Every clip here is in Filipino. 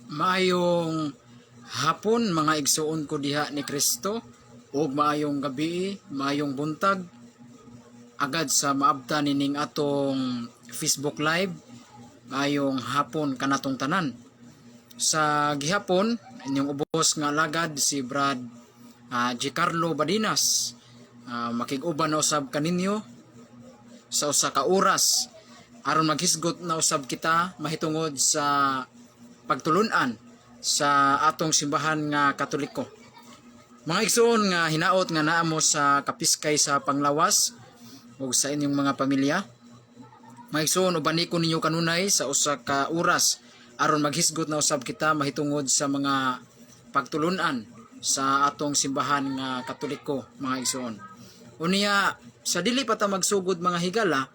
Maayong hapon mga igsuon ko diha ni Kristo ug maayong gabi, maayong buntag agad sa maabta nining atong Facebook Live. Maayong hapon kanatong tanan. Sa gihapon inyong ubos nga lagad si Brad Giancarlo Badinas. Makig-uban na usab kaninyo sa usa ka oras aron maghisgot na usab kita mahitungod sa pagtulunan sa atong simbahan nga Katoliko. Mga igsoon nga hinaot nga naamo sa kapiskay sa panglawas ug sa inyong mga pamilya. Mga igsoon ubani ko ninyo kanunay sa usa ka oras aron maghisgot na usab kita mahitungod sa mga pagtulunan sa atong simbahan nga Katoliko, mga igsoon. Unya sa dili pa ta magsugod mga higala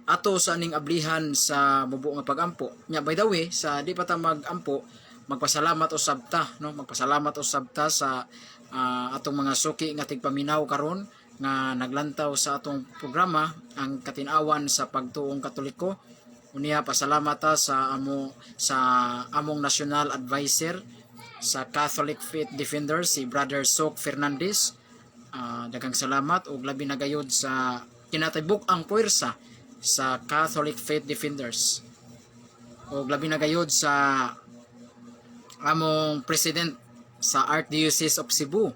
ato sa aning ablihan sa mubo nga pagampo. Nya by the way, sa di pa ta magampo, magpasalamat usab ta, no? Magpasalamat usab ta sa atong mga suki nga tigpaminaw karon nga naglantaw sa atong programa ang katinawan sa pagtuong Katoliko. Unya pasalamat ta sa among national advisor sa Catholic Faith Defender si Brother Sok Fernandez. Daghang salamat ug labi na gayud sa kinatibuk ang puwersa sa Catholic Faith Defenders. O labi na gayud sa among president sa Archdiocese of Cebu,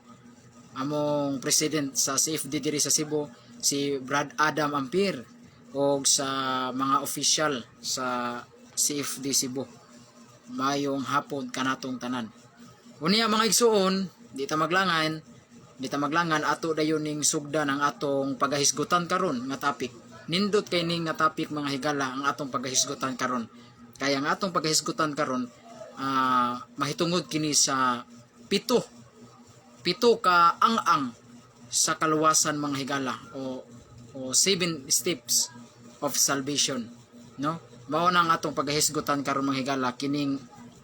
among president sa CFD diri sa Cebu, si Brad Adam Ampir, o sa mga official sa CFD Cebu. Mayong hapon kanatong tanan. Unya mga igsuon, di ta maglangan ato dayon ning sugdan ang atong pagahisgutan karon nga topic. Nindot kay ning nga topic mga higala ang atong pagahisgutan karon. Kaya ang atong pagahisgutan karon mahitungod kini sa pito ka ang sa kaluwasan mga higala o 7 steps of salvation, no? Mao na ang atong pagahisgutan karon mga higala kining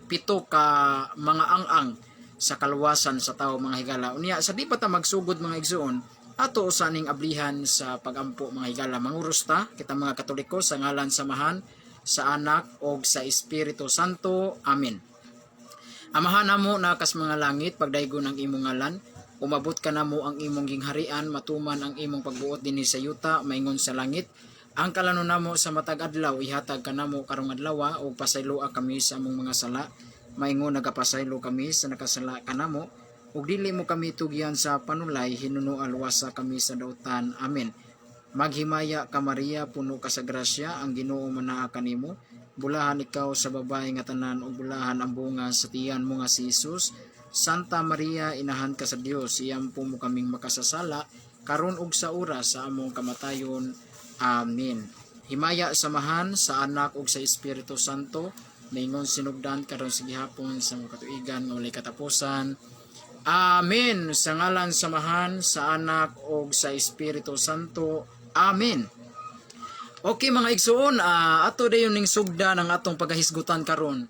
pito ka mga ang sa kaluwasan sa tao mga higala. Unya sa di pa ta magsugod mga igsoon ato sa ning ablihan sa pagampo mga higala, manguros ta kita mga Katoliko sa ngalan samahan sa Anak o sa Espiritu Santo. Amen. Amahan namo na kas mga langit, pagdaygon ang imong ngalan, umabot ka namo ang imong gingharian, matuman ang imong pagbuot dinhi sa yuta, maingon sa langit. Ang kalanon namo sa matag adlaw ihatag kanamo karong adlaw o pasayloa kami sa among mga sala, maingon nagapasaylo kami sa nakasala kanamo. Ug dili mo kami tugyan sa panulay, hinuno alwasa kami sa dautan. Amen. Maghimaya ka Maria, puno ka sa grasya, ang Ginoo manaa kanimo. Bulahan ikaw sa babae nga tanan ug bulahan ang bunga sa tiyan mo nga si Jesus. Santa Maria, inahan ka sa Dios, iyampo mo kaming makasasala karon ug sa oras sa among kamatayon. Amen. Himaya samahan sa Anak ug sa Espiritu Santo, maingon sinugdan karon sa gihapon sa mga katuigan nga walay katapusan. Amen. Sa ngalan samahan sa Anak o sa Espiritu Santo. Amen. Okay mga igsoon, ato dayon ning sugda ng atong pagahisgutan karon.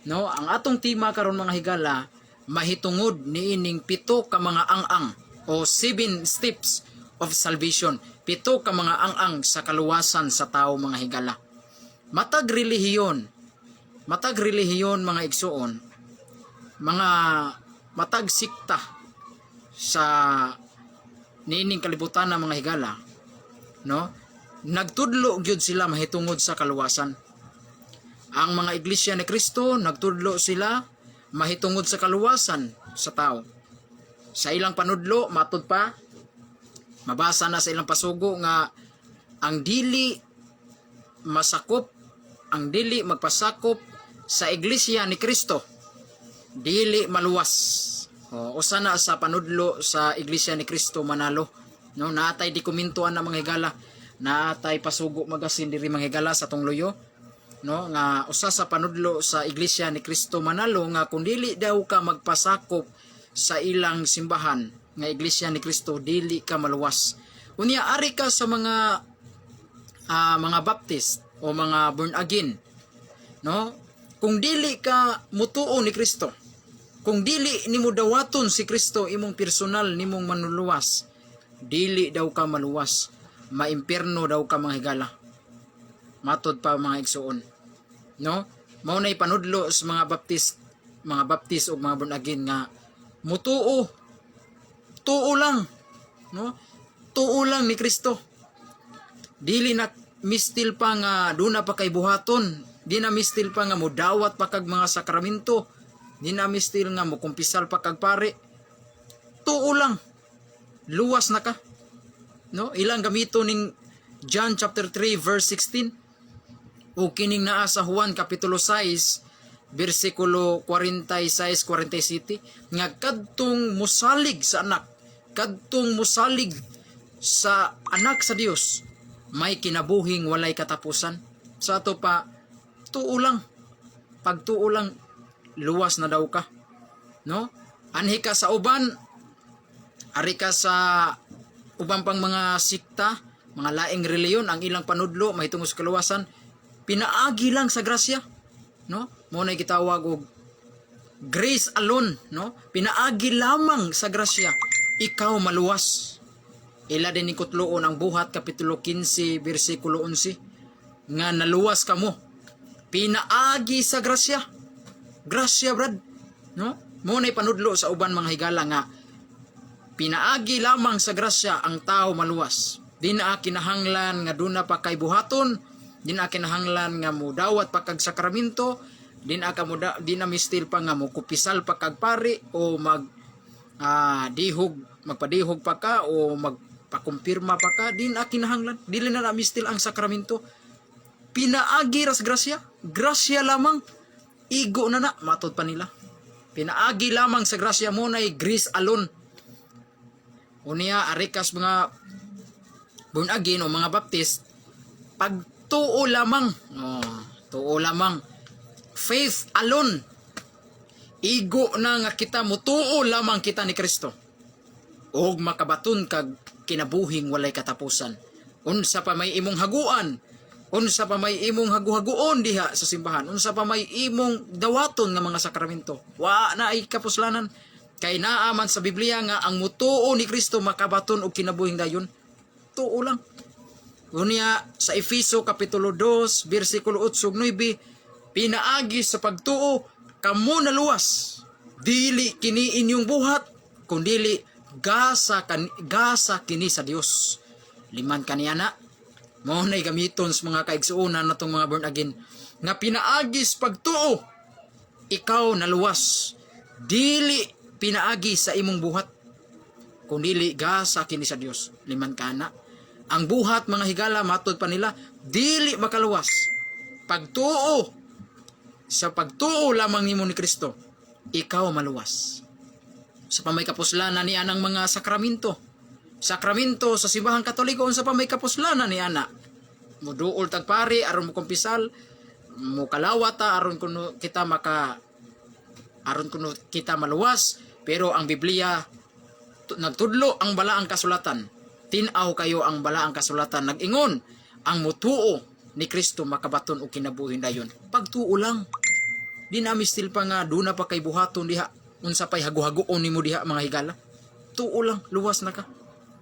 No, ang atong tema karon mga higala mahitungod niining pito ka mga ang o 7 steps of salvation. Pito ka mga ang sa kaluwasan sa tao mga higala. Matag relihiyon mga igsoon. Mga matag sikta sa niining kalibutan ng mga higala, no? Nagtudlo gyud sila mahitungod sa kaluwasan. Ang mga iglesia ni Kristo nagtudlo sila mahitungod sa kaluwasan sa tao. Sa ilang panudlo matud pa mabasa na sa ilang pasugo nga ang dili magpasakop sa iglesia ni Kristo dili maluwas. Usa na sa panudlo sa Iglesia ni Kristo manalo, no? Naatay dokumentuan na mga higala, naatay pasugo magasin diri mga higala sa tong luyo, no? Nga usa sa panudlo sa Iglesia ni Kristo manalo nga kun dili daw ka magpasakop sa ilang simbahan nga Iglesia ni Kristo dili ka maluwas. Unya ari ka sa mga Baptist o mga born again, no? Kung dili ka mutuo ni Kristo, kung dili nimo dawaton si Kristo imong personal nimong manuluwas, dili daw ka maluwas, maimpierno daw ka mga higala. Matod pa mga igsuon, no? Mao nay panudlo sa mga Baptist mga baptist o mga born again nga mutuo, tuo lang, no? Tuo lang ni Kristo. Dili na mistil pa nga duna pa kay buhaton, di na mistil pa nga mudawat pa kag mga sakramento, di na mistil nga mo kumpisal pa kag pare. Tuo lang. Luwas na ka. No? Ilang gamito ning John chapter 3 verse 16 o kining naa sa Juan kapitulo 6 bersikulo 46-47 nga kadtong musalig sa anak, kadtong musalig sa anak sa Dios, may kinabuhing walay katapusan. Sa ato pa tuo lang. Pag tuo lang, luwas na daw ka. No? Anhi ka sa uban, ari ka sa ubang pang mga sikta, mga laing reliyon, ang ilang panudlo mahitungod sa kaluwasan, pinaagi lang sa grasya, no? Mo na gitawag og grace alone, no? Pinaagi lamang sa grasya, ikaw maluwas. Ila din ni kutloon ang buhat kapitulo 15 bersikulo 11 nga naluwas kamo. Pinaagi sa grasya. Grasya, brad, no? Mo na panudlo sa uban mga higala nga pinaagi lamang sa grasya ang tao maluwas. Di na kinahanglan nga duna pa kay buhaton, di na kinahanglan nga mudawat pa kag sakramento, di na mistil pa nga mo kupisal pa kag pari o magpadihog pa ka o magpakumpirma pa ka, di na kinahanglan, dili na mistil ang sakramento. Pinaagi ras grasya, grasya lamang, igo na matod pa nila. Pinaagi lamang sa grasya mo na grace alone. Unya arikas mga born again o mga baptist, pagtuo lamang, tuo lamang, faith alone, igo na nga kita mutuo lamang kita ni Kristo og makabaton kag kinabuhing walay katapusan. Unsa pa may imong haguan, unsa pa may imong haguhaguon diha sa simbahan, unsa pa may imong dawaton nga mga sakramento, wa na ay kapuslanan. Kay naaman sa Biblia nga ang mutuo ni Kristo makabaton og kinabuhing dayon. Tuo lang. Unya sa Efeso kapitulo 2 bersikulo 8-9, pinaagi sa pagtuo kamo naluwas. Dili kini inyong buhat, kundili gasa kini sa Dios. Liman kaniana. Mao nay gamiton sa mga kaigsuonan natong mga born again nga pinaagi sa pagtuo ikaw naluwas. Dili pinaagi sa imong buhat, kundili gasa kini sa Dios. Liman kana. Ang buhat mga higala matod pa nila dili makaluwas. Pagtuo sa pagtuo lamang nimo ni Kristo, ikaw maluwas. Sa pamay kapuslanan ni anang mga sakramento. Sakramento sa simbahang Katoliko unsa pa may kapuslanan ni ana. Muduol tag pari aron mo kumpisal, mo kalawata aron kuno kita maluwas. Pero ang Biblia nagtudlo ang balaang kasulatan. Tinaw kayo ang balaang kasulatan. Nag-ingon ang mutuo ni Kristo makabaton o kinabuhin dayon. Pagtuo lang. Di na mistil pa nga duna pa kay buhaton diha. Unsa pay hagu-haguon nimo diha mga higala. Tuo lang, luwas na ka.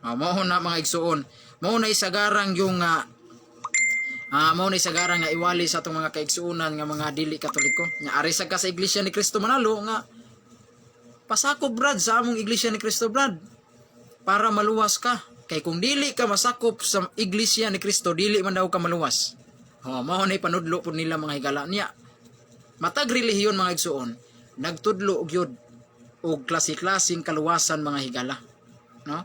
Mao na mga igsuon. Mao na isagarang yung nga iwali sa atong mga kaigsuonan nga mga dili Katoliko. Nya ari sa ka sa iglesia ni Kristo manalo nga pasakop brad sa among iglesia ni Kristo brad para maluwas ka. Kay kung dili ka masakop sa iglesia ni Kristo, dili man daw ka maluwas. Mao na ipanudlo po nila mga higala niya. Matag relihiyon mga igsuon, nagtudlo og yun og klase-klaseng kaluwasan mga higala. No?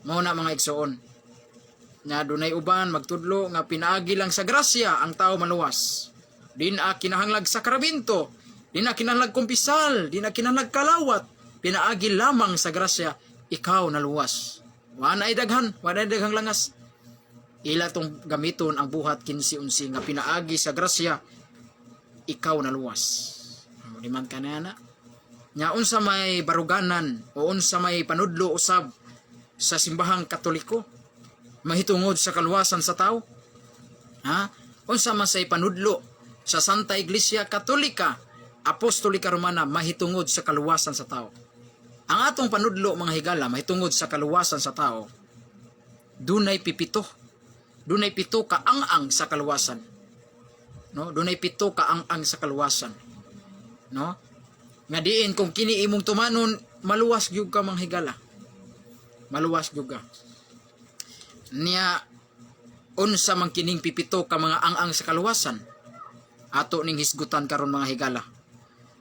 Mao na mga igsuon. Nya dunay uban magtudlo nga pinaagi lang sa grasya ang tao maluwas. Di na kinahanglag sakramento, di na kinahanglag kumpisal, di na kinahanglag kalawat, pinaagi lamang sa grasya, ikaw naluwas. Wala ay daghang langas. Ila tong gamiton ang buhat 15-11 nga pinaagi sa grasya, ikaw naluwas. Liman ka na. Nya unsa may baruganan o unsa may panudlo usab sa simbahang Katoliko mahitungod sa kaluwasan sa tao? Unsa man say panudlo sa Santa Iglesia Katolika Apostolika Romana mahitungod sa kaluwasan sa tao? Ang atong panudlo mga higala mahitungod sa kaluwasan sa tao, dunay pipito ka ang sa kaluwasan. No, dunay pito ka ang sa kaluwasan. No? Nga diin kung kini imong tumanon, maluwas gyud ka mga higala. Maluwas gyud ka. Niya unsa man kining pipito ka mga ang sa kaluwasan, ato ning hisgutan karon mga higala.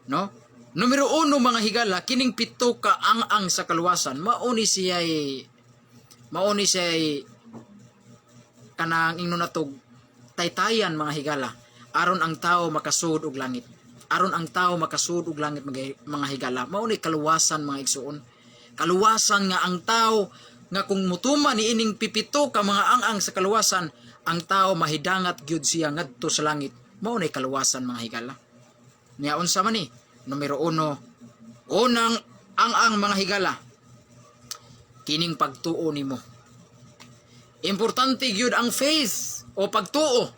No? Numero 1 mga higala, kining pito ka ang sa kaluwasan, mauni siya'y kanang ingnon natog taytayan mga higala, aron ang tao makasud og langit. Aron ang tao makasud og langit mga higala. Mauni kaluwasan mga igsuon. Kaluwasan nga ang tao nga kung mutuman ni ining pipito ka mga ang sa kaluwasan, ang tao mahidangat gyud siya ngadto sa langit. Mauni kaluwasan mga higala. Nya unsa man ni? Numero 1, unang ang mga higala, kining pagtuo nimo. Importante gyud ang faith o pagtuo.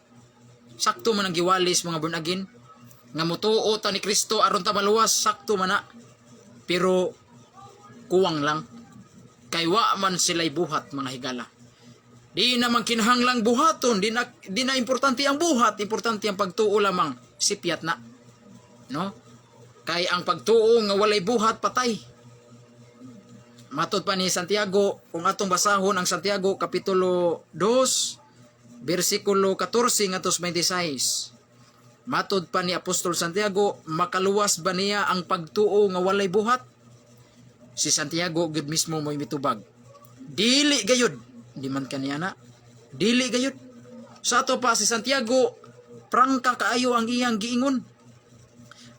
Sakto man ang giwalis mga born again nga mutuo ta ni Kristo aron ta maluwas, sakto man na. Pero kuwang lang kay wa man sila'y buhat mga higala. Di naman kinahanglang buhaton, di na importante ang buhat, importante ang pagtuo lamang, sipyat na. No? Kay ang pagtuo nga walay buhat patay. Matod pa ni Santiago, kung atong basahon ang Santiago kapitulo 2 bersikulo 14 ngadto 26. Matod pa ni Apostol Santiago, makaluwas ba niya ang pagtuo nga walay buhat? Si Santiago gud mismo mo'y mitubag. Dili gayud, di man kaniya na. Dili gayud. Sa ato pa si Santiago, prangka kaayo ang iyang giingon.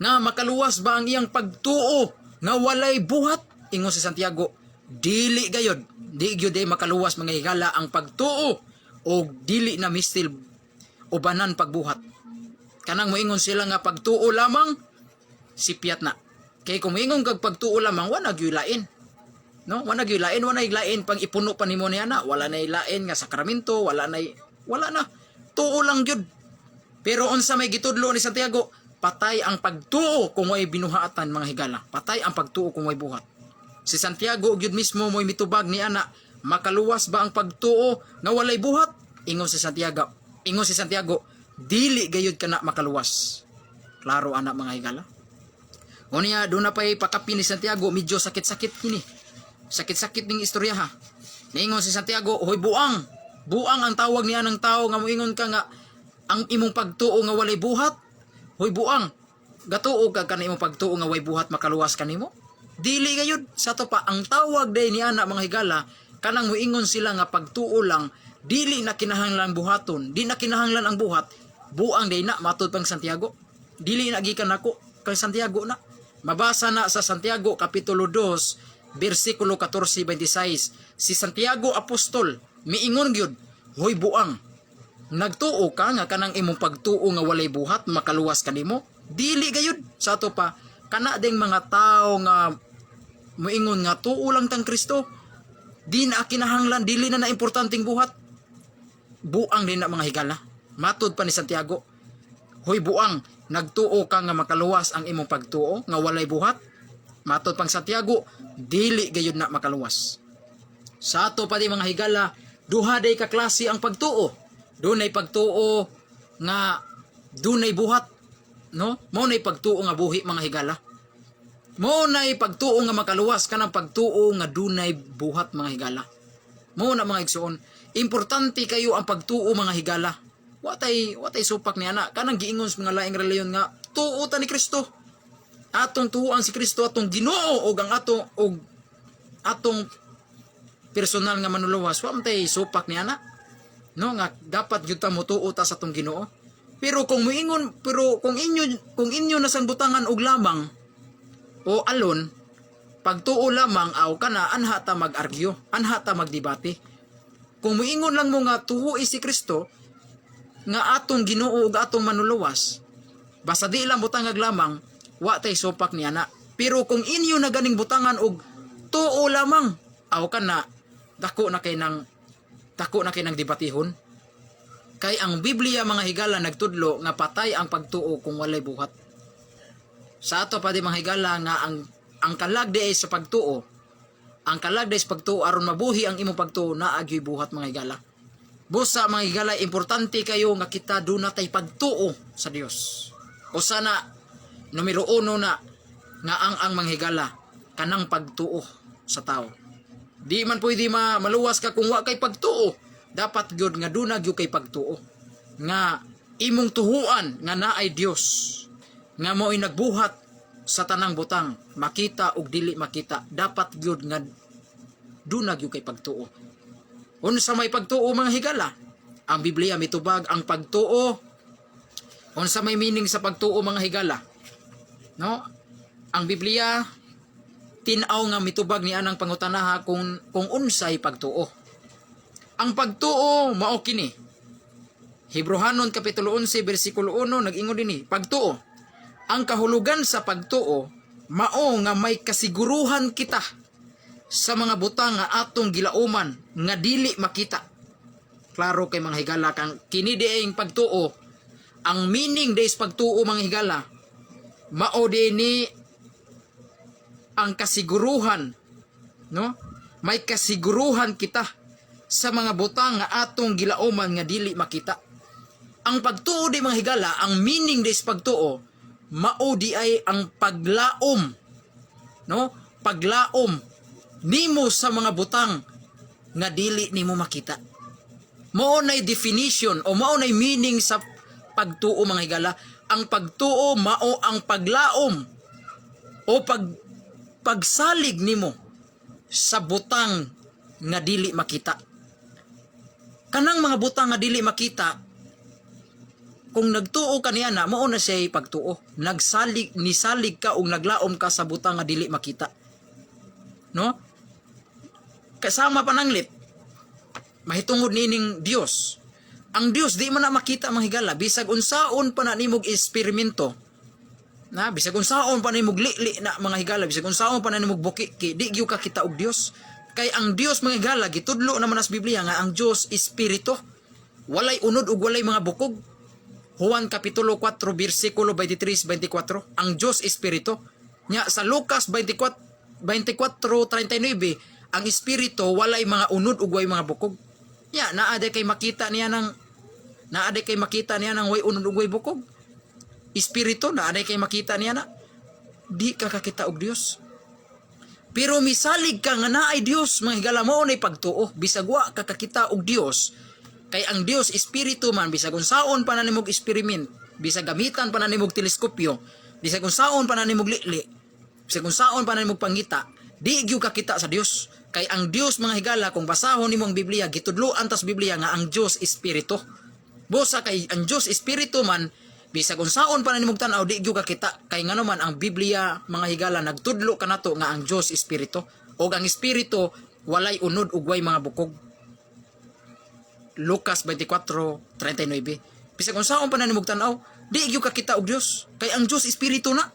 Nga makaluwas ba ang iyang pagtuo nga walay buhat? Ingon si Santiago, dili gayud. Di gyud ay makaluwas mga higala ang pagtuo o dili na mistil o banan pagbuhat. Kanang moingon sila nga pagtuo lamang, sipyat na. Kay kung moingon kag pagtuo lamang, wala gyud lain. No, wala gyud lain, wala lain pang ipuno pa nimo niya na, wala na lain nga sakramento, wala na. Tuo lang gyud. Pero unsa may gitudlo ni Santiago, patay ang pagtuo kung way binuhatan mga higala. Patay ang pagtuo kung way buhat. Si Santiago gyud mismo mo'y mitubag ni ana, makaluwas ba ang pagtuo nga walay buhat? Ingon si Santiago, dili gayud kana makaluwas. Klaro ana mga higala. Unya do na pay pakapi ni Santiago, medyo sakit-sakit kini. Sakit-sakit ning istorya ha. Niingon si Santiago, hoy buang. Buang ang tawag niya ng tao nga moingon ka nga ang imong pagtuo nga walay buhat. Hoy buang. Gatuo ka kana imong pagtuo nga walay buhat makaluwas kanimo? Dili gayud. Sa to pa ang tawag day ni ana mga higala, kanang moingon sila nga pagtuo lang, dili na kinahanglan buhaton, di na kinahanglan ang buhat. Buang day na matud pang Santiago. Dili na gikan nako kay Santiago na. Mabasa na sa Santiago kapitulo 2 bersikulo 14-26. Si Santiago apostol miingon gyud, hoy buang. Nagtuo ka nga kanang imong pagtuo nga walay buhat makaluwas kanimo? Dili gayud. Sa to pa kana ding mga tao nga moingon nga tuo lang tang Kristo, di na kinahanglan, dili na importanteng buhat. Buang din na mga higala. Matud pa ni Santiago, hoy buang, nagtuo ka nga makaluwas ang imong pagtuo nga walay buhat? Matud pang Santiago, dili gayud na makaluwas. Sa ato pa di mga higala, duha day ka klase ang pagtuo. Dunay pagtuo nga dunay buhat, no? Mao nay pagtuo nga buhi mga higala. Mao nay pagtuo nga makaluwas kanang pagtuo nga dunay buhat mga higala. Mao na mga igsoon, importante kayo ang pagtuo mga higala. Watay supak ni ana kanang giingon sa mga laing reliyon nga tuo ta ni Kristo. Atong tuoan si Kristo, atong Ginoo og ang atong personal nga manuluwas. Wa man tay supak ni ana. No nga dapat gyud ta motuo ta sa atong Ginoo. Pero kung inyo nasang butangan og lamang o alon, pagtuo lamang aw kana anha ta mag-argyo, anha ta magdebate. Kung moingon lang mo nga tuo si Kristo nga atong Ginoo ug atong manuluwas, basta di lang butangag lamang, wa tay sopak ni ana. Pero kung inyo na ganing butangan og tuo lamang, aw kana dako na kay nang debatihon. Kay ang Biblia mga higala nagtudlo nga patay ang pagtuo kung walay buhat. Sa ato pa di mga higala nga ang kalagdi ay sa pagtuo. Ang kalagdi sa pagtuo aron mabuhi ang imong pagtuo na agyoy buhat mga higala. Busa mga higala, importante kayo nga kita do natay pagtuo sa Dios. O sana numero 1 na nga ang manghigala kanang pagtuo sa tao. Di man pwede maluwas ka kung wa kay pagtuo. Dapat gyud nga duna gyud kay pagtuo. Nga imong tuhuan nga naay Dios nga mo'y nagbuhat sa tanang butang, makita ug dili makita. Dapat gyud nga duna gyud kay pagtuo. Unsa may pagtuo mga higala? Ang Biblia mitubag ang pagtuo. Unsa may meaning sa pagtuo mga higala? No? Ang Biblia tinaw nga mitubag ni anang pangutanaha kung unsay pagtuo. Ang pagtuo mao kini. Hebrehanon kapitulo 11 bersikulo 1 nag-ingon dinhi, pagtuo. Ang kahulugan sa pagtuo mao nga may kasiguruhan kita sa mga butang nga atong gilauman nga dili makita. Klaro kay mga higala kang kini diing pagtuo. Ang meaning des pagtuo mga higala mao dinhi ang kasiguruhan, no? May kasiguruhan kita sa mga butang nga atong gilauman nga dili makita. Ang pagtuo di mga higala, ang meaning des pagtuo mao di ay ang paglaom, no? Paglaom nimo sa mga butang nga dili nimo makita. Mao nay definition o mao nay meaning sa pagtuo mga higala. Ang pagtuo mao ang paglaom o pagsalig nimo sa butang nga dili makita. Kanang mga butang nga dili makita, kung nagtuo ka niya na, mao na siya pagtuo. Nisalig ka o naglaom ka sa butang nga dili makita. No? Kasama pananglit, mahitungod nining Dios. Ang Dios di man na makita mga higala, bisag unsaon pa na nimog eksperimento. Na bisag unsaon pa nimog li na mga higala, bisag unsaon pa na nimog buki, di gyud ka kita og Dios. Kay ang Dios mga higala gitudlo naman sa Biblia nga ang Dios espiritu. Walay unod ug walay mga bukog. Juan kapitulo 4 bersikulo 23-24, ang Dios espiritu. Nya sa Lucas 24:39, ang espiritu walay mga unod ug walay mga bukog. Nya naa kay makita niya ng way unod ug way bukog. Espiritu na aday kay makita niya na di ka kakita og Dios. Pero misalig ka nga naay Dios, mga higala mo nay pagtuo. Bisag wa ka kakita og Dios, kay ang Dios espiritu man, bisag unsaon pa na nimog experiment, bisag gamitan pa na nimog teleskopyo, bisag unsaon pa na nimog li, bisag unsaon pa na nimog pangita, di gyud kakita sa Dios. Kay ang Dios mga higala, kung basahon nimo ang Biblia, gitudloan tas Biblia nga ang Dios espiritu. Busa kay ang Dios espiritu man, bisag unsaon pa na nimog tan-aw di gyud kakita. Kay ngano man ang Biblia mga higala nagtudlo kanato nga ang Dios espiritu, o ang espiritu walay unod ug way mga bukog. Lucas 24:39. Bisag unsaon pa na nimog tan-aw di gyud kakita og Dios, kay ang Dios espiritu na.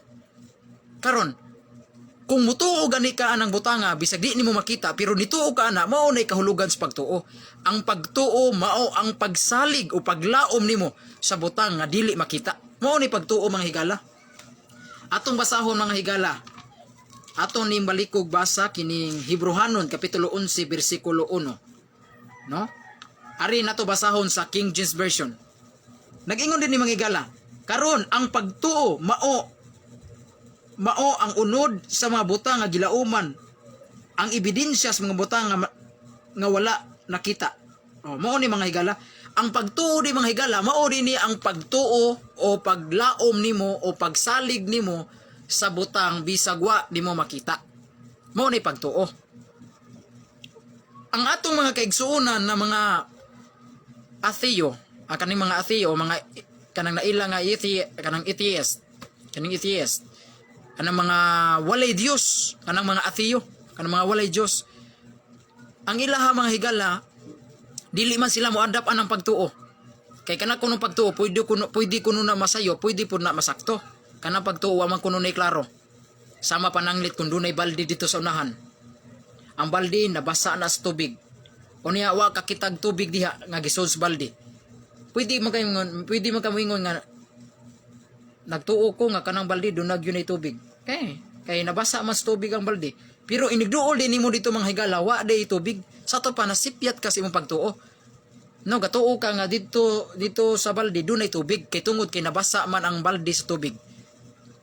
Karon kung mutuo gani ka anang butanga, bisag di nimo makita, pero nituo ka na, mao nay kahulugan sa pagtuo. Ang pagtuo mao ang pagsalig o paglaom nimo sa butang nga dili makita. Mao ni pagtuo mga higala. Atong basahon mga higala. Atong ning balikog basa kining Hebrehanon kapitulo 11 bersikulo 1. No? Ari nato basahon sa King James Version. Nag-ingon din ni mga higala, karon ang pagtuo mao ang unod sa mga butang nga gilauman, ang ebidensya sa mga butang nga wala nakita. Mao ni mga higala, ang pagtuo di mga higala, mao ni ang pagtuo o paglaom nimo o pagsalig nimo sa butang bisag wa nimo makita. Mao ni pagtuo. Ang atong mga kaigsuonan na mga atheo, kaning mga atheo, mga kanang naila nga atheist, kanang mga walay Dios, kanang mga atheo, kanang mga walay Dios. Ang ilaha mga higala, dili man sila moadap anang pagtuo. Kay kana kuno pagtuo, pwede kuno na masayo, pwede pud na masakto. Kanang pagtuo wa man kuno nay klaro. Sama pananglit kung dunay balde dito sa unahan. Ang balde nabasa na sa tubig. Unya wa kakitag tubig diha nga gisod sa balde. Pwede man kamingon nga nagtuo ko nga kanang balde dunag yun ay tubig. Kay nabasa mas tubig ang balde. Pero inigduol din nimo dito mga higala, wa day tubig. Sa to pa nasipyat kasi imong pagtuo. No, gatuo ka nga dito sa balde dunay tubig kay tungod kay nabasa man ang balde sa tubig.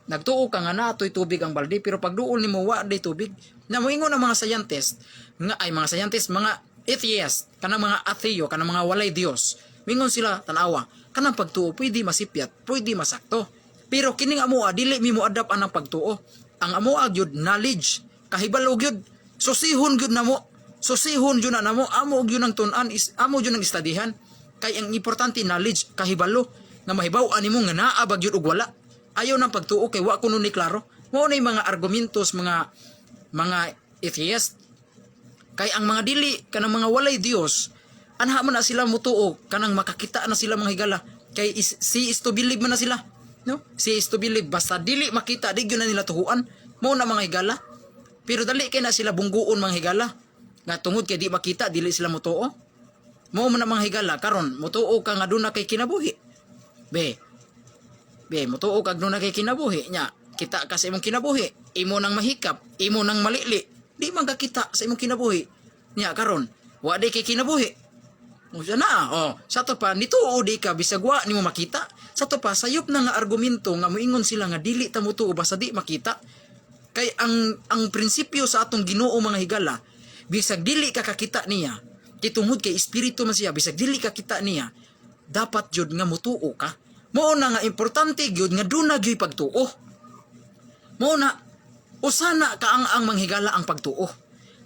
Nagtuo ka nga natoy tubig ang balde pero pag duol nimo wa day tubig. Na moingon ang mga scientist nga ay mga scientist, mga atheist, kanang mga atheo, kanang mga walay Dios. Mingon sila tanawa, kanang pagtuo pwede masipyat, pwede masakto. Pero kining amoa dili mi mo adapt anang pagtuo. Ang amoa gyud knowledge, kahibalo gyud. Susihon gyud namo. Susihon gyud na namo, amo gyud ang tun-an, amo gyud ang istadihan. Kay ang importante knowledge, kahibalo nga mahibaw-an nimo nga naa ba gyud og wala. Ayaw ng pagtuo kay wa kuno ni klaro. Mao nay mga argumentos mga atheist. Kay ang mga dili kanang mga walay Dios, anha man na sila mutuo kanang makakita na sila mga higala. Kay si is to believe man na sila. No? Si is to believe basta dili makita di gyud na nila tuhuan. Mao na mga higala. Pero dali kay na sila bungguon mga higala. Nga tungod kay di makita dili sila mutuo. Mao man na mga higala karon mutuo ka nga duna kay kinabuhi. Be, mutuo kag no na kay kinabuhi nya. Kita ka sa imong kinabuhi, imo nang mahikap, imo nang malili. Di man ka kita sa imong kinabuhi. Nya karon, wa di kay kinabuhi. Usa na, sa to pa nituo di ka bisag wa nimo makita. Sa to pa sayop na nga argumento nga moingon sila nga dili ta mutuo basta di makita. Kay ang prinsipyo sa atong Ginoo mga higala, bisag dili ka kakita niya, kitungod kay espiritu man siya, bisag dili ka kita niya, dapat jud nga mutuo ka. Mao na nga importante gyud nga duna gyud pagtuo. Mao na usana ka ang manghigala ang pagtuo.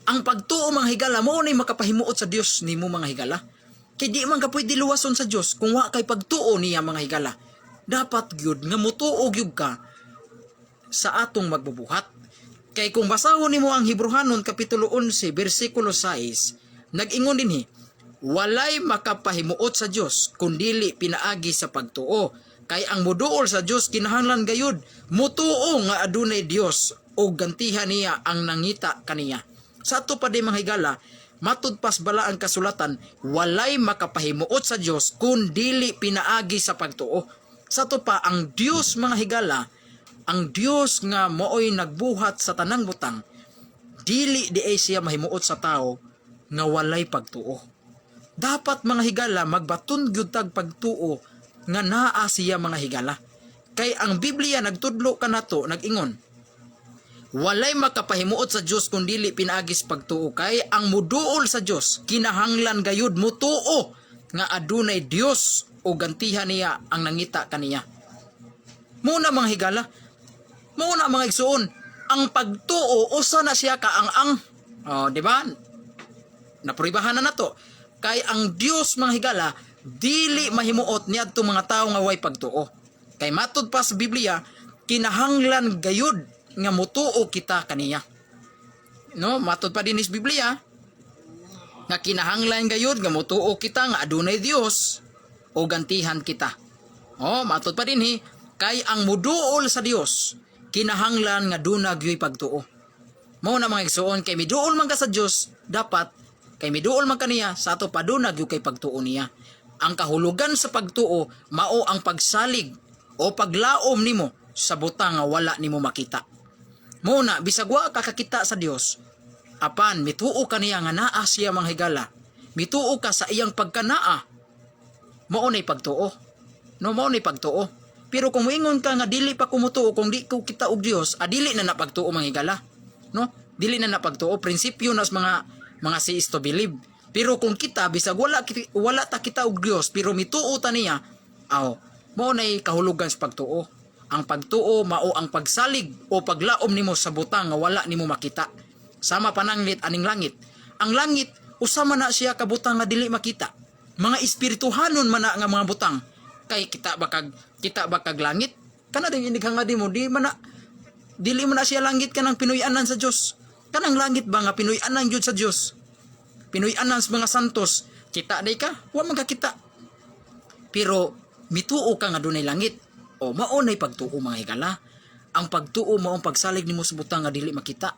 Ang pagtuo manghigala mao nay makapahimuot sa Dios nimo mga higala. Kay di man ka pwede luwason sa Dios kung wa kay pagtuo niya mga higala. Dapat gyud nga mutuo gyud ka sa atong magbubuhat. Kay kung basahon nimo ang Hebrehanon kapitulo 11 bersikulo 6, nag-ingon dinhi, walay makapahimuot sa Dios kundili pinaagi sa pagtuo. Kay ang muduol sa Dios kinahanglan gayud mutuo nga adunay Dios o gantihan niya ang nangita kaniya. Sa ato pa di mga higala, matud pas bala ang kasulatan, walay makapahimuot sa Dios kundili pinaagi sa pagtuo. Sa ato pa ang Dios mga higala, ang Dios nga mooy nagbuhat sa tanang butang, dili di ay siya mahimuot sa tao nga walay pagtuo. Dapat mga higala magbaton gyud tag pagtuo nga naa siya mga higala. Kay ang Biblia nagtudlo kanato nag-ingon, walay makapahimuot sa Dios kun dili pinaagis pagtuo. Kay ang muduol sa Dios kinahanglan gayud mutuo nga adunay Dios o gantihan niya ang nangita kaniya. Muna mga higala, muna mga igsuon, ang pagtuo usa na siya kaang-ang. Di ba? Napuribahan na nato. Kay ang Dios mga higala dili mahimuot niadto mga tawo nga way pagtuo. Kay matud pa sa Biblia kinahanglan gayud nga mutuo kita kaniya. No, matud pa din sa Biblia nga kinahanglan gayud nga mutuo kita nga adunay Dios o gantihan kita. Matud pa din kay ang muduol sa Dios kinahanglan nga duna gyud pagtuo. Mao na mga igsuon kay miduol man ka sa Dios, dapat kay miduol man kaniya sa ato paduna gyud kay pagtuo niya. Ang kahulugan sa pagtuo mao ang pagsalig o paglaom nimo sa butang nga wala nimo makita. Muna bisag wa ka kakita sa Dios, apan mituo kaniya nga naa siya mga higala. Mituo ka sa iyang pagkanaa. Mao nay pagtuo. No, mao nay pagtuo. Pero kung moingon ka nga dili pa kumutuo kung di ko kita og Dios, dili na napagtuo mga higala. No? Dili na napagtuo, prinsipyo nas mga sees to believe. Pero kung kita bisag wala ta kita og Dios pero mituo ta niya, mao nay kahulugan sa pagtuo. Ang pagtuo mao ang pagsalig o paglaom nimo sa butang nga wala nimo makita. Sama pananglit aning langit. Ang langit usama na siya ka butang nga dili makita. Mga espirituhanon man na nga mga butang. Kay kita bakag langit kana ding inighanga di mo dili man na siya langit kanang pinuy-anan sa Dios. Kanang langit ba nga pinuy-anan gyud sa Dios. Pinuy-anan sa mga santos. Kita day ka, wa man ka kita. Pero mituo ka nga dunay langit. Mao nay pagtuo mga higala. Ang pagtuo mao ang pagsalig nimo sa butang nga dili makita.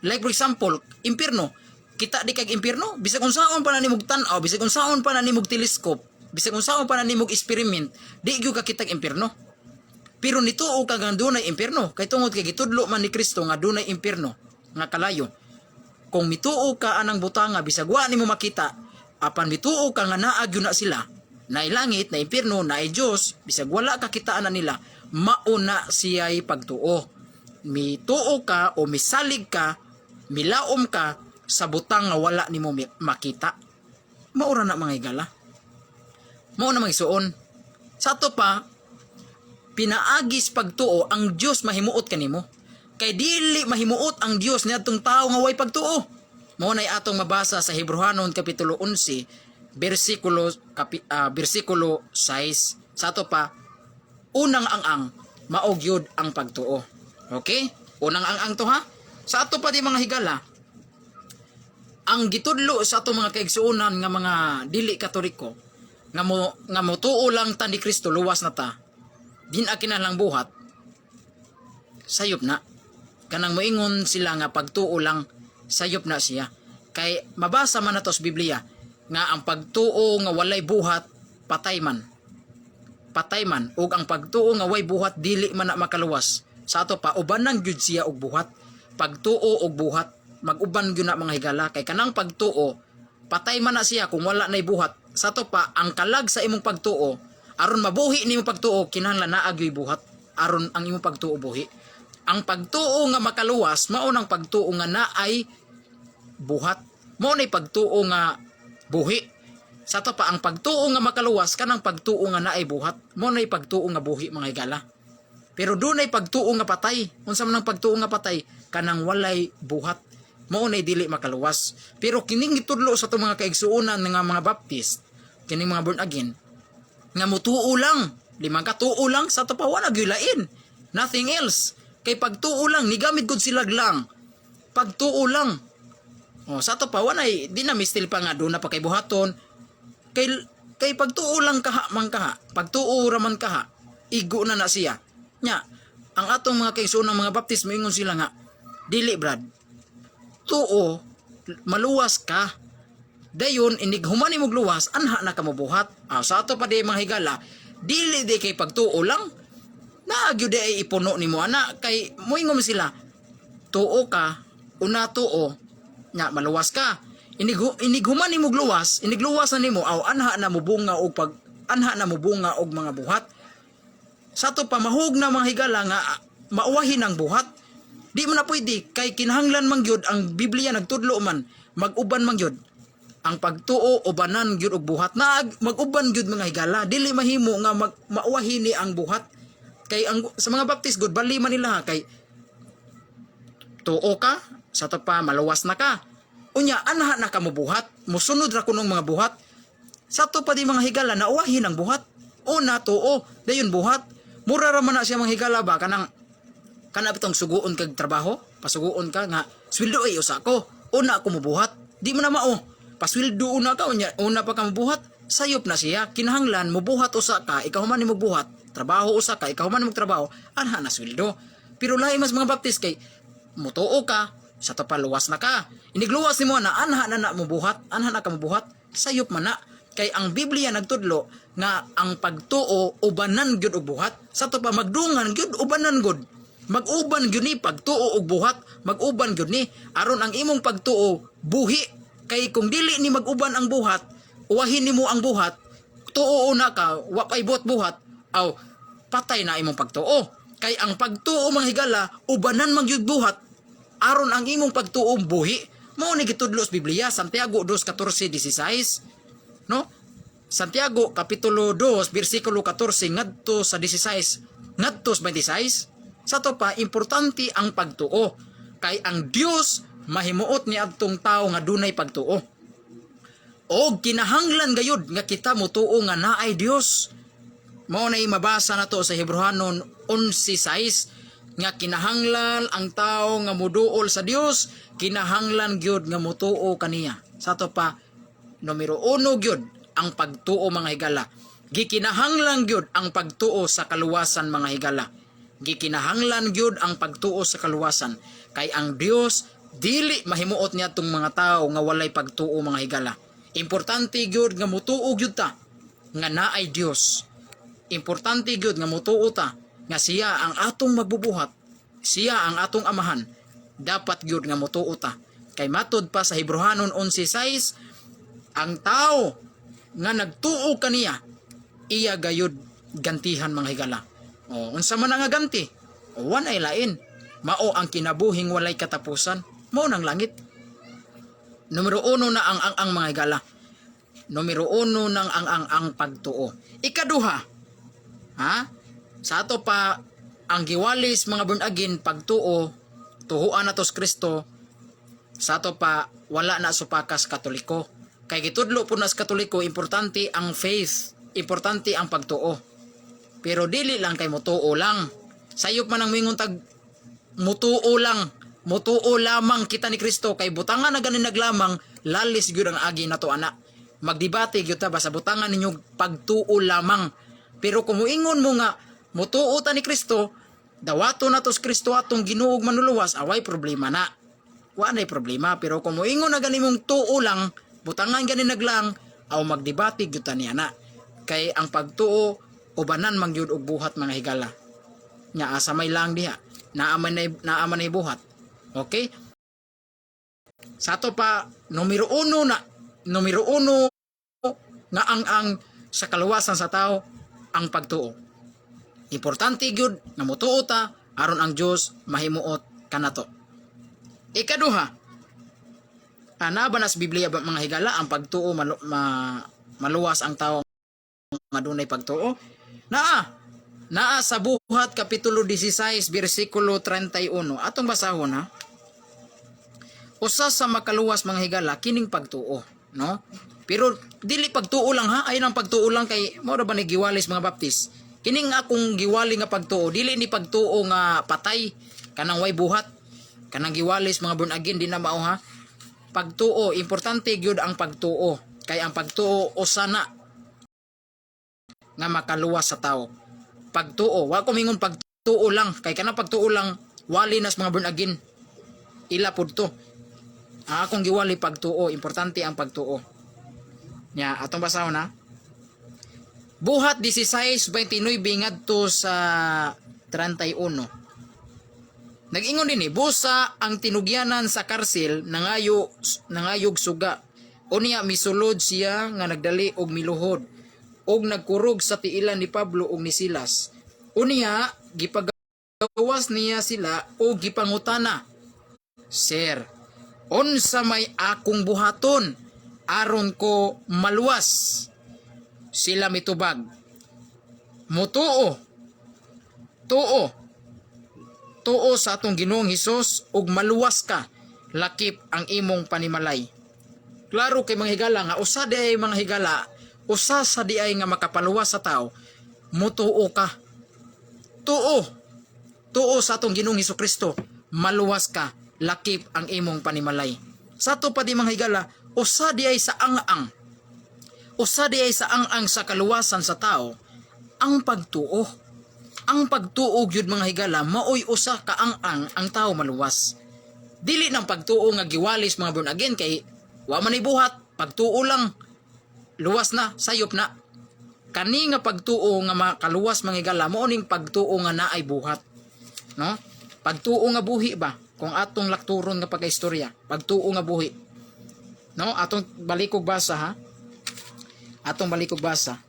Like for example, impierno. Kita di kag impierno, bisag unsaon pa na nimog tan-aw, bisag unsaon pa na nimog teleskop, bisag unsaon pa na nimog experiment, di gyud ka kitag impierno. Pero nituo ka nga dunay impierno, kay tungod kay gitudlo man ni Kristo nga dunay impierno nga kalayo. Kung mituo ka anang butang nga bisag wa nimo makita, apan mituo ka nga naa gyud na sila, na langit, na impierno, na Dios, bisag wala ka kitaan na nila, mauna siya'y pagtuo. Mituo ka o misalig ka, milaom ka sa butang nga wala nimo makita. Maura na mga higala. Mauna mga isuon. Sa ato pa, pinaagis pagtuo ang Dios mahimuot kanimo. Kay dili mahimuot ang Dios niadtong tao nga way pagtuo. Mao nay atong mabasa sa Hebrehanon kapitulo 11 bersikulo 6. Sa ato pa, unang ang maog yun ang pagtuo. Okay? Unang ang to ha. Sa ato pa di mga higala, ang gitudlo sa ato mga kaigsuonan nga mga dili Katoliko nga mo tuo lang ta ni Kristo luwas na ta. Din akinahanglang buhat. Sayop na. Kanang moingon sila nga pagtuo lang, sayop na siya. Kay mabasa man nato sa Biblia nga ang pagtuo nga walay buhat patay man. Patay man ug ang pagtuo nga way buhat dili man na makaluwas. Sa ato pa ubanan gyud siya og buhat. Pagtuo og buhat mag-uban gyud na mga higala kay kanang pagtuo patay man na siya kung wala nay buhat. Sa ato pa ang kalag sa imong pagtuo aron mabuhi nimo pagtuo kinahanglan naa gyud buhat aron ang imong pagtuo buhi. Ang pagtuo nga makaluwas mao nang pagtuo nga naay buhat. Mao nay pagtuo nga buhi. Sa ato pa ang pagtuo nga makaluwas kanang pagtuo nga naay buhat. Mao nay pagtuo nga buhi mga higala. Pero dunay pagtuo nga patay. Unsa man ang pagtuo nga patay kanang walay buhat. Mao nay dili makaluwas. Pero kining gitudlo sa itong mga kaigsuonan nga mga Baptist, kining mga born again, nga mutuo lang, limang katuo lang sa ato pa wala gyud lain. Nothing else. Kay pagtuo lang nigamit gud sila lang. Pagtuo lang. O sa ato pa wanay di na mistil pa nga do na pa kay buhaton. Kay pagtuo lang kaha man kaha. Pagtuo ra man kaha. Igo na siya. Nya, ang atong mga kaigsuonang mga Baptist moingon sila nga, dili brad. Tuo, maluwas ka. Dayon inig human imong luwas, anha na ka mabuhat. Sa ato pa di mga higala, dili di kay pagtuo lang. Naagyo di ay ipuno nimo ana kay moingon sila. Tuo ka, una tuo, nya maluwas ka. Inig human imong luwas, inig luwas na nimo anha na mubunga og mga buhat. Sa ato pa mahug na mga higala nga mauwahin ang buhat. Di man na pwede kay kinahanglan man gyud ang Biblia nagtudlo man mag-uban man gyud. Ang pagtuo ubanan gyud og buhat. Na mag-uban gyud mga higala, dili mahimo nga mauwahin ni ang buhat. Kay ang sa mga Baptist good bali man nila kay tuo ka, sa ato pa maluwas na ka. Unya anha na ka mobuhat, musunod ra kunong mga buhat. Sa ato pa di mga higala na uwahin ang buhat. Una tuo, dayon buhat. Mura ra man na siya mga higala ba kanang bitong suguon kag trabaho, pasuguon ka nga sweldo ay usa ko. Una ako mobuhat, di man na mao. Pasweldo una ka unya, una pa ka mobuhat, sayop na siya. Kinahanglan mobuhat usa ka, ikaw man nimo buhat. Trabaho usa ka, ikaw man nimo trabaho, anha na sweldo. Pero lahi mas mga Baptist kay mutuo ka, sa to pa luwas na ka. Inigluwas nimo na anha na mobuhat, anha na ka mobuhat, sayop man na. Kay ang Biblia nagtudlo nga ang pagtuo ubanan gyud og buhat. Sa to pa magdungan gyud ubanan gud. Mag-uban gyud ni pagtuo og buhat, mag-uban gyud ni aron ang imong pagtuo buhi. Kay kung dili ni mag-uban ang buhat, uwahin nimo ang buhat, tuo na ka, wa pay buhat aw patay na imong pagtuo. Kay ang pagtuo mga higala ubanan man gyud buhat aron ang imong pagtuo buhi. Mao ni gitudlo sa Biblia Santiago 2:14-16. No? Santiago kapitulo 2 bersikulo 14 ngadto sa 16 ngadto sa 26. Sa to pa importante ang pagtuo kay ang Dios mahimuot ni adtong tao nga dunay pagtuo. Og kinahanglan gayud nga kita motuo nga naay Dios. Mao nay mabasa nato sa Hebrehanon 11:6 nga kinahanglan ang tao nga moduol sa Dios, kinahanglan gyud nga motuo kaniya. Sa to pa numero 1 gyud ang pagtuo mga higala. Gikinahanglan gyud ang pagtuo sa kaluwasan mga higala. Gikinahanglan gyud ang pagtuo sa kaluwasan kay ang Dios dili mahimuot niya tong mga tao nga walay pagtuo mga higala. Importante gyud nga motuo gyud ta nga naay Dios. Importante gyud nga motuo ta nga siya ang atong magbubuhat. Siya ang atong amahan. Dapat gyud nga motuo ta. Kay matud pa sa Hebrehanon 11:6 ang tao nga nagtuo kaniya iya gayud gantihan mga higala. O unsa man ang ganti? O wanay lain. Mao ang kinabuhing walay katapusan. Mao nang langit. Numero 1 na ang mga higala. Numero 1 nang ang pagtuo. Ikaduha, ha? Sa ato pa ang giwalis mga born again pagtuo, tuhuan nato sa Kristo. Sa ato pa wala na supakas Katoliko. Kay gitudlo po na sa Katoliko, importante ang faith, importante ang pagtuo. Pero dili lang kay mutuo lang. Sayop man ang mingon tag mutuo lang. Mutuo lamang kita ni Kristo kay butangan na ganin naglamang lalis gyud ang agi nato ana. Magdebate gyud ta ba sa butangan ninyo pagtuo lamang. Pero kung muingon mo nga mutuo ta ni Kristo, dawato na to sa Kristo atong Ginoo manuluwas, away problema na. Wa nay problema, pero kung muingon na ganin mong tuo lang, butangan ganin naglang, aw magdebate gyud ta niya na. Kay ang pagtuo ubanan man gyud og buhat mga higala. Nya asa may lang diha. Naaman na buhat. Okay? Sa ato pa numero 1 nga ang sa kaluwasan sa tao ang pagtuo. Importante gyud nga mutuo ta aron ang Dios mahimuot kanato. Ikaduha, ana ba nas Biblia ba mga higala ang pagtuo maluwas ang tao nga dunay pagtuo? Naa sa Buhat kapitulo 16 bersikulo 31. Atong basahon ha. Usa sa makaluwas mga higala kining pagtuo, no? Pero dili pagtuo lang ha, ay nang pagtuo lang kay mao ra ba ni giwalis mga baptis. Kining akong giwali nga pagtuo, dili ni pagtuo nga patay kanang way buhat. Kanang giwalis mga born again di na mao ha. Pagtuo, importante gyud ang pagtuo. Kay ang pagtuo usa na nga makaluwas sa tao. Pagtuo, wa ko mingon pagtuo lang kay kanang pagtuo lang wali nas mga born again. Ila pud to. Akong giwali pagtuo, importante ang pagtuo. Nya atong basahon na. Buhat 16:29 ngadto sa 31. Nag-ingon dinhi, busa ang tinugyanan sa karsil nangayog suga. Unya misulod siya nga nagdali og miluhod og nagkurog sa tiilan ni Pablo ug ni Silas. Unya gipagawas niya sila og gipangutana, Sir, unsa may akong buhaton aron ko maluwas? Sila mitubag, mutuo, tuo sa atong Ginoong Hesus ug maluwas ka, lakip ang imong panimalay. Klaro kay mga higala nga usa di ay mga higala, usa sa di ay nga makapaluwas sa tao, mutuo ka. Tuo sa atong Ginoong Hesukristo, maluwas ka, lakip ang imong panimalay. Sa to pa di mga higala, usa di ay sa ang-ang. Usa di ay sa ang-ang sa kaluwasan sa tao, ang pagtuo. Ang pagtuo gyud mga higala, maoy usa ka ang-ang ang tao maluwas. Dili nang pagtuo nga giwalis mga born again kay wa man ibuhat, pagtuo lang. Luwas na, sayop na. Kani nga pagtuo nga makaluwas mga higala, mao ning pagtuo nga naay buhat. No? Pagtuo nga buhi ba? Kung atong lakturon nga pagkaistorya, pagtuo nga buhi. No? Atong balikog basa ha. Atong balikog basa.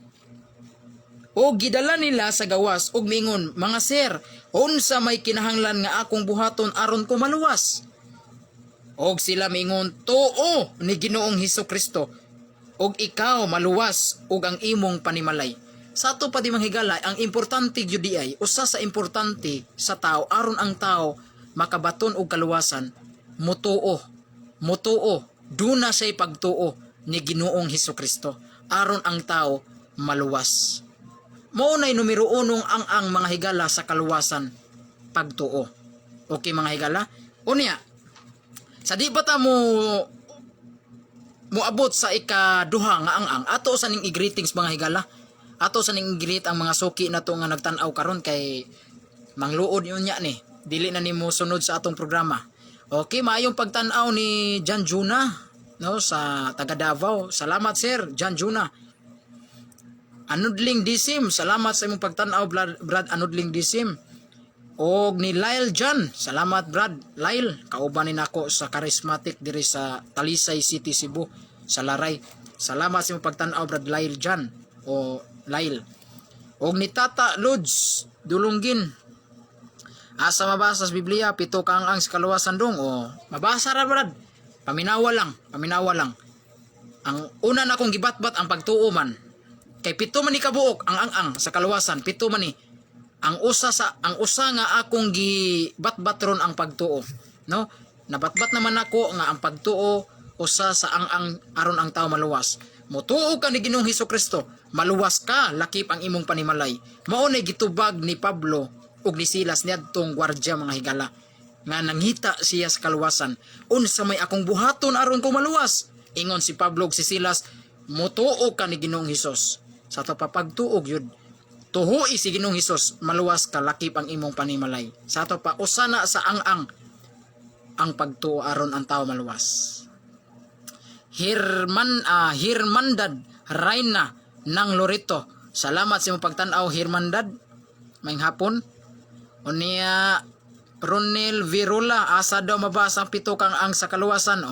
O gidala nila sa gawas og mingon, mga sir, unsa may kinahanglan nga akong buhaton aron ko maluwas? Og sila mingon, tuo ni Ginoong Hesukristo, og ikaw maluwas og ang imong panimalay. Sa ato pa di manghigala, ang importante gyud di ay usa sa importante sa tao aron ang tao makabaton og kaluwasan, mutuo. Duna say pagtuo ni Ginoong Hesukristo aron ang tao maluwas. Mao nay numero 1 ang mga higala sa kaluwasan, pagtuo. Okay mga higala? Unya, sa di ba ta mo abot sa ikaduha nga ang ato sa ning i-greetings mga higala. Ato sa ning i-greet ang mga suki nato nga nagtan-aw karon kay mangluod yun nya ni. Dili na nimo sunod sa atong programa. Okay, maayong pagtan-aw ni John Juna, no, sa taga Davao. Salamat sir, John Juna. Anudling Disim, salamat sa imong pagtan-aw Brad Anudling Disim. Og ni Lyle John, salamat Brad Lyle, kauban ni nako sa charismatic diri sa Talisay City, Cebu, sa Laray. Salamat sa imong pagtan-aw Brad Lyle John o Lyle. Og ni Tata Lods Dulunggin, asa mabasa sa Biblia, 7 ka ang sa kaluwasan dong. O, mabasa ra brad. Paminawa lang. Ang una na akong gibatbat ang pagtuo man. Kay 7 man ni kabuok ang sa kaluwasan, 7 man ni. Ang usa nga akong gibatbat ron ang pagtuo, no? Nabatbat naman ako nga ang pagtuo usa sa ang aron ang tao maluwas. Motuo ka ni Ginoong Hesukristo, maluwas ka, lakip ang imong panimalay. Mao nay gitubag ni Pablo ug ni Silas niadtong gwardiya mga higala nga nanghita siya sa kaluwasan. Unsa may akong buhaton aron ko maluwas? Ingon si Pablo ug si Silas, motuo ka ni Ginoong Hesus. Sa to pagtuog yun, tuhui si Ginoong Hesus, maluwas ka, lakip ang imong panimalay. Sa to pa usana sa ang pagtuo aron ang tao maluwas. Hirmandad Rayna ng Loreto, salamat sa imong pagtan-aw Hirmandad. Maayong hapon. Unya Ronel Virula, asa daw mabasa ang 7 kang ang sa kaluwasan.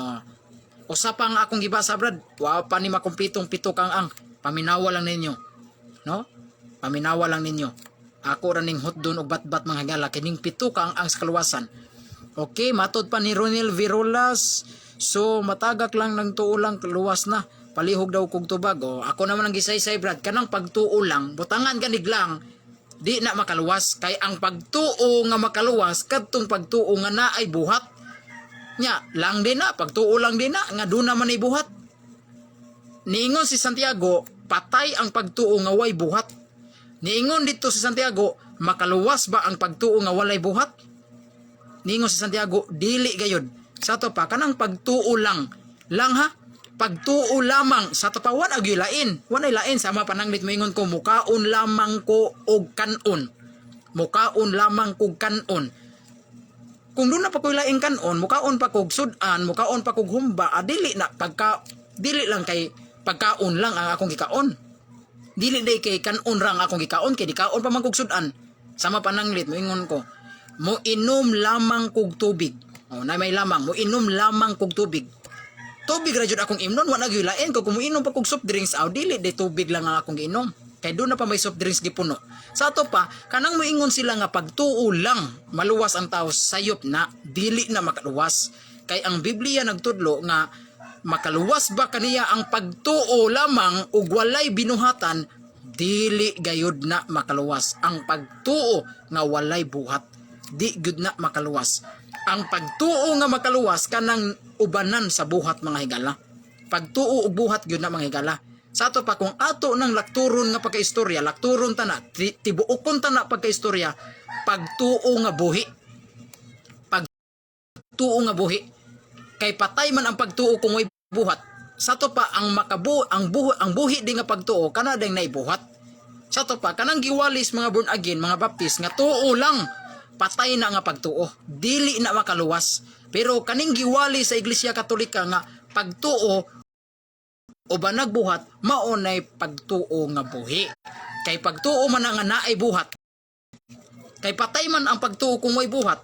Usa pa nga akong gibasa brad, wa pa ni makumpletong 7 kang ang. Paminawa lang ninyo, no? Paminawa lang ninyo. Ako ra ning hotdon og batbat mga higala kining 7 kang ang sa kaluwasan. Okay, matod pa ni Ronel Virolas. So matagak lang ng tuo lang, luwas na. Palihog daw kog tubag. Ako naman ang gisaysay brad, kanang pagtuo lang, butangan ganig lang, di na makaluwas. Kay ang pagtuo nga makaluwas, kadtong pagtuo nga naay buhat. Nya, lang din na, pagtuo lang din na, nga doon naman ay buhat. Niingon si Santiago, patay ang pagtuo nga way buhat. Niingon dito si Santiago, makaluwas ba ang pagtuo nga walay buhat? Niingon si Santiago, dili gayod. Sa to pa, kanang pagtuo lang ha? Pagtuo lamang. Sa to pa, wan agyo lain. Wan ay lain. Sama pananglit mo ingon ko, mukaon lamang ko og kanon. Mukaon lamang kog kanon. Kung doon na pa ko'y laing kanon, mukaon pa kog sudan, mukaon pa kog humba, dili lang kay pagkaon lang ang akong gikaon. Dili day kay kanon rang akong gikaon, kay di kaon pa man kog sudan. Sama pananglit mo ingon ko, mo inom lamang kog tubig. Na may lamang, mo inom lamang kog tubig. Tubig ra jud akong imnon, wa nagyoy lain ko kung mo inom pa kog soft drinks, dili day tubig lang ang akong giinom. Kay doon na pa may soft drinks gipuno. Sa ato pa, kanang moingon sila nga pagtuo lang, maluwas ang tao, sayop na, dili na makaluwas. Kay ang Biblia nagtudlo nga, makaluwas ba kaniya ang pagtuo lamang ug walay binuhatan, dili gayud na makaluwas. Ang pagtuo nga walay buhat, di gud na makaluwas. Ang pagtuo nga makaluwas kanang ubanan sa buhat mga higala. Pagtuo ug buhat gyud na mga higala. Sa ato pa kung ato nang lakturon nga pagkaistorya, lakturon ta na, tibuokon ta na pagkaistorya, pagtuo nga buhi. Pagtuo nga buhi. Kay patay man ang pagtuo kung way buhat. Sa ato pa ang ang buhi di nga pagtuo kana ding naibuhat. Sa ato pa kanang giwalis mga born again, mga baptist nga tuo lang, patay na nga pagtuo, dili na makaluwas. Pero kaning giwali sa Iglesia Katolika nga pagtuo o ba nagbuhat, maunay pagtuo nga buhi. Kay pagtuo man nga naay buhat, kay patay man ang pagtuo kung may buhat.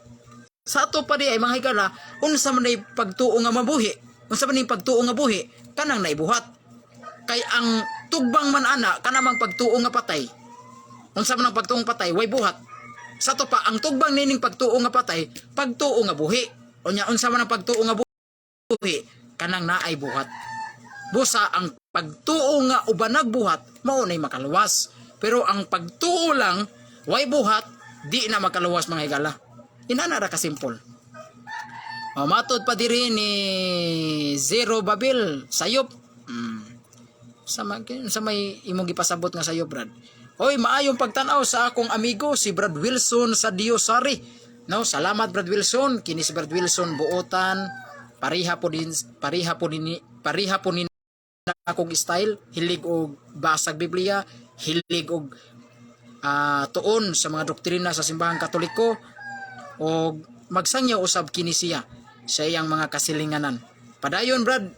Sa ato pa di ay mga higala, unsa man ay pagtuo nga mabuhi, unsa man ay pagtuo nga buhi, kanang naibuhat. Kay ang tugbang man ana, kanamang pagtuo nga patay, unsa man ang pagtuong patay, way buhat. Sa to pa, ang tugbang nining pagtuo nga patay, pagtuo nga buhi. Unya unsa man ang pagtuo nga buhi, kanang naay buhat. Busa ang pagtuo nga uban nagbuhat, mao nay makaluwas. Pero ang pagtuo lang, way buhat, di na makaluwas mga higala. Inana ra ka simple. Matod pa diri ni Zero Babil sayop. Sa may imong gipasabot nga sayop brad. Hoy, maayong pagtanaw sa akong amigo si Brad Wilson sa Diosari. No, salamat Brad Wilson. Kini si Brad Wilson buotan, pariha po din akong style, hilig og basag Biblia, hilig og tuon sa mga doktrina sa simbahan Katoliko, og magsangyaw usab kini siya sa iyang mga kasilinganan. Padayon Brad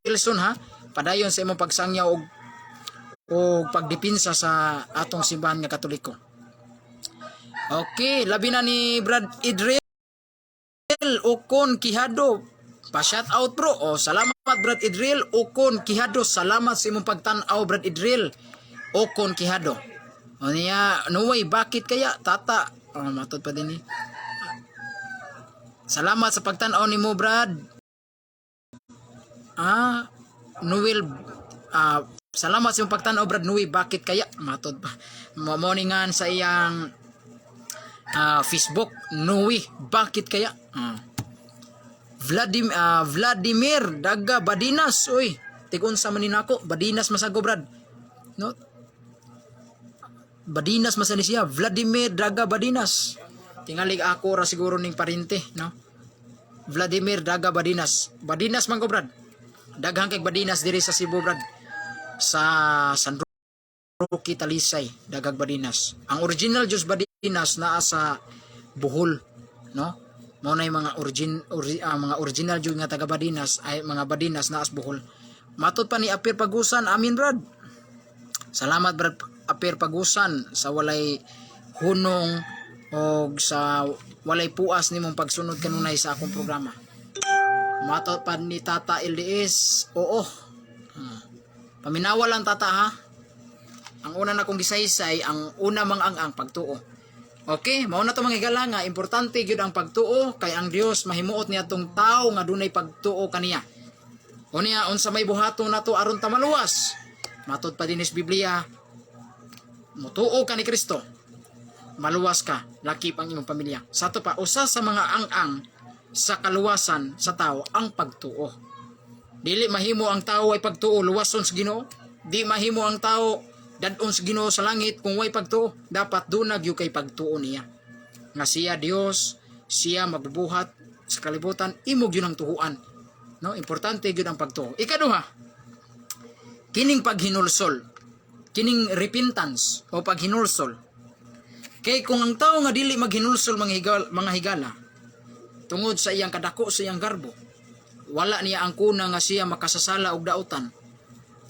Wilson ha, padayon sa imong pagsangyaw og pagdipinsa sa atong simbahan nga Katoliko. Okay, labi na ni Brad Idril Okon Quijado. Pa-shout out bro. Salamat Brad Idril Okon Quijado. Salamat sa imong pagtan-aw Brad Idril. Okon Quijado. O niya, Nuway, bakit kaya tata? Matod pa din eh. Salamat sa pagtanaw ni mo, Brad. Nuwil, salamat sa iyong pagtanaw, Brad Nuwi, bakit kaya? Matod pa. Morningan sa iyang Facebook, Nuwi, bakit kaya? Vladimir Daga Badinas, uy, tigun sa manin ako, Badinas masago, Brad. No? Badinas masani siya, Vladimir Daga Badinas. Tingalig ako ra siguro ning parente, no? Vladimir Daga Badinas. Badinas man ko, Brad. Daghang kay Badinas diri sa Cebu, Brad. Sa San Roque Talisay, Dagag Badinas. Ang original Diyos Badinas naa sa Bohol, no? Mao nay mga mga original Diyos nga taga Badinas ay mga Badinas naa sa Bohol. Matud pa ni Apir Pagusan, amin, Brad. Salamat, Brad Apir Pagusan, sa walay hunong o sa walay puas nimong pagsunod kanunay sa akong programa. Matot pa ni Tata LDS, oo. Paminawa lang, Tata, ha. Ang una na kong gisaysay, ang una ang pagtuo. Okay, mao na to mga higala nga importante gyud ang pagtuo kay ang Dios mahimuot niya tong tao nga dunay pagtuo kaniya. Unya unsa may buhaton nato aron ta maluwas. Matud pa din sa Biblia, mutuo ka ni Kristo, maluwas ka, lakip ang imong pamilya. Sa to pa, usa sa mga ang-ang sa kaluwasan sa tao ang pagtuo. Dili mahimo ang tao ay pagtuo luwason sa Ginoo. Di mahimo ang tao dadon sa Ginoo sa langit kung way pagtuo. Dapat dunag yu kay pagtuo niya. Nga siya Dios, siya magbubuhat sa kalibutan, imog yun ang tuhuan. No, importante gyud ang pagtuo. Ikaduha, kining paghinulsol, kining repentance o paghinulsol. Kay kung ang tao nga dili maghinulsol mga higala tungod sa iyang kadako sa iyang garbo, wala niya ang kuna nga siya makasasala og dautan.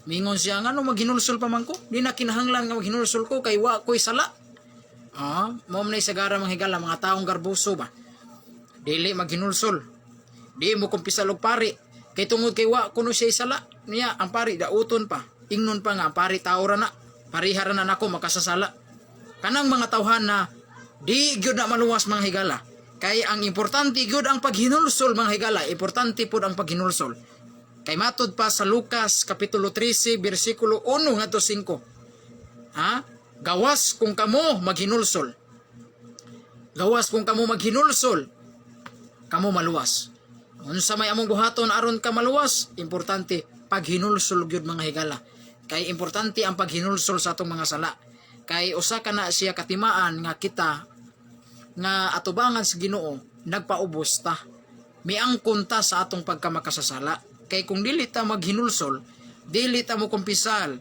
Mingon siya, ngano maghinulsol pa man ko? Di na kinahanglan nga maghinulsol ko kay wa ko'y sala. Mao na isagara mga higala, mga taong garboso ba? Dili maghinulsol. Di mo kumpisal og pari. Kay tungod kay wa kuno siya sala. Niya ang pari dauton pa. Ingnon pa nga ang pari taora na. Parihara na nako makasasala. Kanang mga tawhan na di gyud na maluwas mga higala. Kay ang importante gyud ang paghinulsol mga higala. Importante pud ang paghinulsol. Kay matud pa sa Lucas kapitulo 13 bersikulo 1 ngadto 5. Gawas kung kamo maghinulsol. Gawas kung kamo maghinulsol, kamo maluwas. Unsa may among buhaton aron ka maluwas? Importante paghinulsol gyud mga higala. Kay importante ang paghinulsol sa atong mga sala. Kay usa ka na siya katimaan nga kita nga atubangan sa Ginoo nagpaubos ta. Miangkon ta sa atong pagkamakasasala. Kay kung dili ta maghinulsol, dili ta mo kumpisal,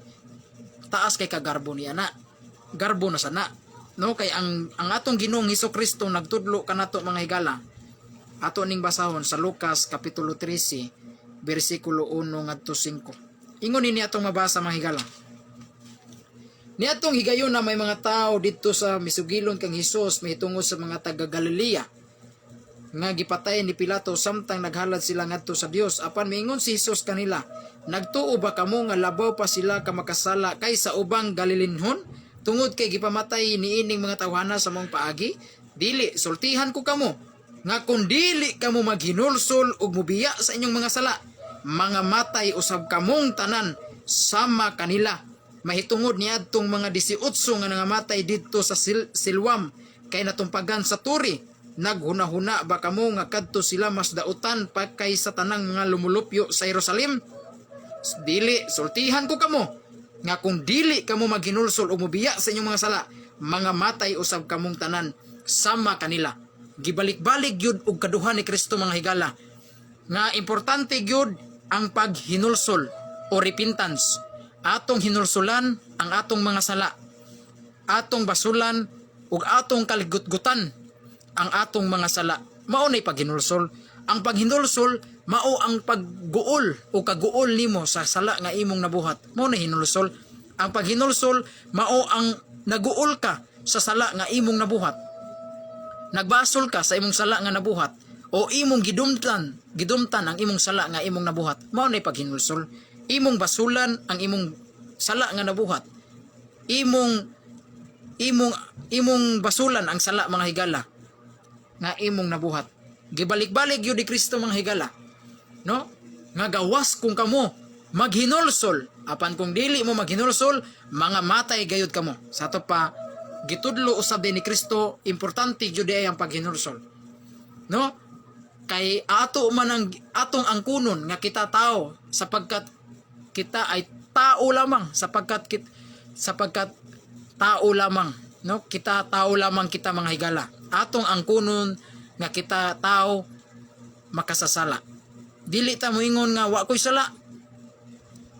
taas kay kagarbo niya na. Garbo na sana. No, kay ang atong Ginoong Hesukristo nagtudlo kanato mga higala. Ato ning basahon sa Lucas kapitulo 13 bersikulo 1 ngadto 5. Ingon ini atong mabasa mga higala. Niadtong higayon na may mga tao dito sa misugilon kang Hesus mahitungod sa mga taga Galilea nga gipatay ni Pilato samtang naghalad sila ngadto sa Dios. Apan miingon si Hesus kanila, nagtuo ba kamo nga labaw pa sila ka makasala kaysa ubang Galilinhon tungod kay gipamatay niining mga tawhana sa mong paagi? Dili, sultihan ko kamo nga kung dili kamo maghinulsol ug mubiya sa inyong mga sala, mga matay usab kamong tanan sama kanila. Mahitungod niadtong mga 18 nga nangamatay didto sa Siloam kay natumpagan sa turi. Naghuna-huna ba kamo nga kadto sila mas dautan pa kay sa tanang mga lumulupyo sa Jerusalem? Dili, sultihan ko kamo nga kung dili kamo maghinulsol ug mubiya sa inyong mga sala, mga matay usab kamong tanan sama kanila. Gibalik-balik gyud og kaduha ni Kristo mga higala nga importante gyud ang paghinulsol o repentance. Atong hinulsulan ang atong mga sala, atong basulan ug atong kaligutgutan ang atong mga sala. Mao nay paghinulsol. Ang paghinulsol mao ang pagguol o kaguol nimo sa sala nga imong nabuhat. Mao na hinulsol. Ang paghinulsol mao ang naguol ka sa sala nga imong nabuhat. Nagbasol ka sa imong sala nga nabuhat o imong gidumtan ang imong sala nga imong nabuhat. Mao nay paghinulsol. Imong basulan ang imong sala nga nabuhat. imong imong imong basulan ang sala mga higala nga imong nabuhat. Gibalik-balik gyud ni Kristo mga higala, no? Nga gawas kung kamo maghinulsol, apan kung dili mo maghinulsol, mga matay gayud kamo. Sa to pa gitudlo usab din ni Kristo, importante gyud ay ang paghinulsol, no? Kay ato man ang atong angkunon nga kita tao, sapagkat kita ay tao lamang, sapagkat tao lamang, no? Kita tao lamang kita mga higala. Atong angkunon nga kita tao makasasala. Dili ta moingon nga wa ko'y sala.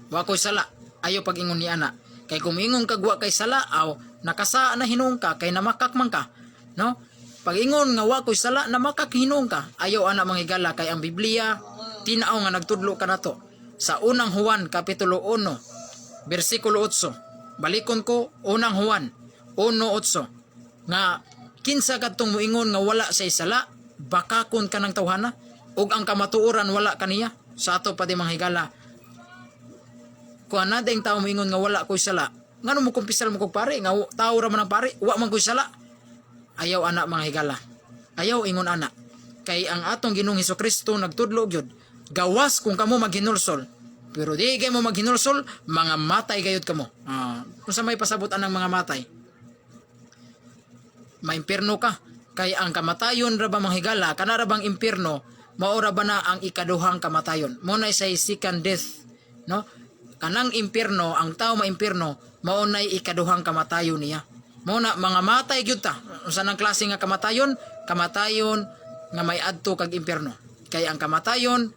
Wa ko'y sala. Ayo pag-ingon ni ana. Kay kung ingon kag wa kay sala, aw nakasa na hinung ka kay namakak man ka, no? Pag-ingon nga wa ko'y sala, namakak hinung ka. Ayo ana mga higala, kay ang Biblia tinaaw nga nagtudlo kanato sa unang Juan kapitulo 1 bersikulo 8. Balikon ko, unang Juan 1:8 nga kinsa kadtong moingon nga wala say sala, bakakon ka ng tawhana ug ang kamatuoran wala kaniya. Sa ato pa di mga higala, kuan na ding tao moingon nga wala ko'y sala, ngano mo kumpisal mo kog pare nga tao ra man ang pare, wa man ko'y sala. Ayaw ana mga higala, ayaw ingon ana, kay ang atong Ginoong Hesukristo nagtudlo gyud, gawas kung kamo maghinulsol, pero di kay mo maghinulsol, mga matay gayud kamo. Kung sa may pasabot anang mga matay, maimpierno ka. Kay ang kamatayon ra ba mga higala, kana ra bang impierno, mao ra ba na ang ikaduhang kamatayon, mo na say second death, no? Kanang impierno, ang tao maimpierno, mao na ikaduhang kamatayon niya. Mo na mga matay gyud ta. Unsa nang klase nga kamatayon? Kamatayon nga may adto kag impierno. Kay ang kamatayon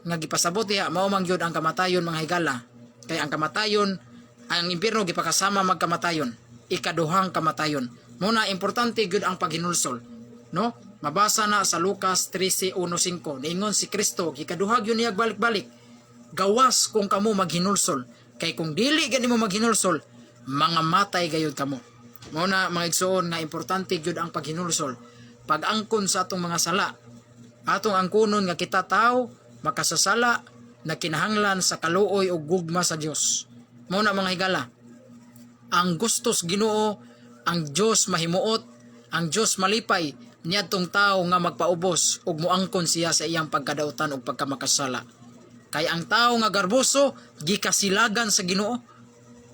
nga gipasabot diha, mao man gyud ang kamatayon mga higala. Kay ang kamatayon, ang impierno gipakasama magkamatayon, ikaduhang kamatayon. Muna importante gyud ang paghinulsol, no? Mabasa na sa Lucas 13:1-5. Niingon si Kristo, gikaduha gyud niya balik-balik, gawas kung kamo maghinulsol, kay kung dili gani mo maghinulsol, mga matay gayud kamo. Muna mga igsoon nga importante gyud ang paghinulsol. Pag-angkon sa atong mga sala, atong angkunon nga kita tao makasasala na kinahanglan sa kaluoy o gugma sa Dios. Muna mga higala, ang gustos Ginoo, ang Dios mahimuot, ang Dios malipay niadtong tao nga magpaubos ug moangkon siya sa iyang pagkadautan ug pagkamakasala. Kay ang tao nga garboso gikasilagan sa Ginoo.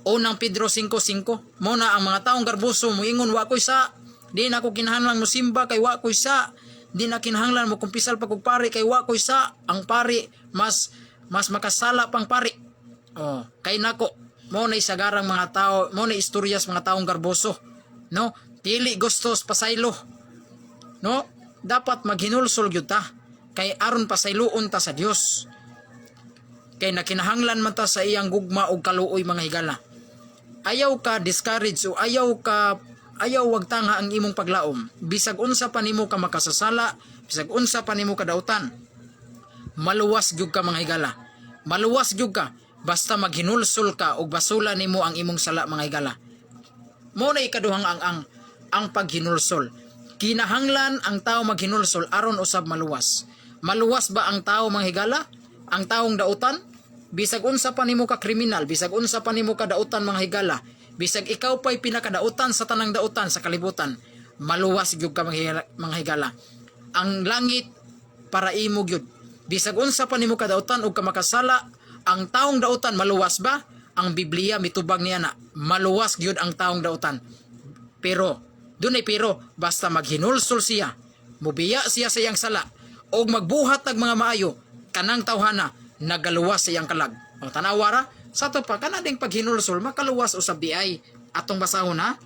Unang Pedro 5:5, mo na ang mga taong garboso moingon wa ko'y sa, di na ko kinahanglan mo simba kay wa ko'y sa, di na kinahanglan mo kumpisal pag og pari kay wa ko'y sa, ang pari mas makasala pang pari. Kay nako, mo na isagarang mga tao, mo na istoryas mga taong garboso, no? Dili gustos pasaylo, no? Dapat maghinulsol gyud ta kay aron pasayloon ta sa Dios. Kay nakinahanglan man ta sa iyang gugma og kaluoy mga higala. Ayaw ka discourage o ayaw wag tanga ang imong paglaom. Bisag unsa pa nimo ka makasasala, bisag unsa pa nimo kadautan, maluwas gyud ka mga higala. Maluwas gyud ka basta maghinulsol ka og basula nimo ang imong sala mga higala. Mo na ikaduhang ang paghinulsol. Kinahanglan ang tao maghinulsol aron usab maluwas. Maluwas ba ang tao mga higala? Ang taong dautan? Bisag unsa pa nimo ka kriminal, bisag unsa pa nimo ka dautan mga higala, bisag ikaw pa'y pinakadautan sa tanang dautan sa kalibutan, maluwas gyud ka mga higala. Ang langit para imo gyud. Bisag unsa pa nimo ka dautan ug ka makasala, ang taong dautan maluwas ba? Ang Biblia mitubag niya na maluwas gyud ang taong dautan. Pero dunay pero, basta maghinulsol siya, mubiya siya sa iyang sala og magbuhat ng mga maayo, kanang tawhana nagaluwas sa iyang kalag. Tanawara, sa to pa kanading paghinulsol makaluwas usab di ay. Atong basahon ha,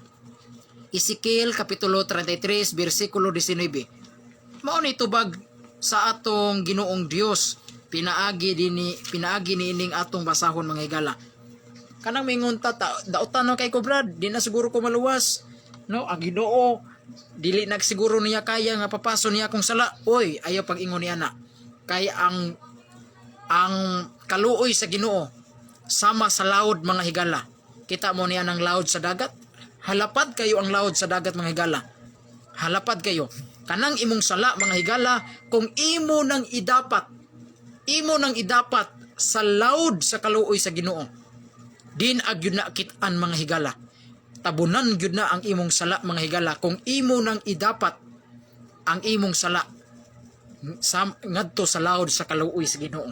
Ezekiel kapitulo 33 bersikulo 19. Mao ni tubag sa atong Ginoong Dios, pinaagi niining atong basahon mga higala. Kanang mingon ta dautan no kay ko brad, di na siguro ko maluwas, no? Ang Ginoo dili nagsiguro niya kaya nga papaso niya kung sala. Oy, ayaw pag-ingon niya na. Kay ang kaluoy sa Ginoo sama sa laod mga higala. Kita mo niya ng laod sa dagat. Halapad kayo ang laod sa dagat mga higala. Halapad kayo. Kanang imong sala mga higala, kung imo nang idapat sa laod sa kaluoy sa Ginoo, din agyud na kitaan mga higala. tabunan gyud na ang imong sala mga higala kung imo nang idapat ang imong sala ngadto sa laod sa kaluoy sa Ginoo.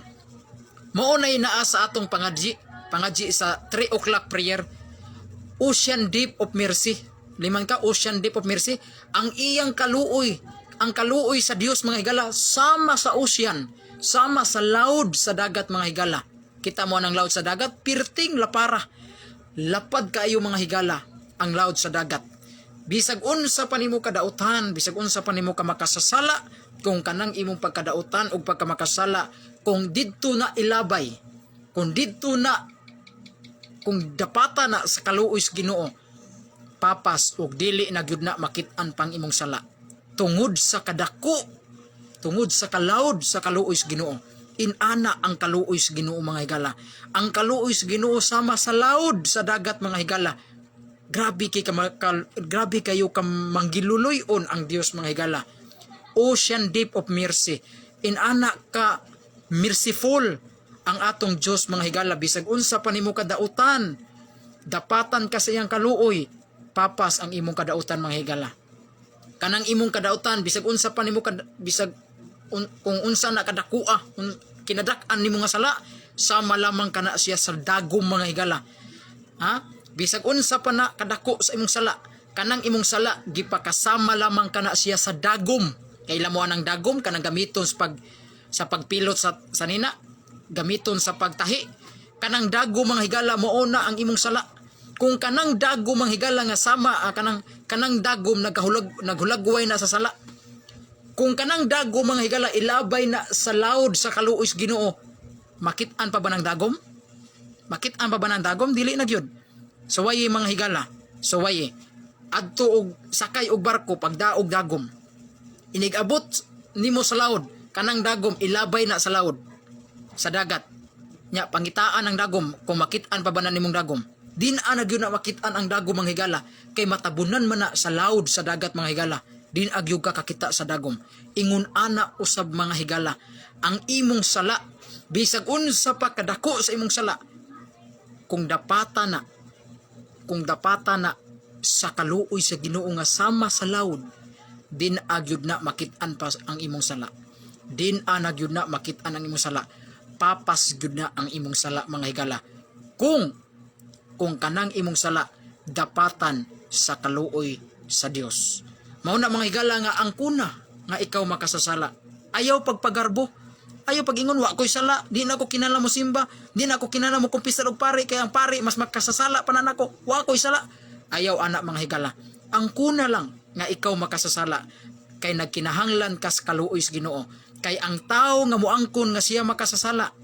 Mao nay naa sa atong pangadji sa 3 o'clock prayer, Ocean Deep of Mercy. Liman ka, Ocean Deep of Mercy. Ang iyang kaluoy, ang kaluoy sa Dios mga higala, sama sa ocean, sama sa laod sa dagat mga higala. Kita mo ang laod sa dagat, pirting lapara. Lapad kaayo mga higala ang laod sa dagat. Bisag unsa pa nimo kadautan, bisag unsa pa nimo ka makasasala, kung kanang imong pagkadautan o pagkamakasala, kung didto na ilabay, kung didto na, kung dapata na sa kaluoy sa Ginoo, papas og dili na gyud na makit-an pang imong sala. Tungod sa kadako, tungod sa kalaod sa kaluoy sa Ginoo. Inana ang kaluoy sa Ginoo mga higala. Ang kaluoy sa Ginoo sama sa laod sa dagat mga higala. Grabe kayo ka manggiluluyon ang Dios mga higala. Ocean Deep of Mercy. Inana ka merciful ang atong Dios mga higala. Bisag unsa pa nimo kadautan, dapatan ka sa iyang kaluoy, papas ang imong kadautan mga higala. Kanang imong kadautan bisag unsa pa nimo kung unsa na kadakua, kinadak-an nimo nga sala, sama lamang kana siya sa dagom mga higala. Ha? Bisag unsa pa na kadako sa imong sala, kanang imong sala gipakasama lamang kana siya sa dagom. Kay lamuan ang dagom kanang gamiton sa pagpilot sa nina, gamiton sa pagtahi. Kanang dago mga higala mao na ang imong sala. Kung kanang dago mga higala nga sama kanang dagom naghulagway na sa sala. Kung kanang dago mga higala ilabay na sa laod sa kaluoy sa Ginoo, makit-an pa ba ng dagom? Makit-an pa ba ng dagom? Dili na gyud. Suwaye mga higala, suwaye. Adto og sakay og barko pagdaog dagom. Inigabot nimo sa laod, kanang dagom ilabay na sa laod sa dagat. Nya pangitaan ang dagom kung makit-an pa ba na nimong dagom. Din-a na gyud na makit-an ang dagom mga higala kay matabunan man na sa laod sa dagat mga higala. Din agyog ka kakita sa dagom. Ingon ana usab mga higala, ang imong sala bisag unsa pa kadako sa imong sala, kung dapata na sa kaluoy sa Ginoo nga sama sa laod, din agyog na makit-an pa ang imong sala. Din-a na gyud na makit-an ang imong sala. Papas gyud na ang imong sala mga higala. Kung kanang imong sala dapatan sa kaluoy sa Dios. Mao na mga higala nga ang kuna nga ikaw makasasala. Ayaw pagpagarbo. Ayaw pagingon wa ko'y sala, di na ko kinala mo simba, di na ko kinala mo kumpisar og pari, kay ang pari mas makasasala pa na nako. Wa ko'y sala. Ayaw ana mga higala. Ang kuna lang nga ikaw makasasala kay nagkinahanglan ka sa kaluoy sa Ginoo. Kay ang tao nga moangkon nga siya makasasala,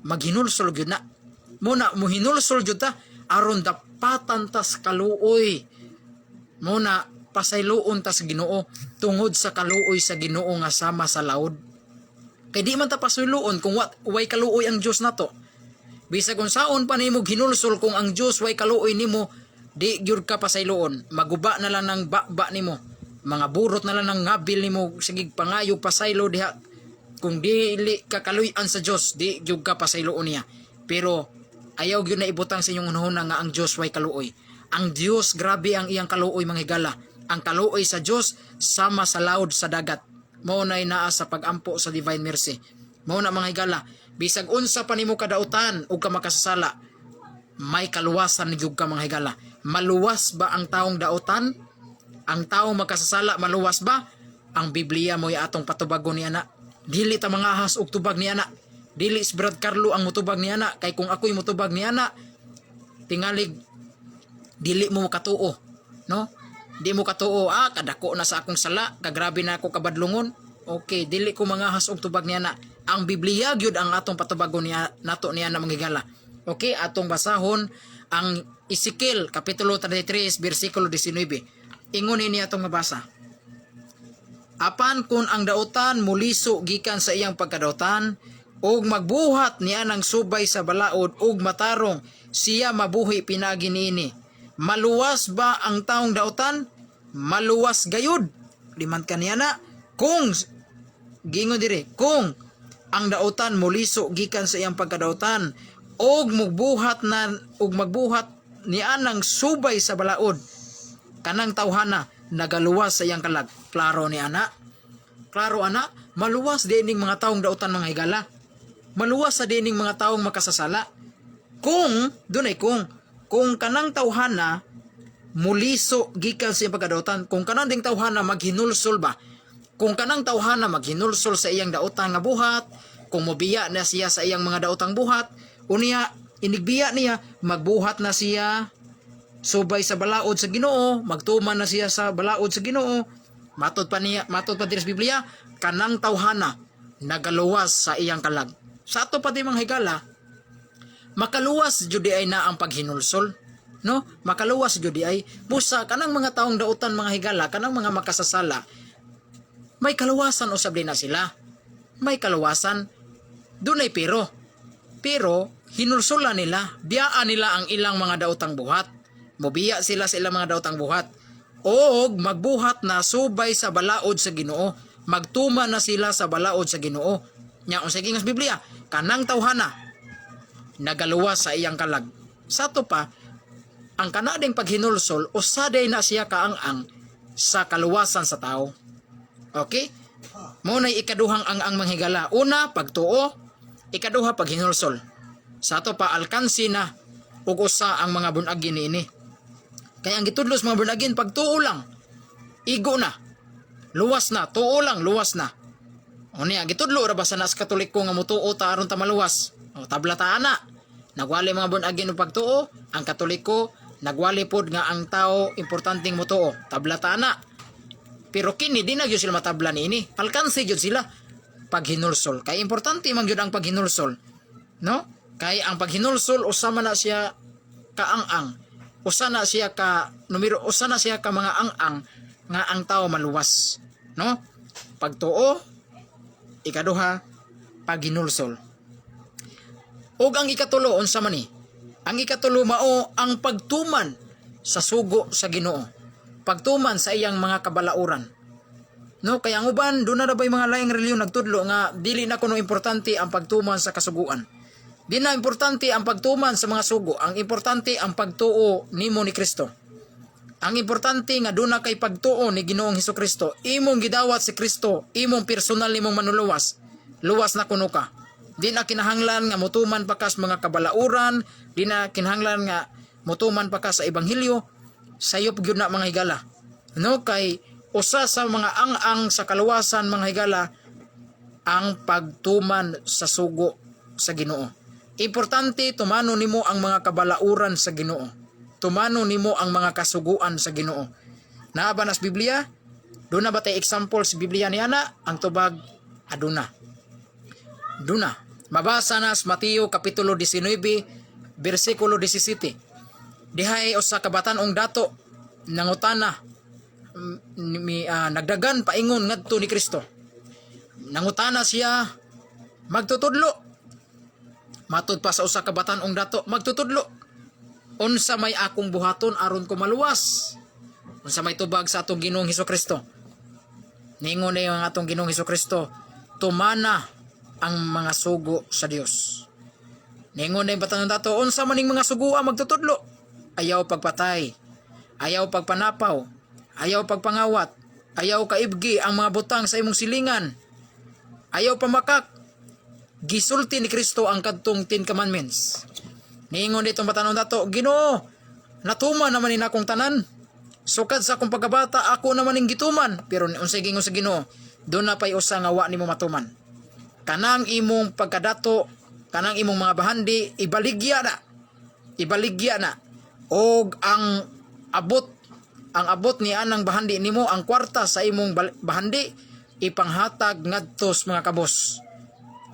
maghinulsol gyud na. Muna muhinulsol gyud ta aron dapatan ta sa kaluoy. Muna pasayloon ta sa Ginoo tungod sa kaluoy sa Ginoo nga sama sa laod. Kay di man ta pasayloon kung way kaluoy ang Dios nato. Bisag unsaon pa nimo hinulsol kung ang Dios way kaluoy nimo, di gyud ka pasayloon. Maguba na lang ng baba nimo. Mga burot na lang ng ngabil nimo sigig pangayo pasaylo diha. Kung dili ka kaluy-an sa Dios, di gyud ka pasayloon niya. Pero ayaw gyud na ibutang sa inyong hunahuna nga ang Dios way kaluoy. Ang Dios grabe ang iyang kaluoy mga higala. Ang kaluoy sa Dios sama sa laod sa dagat. Mao nay naa sa pagampo sa divine mercy. Mao na mga higala, bisag unsa pa nimo kadautan ug ka makasasala, may kaluwasan gyud ka mga higala. Maluwas ba ang taong dautan? Ang taong makasasala maluwas ba? Ang Biblia mo'y atong patubagon ni ana. Dili ta mangahas og tubag ni ana. Dili si Brad Carlo ang mutubag ni ana, kay kung ako'y mutubag ni ana, tingalig dili mo makatuo, no? Di mo katuo, kadako na sa akong sala, kagrabe na ako kabadlungon. Okay, dili ko mangahas og tubag ni ana. Ang Biblia gyud ang atong patubagon niya nato niya na mga higala. Okay, atong basahon ang Ezekiel kapitulo 33 bersikulo 19. Ingon ini atong mabasa. Apan kun ang dautan muliso gikan sa iyang pagkadautan ug magbuhat niya ng subay sa balaod ug matarong, siya mabuhi pinagi niini. Maluwas ba ang taong dautan? Maluwas gayud. Liman kaniya na. Kung gingon dire, kung ang dautan muliso gikan sa iyang pagkadautan og magbuhat nianang subay sa balaod kanang tawhana nagaluwas sa iyang kalag. Klaro ni ana. Klaro ana, maluwas dining mga taong dautan mga higala. Maluwas sa dining mga taong makasasala. Kung dunay kung kanang tawhana muliso gikan sa iyang pagkadautan, kung kanang ding tawhana maghinulsol ba, kung kanang tawhana maghinulsol sa iyang dautan nga buhat, kung mobiya na siya sa iyang mga daotang buhat, unya inigbiya niya magbuhat na siya subay sa balaod sa Ginoo, magtuman na siya sa balaod sa Ginoo. Matod pa diri sa Biblia, kanang tawhana nagaluwas sa iyang kalag. Sa ato pa di mga higala, makaluwas jud ay na ang paghinulsol, no? Makaluwas jud ay busa kanang mga taong dautan mga higala, kanang mga makasasala, may kaluwasan usab din na sila. May kaluwasan dunay pero hinulsulan nila, biyaan nila ang ilang mga daotang buhat. Mobiya sila sa ilang mga daotang buhat. O magbuhat na subay sa balaod sa Ginoo. Magtuma na sila sa balaod sa Ginoo. Nya unsay gingon sa Biblia, kanang tawhana nagaluwas sa iyang kalag. Sa to pa, ang kanading paghinulsol usaday na siya kaang-ang sa kaluwasan sa tao. Okay? Mo nay ikaduhang ang manghigala. Una, pagtuo. Ikaduha, paghinulsol. Sa to pa, alkansi na ug usa ang mga bunagin niini. Kaya ang gitudlos mga bunagin, pagtuo lang, igo na, luwas na, tuo lang, luwas na. O niya, gitudlo ra ba sa nas katoliko nga mutuo ta aron ta maluwas? O tablataan na. Nagwali mga bunagin ng pagtuo, ang katoliko nagwali pod nga ang tao importanteng mutuo. Tablataan na. Pero kini di na gyud sila matabla niini. Alkansi gyud sila paghinulsol. Kay importante man gyud ang paghinulsol. No? Kay ang paghinulsol usama na siya kaang-ang. Usa na siya ka mga ang-ang nga ang tao maluwas. No? Pagtuo, ikaduha, paghinulsol. Ug ang ikatulo unsa man ni? Ang ikatulo mao ang pagtuman sa sugo sa Ginoo. Pagtuman sa iyang mga kabalauran. No, kaya ang uban do na bay mga laing reliyon nagtudlo nga dili na kuno importante ang pagtuman sa kasuguan. Di na importante ang pagtuman sa mga sugo. Ang importante ang pagtuo nimo ni Kristo. Ang importante nga duna kay pagtuo ni Ginoong Hesukristo. Imong gidawat si Kristo, imong personal nimong manuluwas. Luwas na kuno ka. Di na kinahanglan nga mutuman pa ka sa mga kabalauran, di na kinahanglan nga mutuman pa ka sa ebanghelyo. Sayop gyud na mga higala. No, kay usa sa mga ang-ang sa kaluwasan mga higala ang pagtuman sa sugo sa Ginoo. Importante tumano nimo ang mga kabalauran sa Ginoo. Tumano nimo ang mga kasuguan sa Ginoo. Naa ba nas Biblia? Doon na ba tayo example sa Biblia ni ana? Ang tubag aduna. Duna. Mabasa na sa Mateo kapitulo 19 bersikulo 17. Dihay usa ka batan-ong dato nangutana nagdagan paingon ngadto ni Kristo. Nangutana siya magtutudlo. Matud pa sa usa ka batan-ong dato magtutudlo. Unsa may akong buhaton aron ko maluwas? Unsa may tubag sa atong Ginoong Hesukristo? Ningon na yung atong Ginoong Hesukristo, tumana ang mga sugo sa Dios. Ningon na yung batan-ong dato, unsa maning mga sugoa magtutudlo? Ayaw pagpatay, ayaw pagpanapaw, ayaw pagpangawat, ayaw kaibgi ang mga butang sa imong silingan, ayaw pamakak. Gisulti ni Kristo ang kadtong 10 commandments. Niingon ditong batan-ong dato, Ginoo, natuman naman ni akong tanan. Sukad sa akong pagkabata, ako naman ning gituman. Pero unsay gingon sa Ginoo, doon na pay usa nga wa nimo matuman. Kanang imong pagkadato, kanang imong mga bahandi, ibaligya na. Ibaligya na. Og ang abot ni anang bahandi nimo, ang kwarta sa imong bahandi, ipanghatag ngadto sa mga kabos.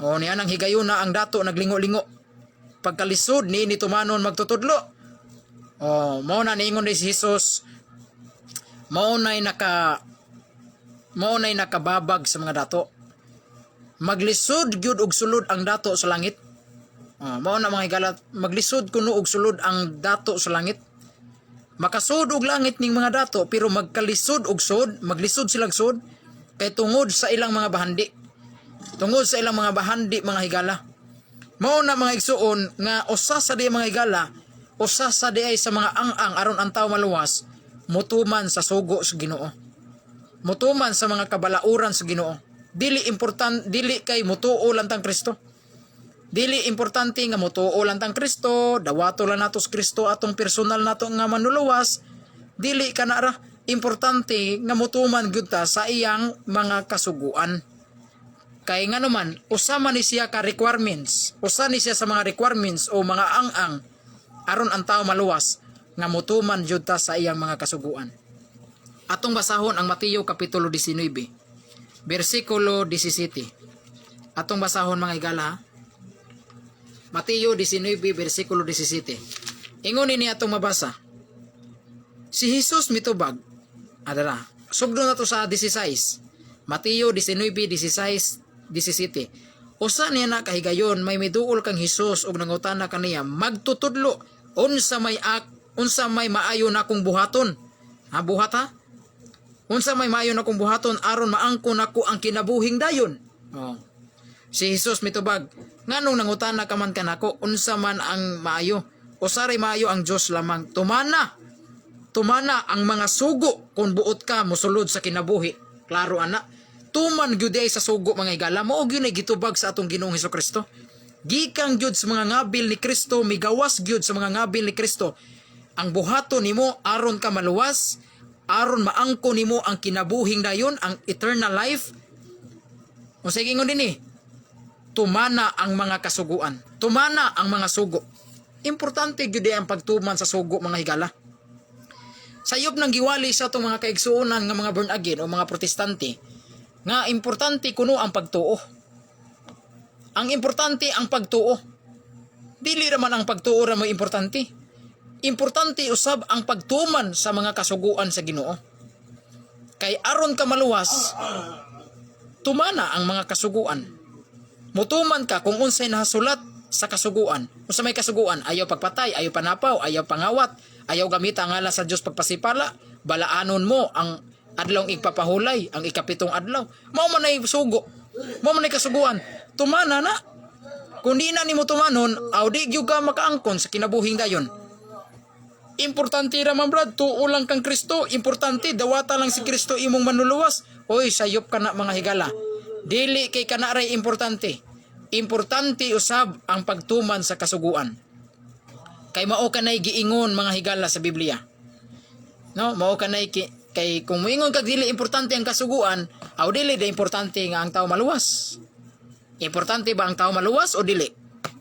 O niya nang higayon na ang dato naglingo-lingo. Pagkalisod ni tumanon magtutudlo. O mao na niingon ni si Jesus. Mao nay nakababag sa mga dato. Maglisod gyud og sulod ang dato sa langit. Mao na mga higala, maglisod kuno og sulod ang dato sa langit. Makasud og langit ning mga dato pero magkalisod og sud, maglisod silang sud kay tungod sa ilang mga bahandi. Tungod sa ilang mga bahandi mga higala. Mao na mga igsuon nga usa sa di mga higala usa sa diay sa mga ang aron ang tawo maluwas, mutuman sa sugo sa Ginoo. Mutuman sa mga kabalauran sa Ginoo. Dili kay mutuo lang tang Kristo. Dili importante nga mutuo lang tang Kristo, dawato lang natos Kristo atong personal nato nga manuluwas. Dili kana ra importante nga mutuman gyud ta sa iyang mga kasuguan. Kay nga naman usa man ni siya ka requirements, usa ni siya sa mga requirements o mga ang aron ang tawo maluwas nga mutuman gyud ta sa iyang mga kasuguan. Atong basahon ang Mateo kapitulo 19, bersikulo 17. Atong basahon mga higala. Mateo 19, bersikulo 17. Ingon ini atong mabasa. Si Jesus mitubag. Adara. Sugdo na to sa 16. Mateo 19, 16, 17. Usa niya na kahigayon may miduol kang Jesus ug nangutana kaniya magtutudlo unsa may maayo na akong buhaton. Ha buhat ha? Unsa may maayo na akong buhaton aron maangkon ako ang kinabuhing dayon. Oh. Si Jesus mitubag, nganong nangutana ka man kanako unsa man ang maayo? Usaray maayo ang Dios lamang. Tumana ang mga sugo kung buot ka mosulod sa kinabuhi. Klaro ana. Tuman gyud sa sugo mga higala, mao gyud ay gitubag sa atong Ginoong Hesukristo. Gikang gyud sa mga ngabil ni Kristo, migawas gyud sa mga ngabil ni Kristo. Ang buhaton nimo aron ka maluwas, aron maangko nimo ang kinabuhing dayon, ang eternal life. O sige ingon dinhi, tumana ang mga kasuguan. Tumana ang mga sugo. Importante gyud ang pagtuman sa sugo mga higala. Sayop nang giwali sa itong mga kaigsuonan nga mga born again o mga protestante nga importante kuno ang pagtuo. Ang importante ang pagtuo. Dili raman ang pagtuo ra mo importante. Importante usab ang pagtuman sa mga kasuguan sa Ginoo. Kay aron ka maluwas, tumana ang mga kasuguan. Mutuman ka kung unsay nahasulat sa kasuguan. Unsa may kasuguan, ayaw pagpatay, ayaw panapaw, ayaw pangawat, ayaw gamita ang ngalan sa Dios pagpasipala, balaanon mo ang adlawng igpapahulay, ang ikapitong adlaw. Mao man ay sugo. Mao man ay kasuguan. Tumana na. Kung di na nimo tumanon, aw di gyud ka makaangkon sa kinabuhing dayon. Importante ra man brad, tuo lang kang Kristo. Importante dawata lang si Kristo imong manluluwas. Oy, sayop ka na mga higala. Dili kay kana ray importante. Importante usab ang pagtuman sa kasuguan. Kay mao kanay giingon mga higala sa Biblia. No, mao kanay kay kung moingon kag dili importante ang kasuguan, aw dili da importante nga ang tawo maluwas. Importante ba ang tawo maluwas o dili?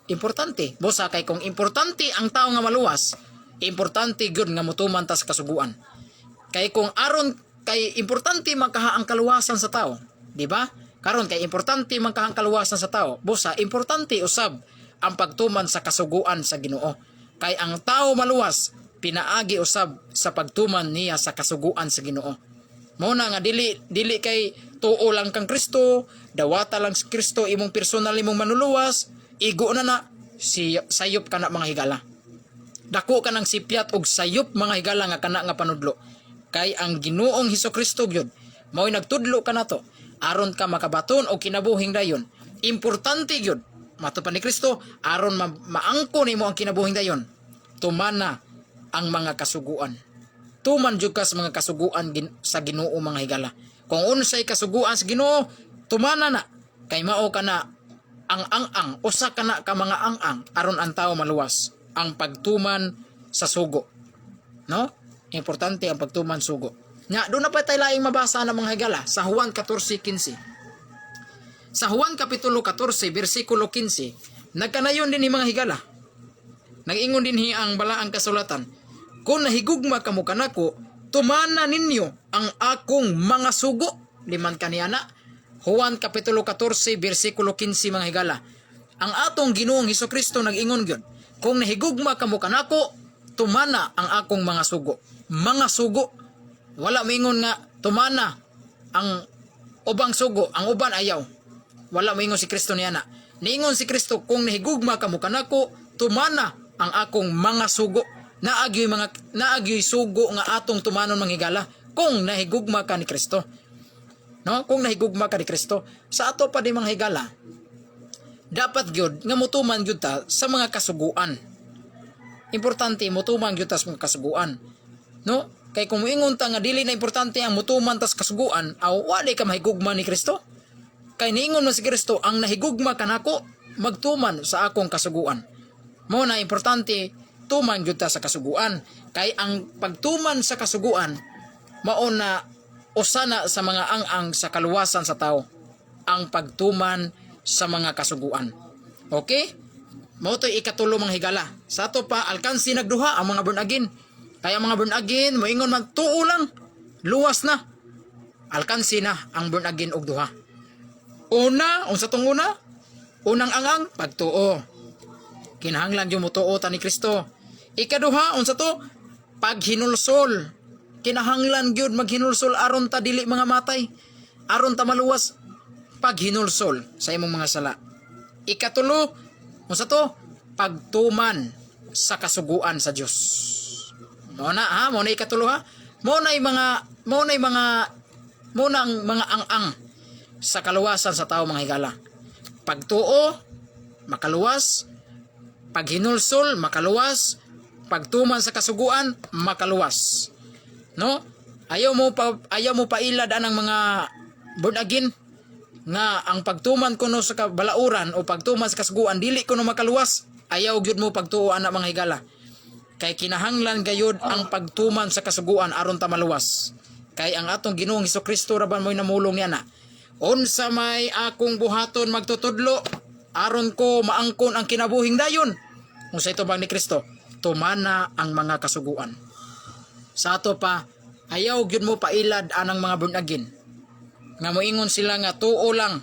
Importante. Busa kay kung importante ang tawo nga maluwas, importante gyud nga motuman ta sa kasuguan. Kay kung aron kay importante makaha ang kaluwasan sa tawo, di ba? Karon kay importante makaha ang kaluwasan sa tawo, busa importante usab ang pagtuman sa kasuguan sa Ginoo. Kay ang tawo maluwas pinaagi usab sa pagtuman niya sa kasuguan sa Ginoo. Mao na nga dili kay tuo lang kang Kristo, dawata lang si Kristo imong personal imong manuluwas, igo na sayop ka na mga higala. Dako ka ng sipyat og sayop mga higala nga kana nga panudlo. Kay ang Ginoong Hesukristo gyud mao'y nagtudlo ka nato aron ka makabaton og kinabuhing dayon. Importante gyud matupan ni Kristo aron maangko nimo ang kinabuhing dayon. Tumana ang mga kasuguan. Tuman jud ka sa mga kasuguan sa Ginoo mga higala. Kung unsay kasuguan sa Ginoo, tumana na. Kay mao kana ang usa kana ka mga ang aron ang tawo maluwas. Ang pagtuman sa sugo. No? Importante ang pagtuman sugo. Nya do na pa tayo laing mabasa ng mga higala sa Juan 14:15. Sa Juan kapitulo 14 bersikulo 15, nagkanayon din ni mga higala. Nag-ingon din ang balaang kasulatan. Kung nahigugma kamo kanako, tumana ninyo ang akong mga sugo. Liman kaniyana. Juan kapitulo 14 bersikulo 15 mga higala. Ang atong Ginoong Hesukristo nag-ingon gyud. Kung nahigugma kamo kanako, tumana ang akong mga sugo. Mga sugo. Wala moingon nga tumana ang ubang sugo, ang uban ayaw. Wala moingon si Kristo niana. Niingon si Kristo kung nahigugma kamo kanako, tumana ang akong mga sugo. Naagyoy sugo nga atong tumanon manghigala kung nahigugma ka ni Kristo. No? Kung nahigugma ka ni Kristo, sa ato pa di mga higala, dapat gyud nga mutuman gyud ta sa mga kasuguan. importante mutuman gyud tas mga kasuguan. No? Kay kung moingon ta nga dili na importante ang mutuman tas kasuguan, aw wala ka mahigugma ni Kristo. Kay niingon man si Kristo, ang nahigugma kanako magtuman sa akong kasuguan. Mo na importante tuman gyud ta sa kasuguan. Kay ang pagtuman sa kasuguan mao na usana sa mga ang sa kaluwasan sa tao, ang pagtuman sa mga kasuguan. Okay? Mao to'y ikatulo mga higala. Sa ato pa alkansi nagduha ang mga born again. Kaya mga born again moingon magtuo lang, luwas na. Alkansi na ang born again og duha. Una, unsa tong una? Unang angang pagtuo. Kinahanglan yung mutuo ta ni Kristo. Ikaduha, unsa to? Paghinulsol. Kinahanglan gyud maghinulsol aron ta dili mga matay. Aron ta maluwas. Paghinulsol sa imong mga sala. Ikatulo, unsa to? Pagtuman sa kasuguan sa Dios. Mo na ha, mo na ikatulo ha. Mo na mga ang sa kaluwasan sa tao mga higala. Pagtuo, makaluwas. Paghinulsol, makaluwas. Pagtuman sa kasuguan, makaluwas. No? Ayaw mo pailad anang mga born again nga ang pagtuman kuno sa kabalauran o pagtuman sa kasuguan dili kuno makaluwas. Ayaw gyud mo pagtuo ana mga higala. Kay kinahanglan gayud ang pagtuman sa kasuguan aron ta maluwas. Kay ang atong Ginoong Hesukristo raban mo'y namulong niya na. Unsa may akong buhaton magtutudlo aron ko maangkon ang kinabuhing dayon. Unsa ito bang ni Kristo? Tumana ang mga kasuguan. Sa ato pa ayaw gyud mo pailad anang mga born again. Nga moingon sila nga tuo lang.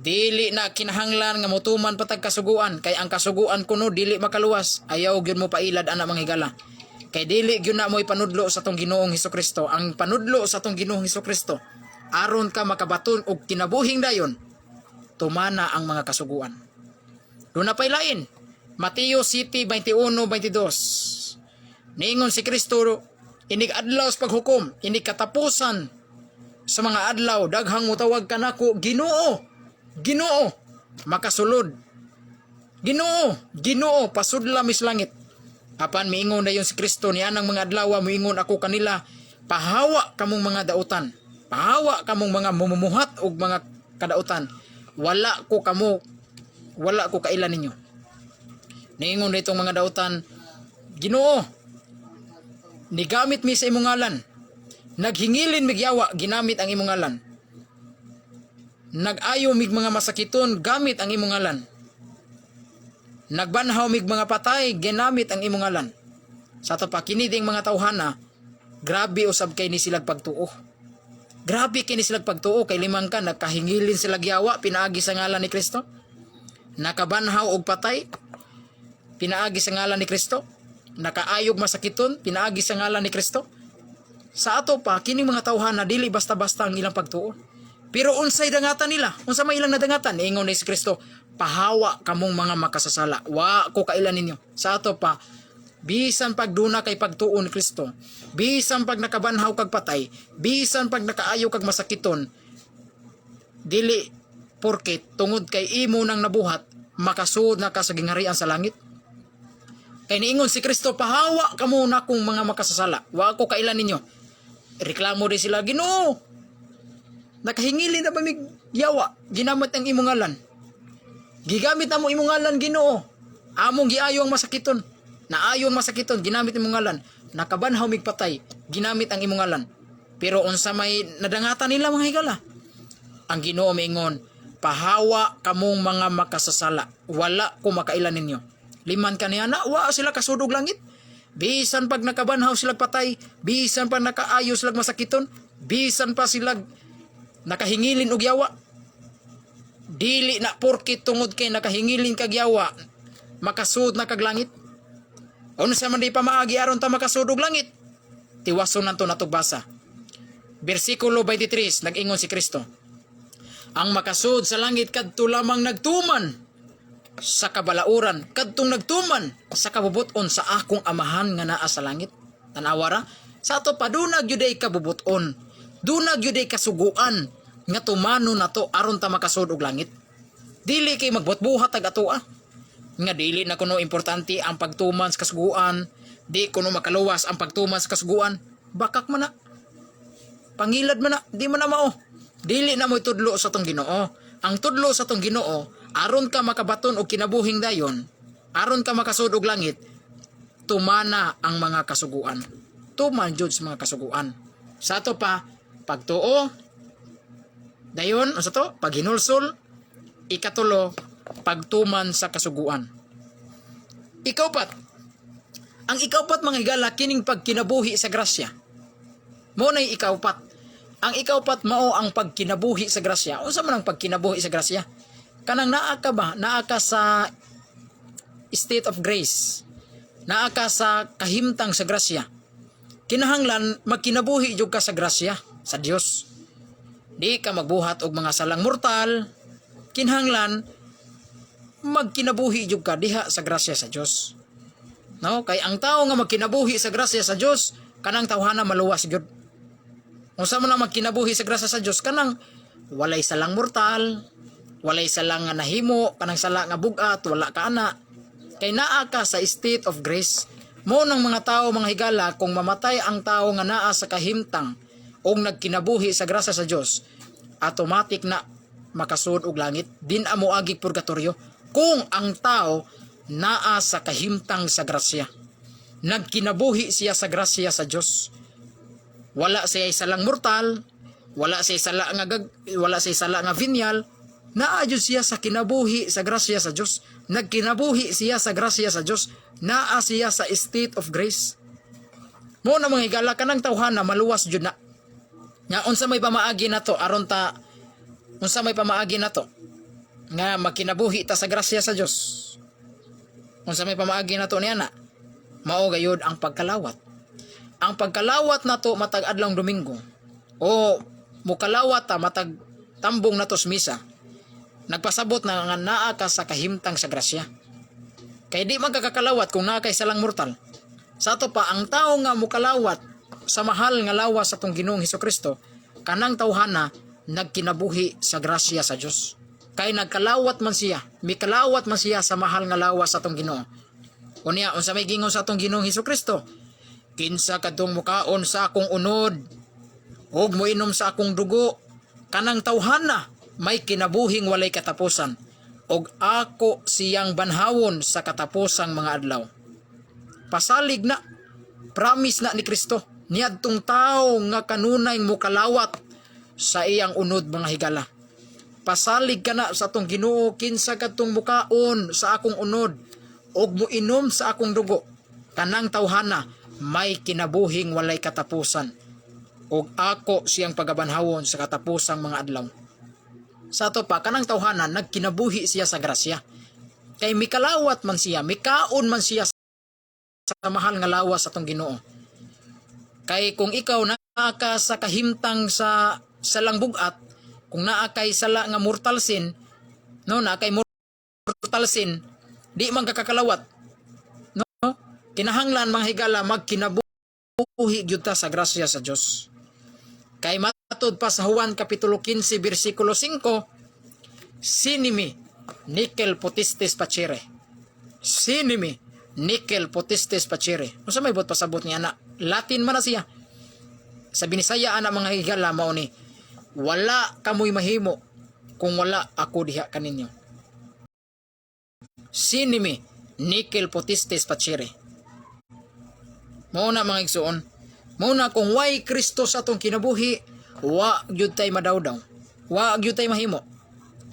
Dili na kinahanglan nga motuman patag kasuguan kay ang kasuguan kuno dili makaluwas. Ayaw gyud mo pailad ana mga higala. Kay dili gyud na mo'y panudlo sa tong Ginoong Hesukristo. Ang panudlo sa tong Ginoong Hesukristo aron ka makabaton og kinabuhing dayon. Tumana ang mga kasuguan. Doon na pa'y lain. Mateo 7:21-22. Niingon si Kristo, inig adlaw sa paghukom, inig katapusan sa mga adlaw, daghang mutawag kanako, Ginoo, Ginoo, makasulod. Ginoo, Ginoo, pasudla mis langit. Apan miingon na yun si Kristo, niya ng mga adlaw, miingon ako kanila, pahawa kamong mga dautan, pahawa kamong mga mumumuhat og mga kadautan. Wala ko kailan ninyo. Niingon na itong mga dautan, Ginoo, nigamit mi sa imong ngalan. Naghingilin mig yawa, ginamit ang imong ngalan. Nag-ayo mig mga masakiton, gamit ang imong ngalan. Nagbanhaw mig mga patay, ginamit ang imong ngalan. Sa ato pa kiniding mga tawhana, grabe usab kay ni silag pagtuo. Grabe kini silag pagtuo kay limang ka nakahingilin sila giyawa pinaagi sa ngalan ni Kristo. Nakabanhaw og patay pinaagi sa ngalan ni Kristo. Nakaayog masakiton pinaagi sa ngalan ni Kristo. Sa ato pa kining mga tawhana dili basta-basta ang ilang pagtuo. Pero unsay dangatan nila? Unsa may ilang nadangatan? Ingon ni Kristo, pahawa kamong mga makasasala. Wa ko kailan ninyo. Sa ato pa bisan pag duna kay pagtuo ni Kristo, bisan pag nakabanhaw kag patay, bisan pag nakaayo kag masakiton, dili porket tungod kay imo nang nabuhat makasud na ka sa gingharian sa langit. Kay niingon si Kristo, pahawa kamo na kung mga makasasala. Wa ko kailan ninyo. Reklamo di sila, Ginoo, nakahingili na ba mig yawa, ginamit ang imong ngalan. Gigamit na mo imong ngalan, Ginoo. Among giayo ang masakiton. Naayon masakiton, ginamit imong ngalan. Nakabanhaw mig patay, ginamit ang imong ngalan. Pero unsa may nadangatan nila mga higala? Ang Ginoo miingon, pahawa kamong mga makasasala. Wala ko makailan ninyo. Liman kaniya na, wa sila kasudog langit. Bisan pag nakabanhaw sila patay, bisan pag nakaayo sila masakiton, bisan pa sila nakahingilin og yawa. Dili na porkit tungod kay nakahingilin kag yawa, makasud na kag langit. Unsa man di pa maagi aron ta makasud og langit? Tiwason nanto natog basa. Bersikulo 23 nag-ingon si Kristo. Ang makasud sa langit kadto lamang nagtuman sa kabalauran, kadtong nagtuman sa kabubuton sa akong amahan nga naa sa langit. Tanawara, sa ato pa dunag yuday kabubuton, dunag yuday kasuguan nga tumano na to aron ta makasud og langit. Dili kay magbutbuhat ag ato Nga dili na kuno importante ang pagtuman sa kasuguan, di kuno makaluwas ang pagtuman sa kasuguan, bakak man na. Pangilad man na, di man na mao. Dili na mo tudlo sa tong Ginoo. Ang tudlo sa tong Ginoo, aron ka makabaton og kinabuhing dayon, aron ka makasud og langit, tumana ang mga kasuguan. Tuman jud sa mga kasuguan. Sa ato pa pagtuo, dayon sa to paghinulsol, ikatulo pagtuman sa kasuguan. Ikaupat, ang ikaupat mga higala kining pagkinabuhi sa grasya. Mao nay ikaupat. Ang ikaupat mao ang pagkinabuhi sa grasya. Unsa man ang pagkinabuhi sa grasya? Kanang naa ka ba? Naa ka sa state of grace. Naa ka sa kahimtang sa grasya. Kinahanglan magkinabuhi jud ka sa grasya sa Dios. Di ka magbuhat og mga salang mortal. Kinahanglan magkinabuhi jud ka diha sa grasya sa Dios. No, kay ang tao nga magkinabuhi sa grasya sa Dios, kanang tawhana maluwas gyud. Unsa man ang magkinabuhi sa grasya sa Dios, kanang walay salang mortal, walay salang nga nahimo, kanang sala nga bugat, wala ka ana. Kay naa ka sa state of grace. Mo nang mga tao mga higala, kung mamatay ang tao nga naa sa kahimtang o nagkinabuhi sa grasya sa Dios, automatic na makasud og langit, din amo agig purgatorio. Kung ang tao naa sa kahimtang sa grasya, nagkinabuhi siya sa grasya sa Dios, wala siya salang mortal, wala siya sala nga vinyal, naa jud siya sa kinabuhi sa grasya sa Dios, nagkinabuhi siya sa grasya sa Dios, naa siya sa state of grace. Mo na mga higala kanang tawhana maluwas jud na. Nga unsa may pamaagi nato aron ta unsa may pamaagi nato nga makinabuhi ta sa grasya sa Dios. Unsa may pamaagi nato niya na? Mao gayud ang pagkalawat. Ang pagkalawat nato matag adlawng Domingo o mukalawat ta matag tambong nato sa misa. Nagpasabot na nga naa ka sa kahimtang sa grasya. Kay di magkakakalawat kung naa kay salang mortal. Sa ato pa ang tao nga mukalawat sa mahal nga lawas sa atong Ginoong Hesukristo, kanang tawhana nagkinabuhi sa grasya sa Dios. Kay nagkalawat man siya, mikalawat man siya sa mahal nga lawas sa atong Ginoo. Unya unsa may gingon sa atong Ginoong Hesukristo? Kinsa kadtong mukaon sa akong unod ug moinom sa akong dugo, kanang tawhana may kinabuhing walay katapusan, ug ako siyang banhawon sa katapusang mga adlaw. Pasalig na, promise na ni Kristo niadtong tao nga kanunay mukalawat sa iyang unod mga higala. Pasalig ka na sa atong Ginoo, kinsa kadtong mukaon sa akong unod ug moinom sa akong dugo, kanang tawhana may kinabuhing walay katapusan, ug ako siyang pagabanhawon sa katapusang mga adlaw. Sa ato pa kanang tawhana nagkinabuhi siya sa grasya. Kay mikalawat man siya, mikaon man siya sa mahal nga lawas sa atong Ginoo. Kay kung ikaw naa ka sa kahimtang sa salang bugat, kung naa kay sala nga mortal sin, no, naa kay mortal sin, di man kakakalawat. No? Kinahanglan mga higala magkinabuhi gyud ta sa grasya sa Dios. Kay matod pa sa Juan kapitulo 15 bersikulo 5, sinimi nickel potestes facere. Sinimi nickel potestes facere. Unsa may bot pasabot niya na? Latin man na siya. Sa Binisaya ana mga higala mao ni, wala kamoy mahimo kung wala ako diha kaninyo. Sinimi nickel potestes facere. Mao na mga igsoon, mao na kung way Kristo sa atong kinabuhi, wa gyud tay madawdaw, wa gyud tay mahimo.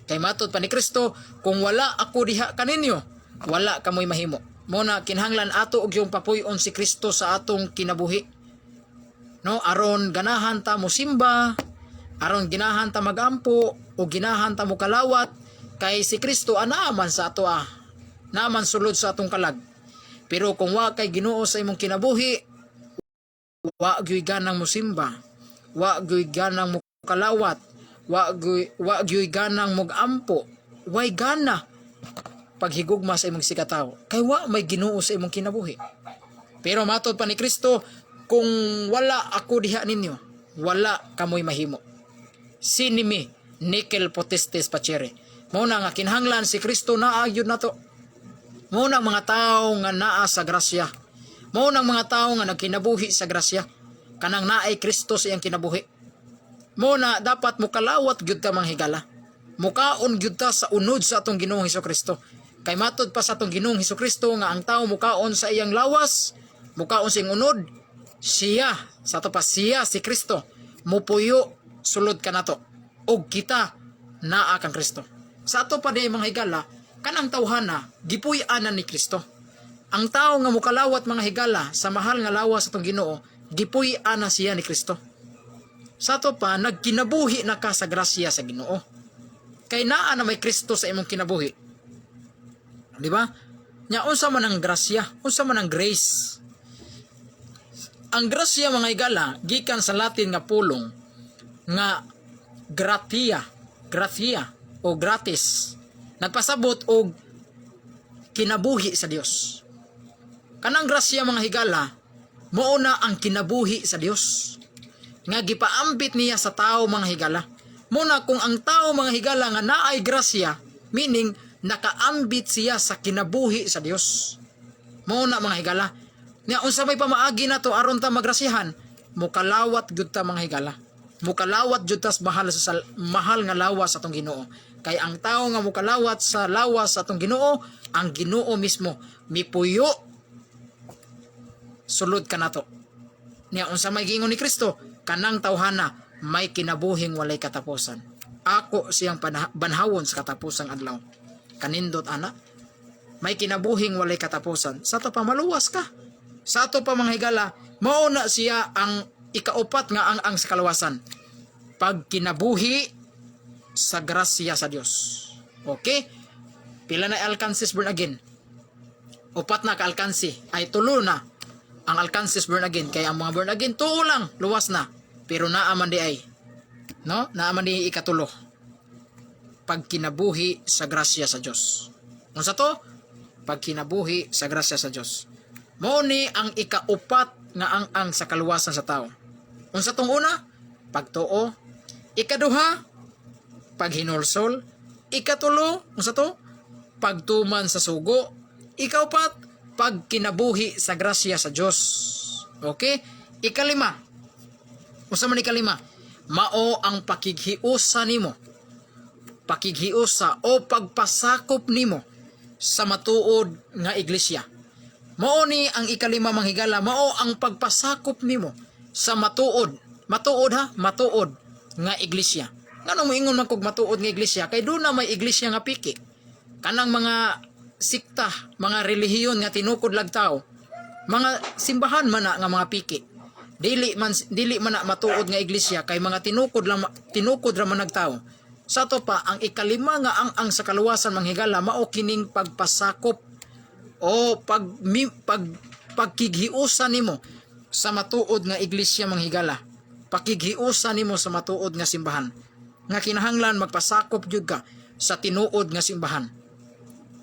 Kay matod pa ni Kristo, kung wala ako diha kaninyo, wala kamoy mahimo. Mao na kinahanglan ato og yung papuy-on si Kristo sa atong kinabuhi. No, aron ganahan ta mo simba, aron ginahan ta magampo o ginahan ta mo kalawat, kay si Kristo anaaman sa ato naaman sulod sa atong kalag. Pero kung wa kay Ginoo sa imong kinabuhi, wa gyud ganang mo simba, wa gyud ganang mo kalawat, wa gyud ganang mo ampo, way gana paghigugma sa imong sikataw, kay wa may Ginoo sa imong kinabuhi. Pero matod pa ni Kristo, kung wala ako diha ninyo, wala kamoy mahimo. Sinimi nickel potestes facere. Mao na nga kinahanglan si Kristo naa gyud nato. Mao nang mga tawo nga naa sa grasya. Mao nang mga tawo nga nagkinabuhi sa grasya. Kanang naay Kristo sa iyang kinabuhi. Mao na dapat mukalawat gyud ta mga higala. Mukaon gyud ta sa unod sa atong Ginoong Hesukristo. Kay matud pa sa atong Ginoong Hesukristo nga ang tawo mukaon sa iyang lawas, mukaon sa iyang unod, siya, sa to pa siya si Kristo, mupuyo sulod kanato. Og kita naa kang Kristo. Sa ato pa di mga higala, kanang tawhana gipuy-anan ni Kristo. Ang tao nga mukalawat mga higala sa mahal nga lawas sa atong Ginoo, gipuy-ana siya ni Kristo. Sa ato pa nagkinabuhi na ka sa grasya sa Ginoo. Kay naa na may Kristo sa imong kinabuhi. Di ba? Nya unsa man ang grasya, unsa man ang grace. Ang grasya mga higala gikan sa Latin nga pulong nga gratia o gratis. Nagpasabot og kinabuhi sa Dios. Kanang grasya mga higala, mao na ang kinabuhi sa Dios. Nga gipaambit niya sa tao mga higala. Muna kung ang tao mga higala nga naay grasya, meaning nakaambit siya sa kinabuhi sa Dios. Muna mga higala. Nga unsa may pamaagi na to aron ta magrasyahan, mukalawat gyud ta mga higala. Mukalawat jud tas mahal nga lawas sa atong Ginoo. Kay ang tao nga mukalawat sa lawas sa atong Ginoo, ang Ginoo mismo mipuyo sulod kanato. Niya unsa may giingon ni Kristo, kanang tawhana may kinabuhing walay katapusan. Ako siyang banhawon sa katapusang adlaw. Kanindot ana, may kinabuhing walay katapusan. Sa to pa maluwas ka. Sa to pa mga higala, mao na siya ang ikaupat nga ang sa kalawasan. Pag kinabuhi sa grasya sa Dios. Okay? Pila na alkansis born again? Upat na ka-alkansi. Ay tulo na ang alkansis born again. Kaya ang mga born again, tuo lang, luwas na. Pero naaman di ay. No? Naaman di ikatulo. Pag kinabuhi sa grasya sa Dios. Unsa to? Pag kinabuhi sa grasya sa Dios. Mao ni ang ikaupat nga ang sa kaluwasan sa tao. Unsa tong una? Pagtuo. Ikaduha, paghinulsol. Ikatulo, unsa to? Pagtuman sa sugo. Ikaupat, pagkinabuhi sa grasya sa Dios. Okay? Ikalima. Unsa man ikalima? Mao ang pakighiusa nimo. Pakighiusa o pagpasakop nimo sa matuod nga iglesia. Mao ni ang ikalima mga higala, mao ang pagpasakop nimo sa matuod. Matuod ha, matuod nga iglesia. Ngano mo ingon man kog matuod nga iglesia? Kay do na may iglesia nga piki. Kanang mga sikta, mga relihiyon nga tinukod lag tao. Mga simbahan man na nga mga piki. Dili man na matuod nga iglesia kay mga tinukod ra man nagtao. Sa to pa ang ikalima nga ang sa kaluwasan mga higala mao kining pagpasakop o pagkighiusa nimo sa matuod nga iglesia mga higala. Pakighiusa nimo sa matuod nga simbahan. Nga kinahanglan magpasakop jud ka sa tinuod nga simbahan.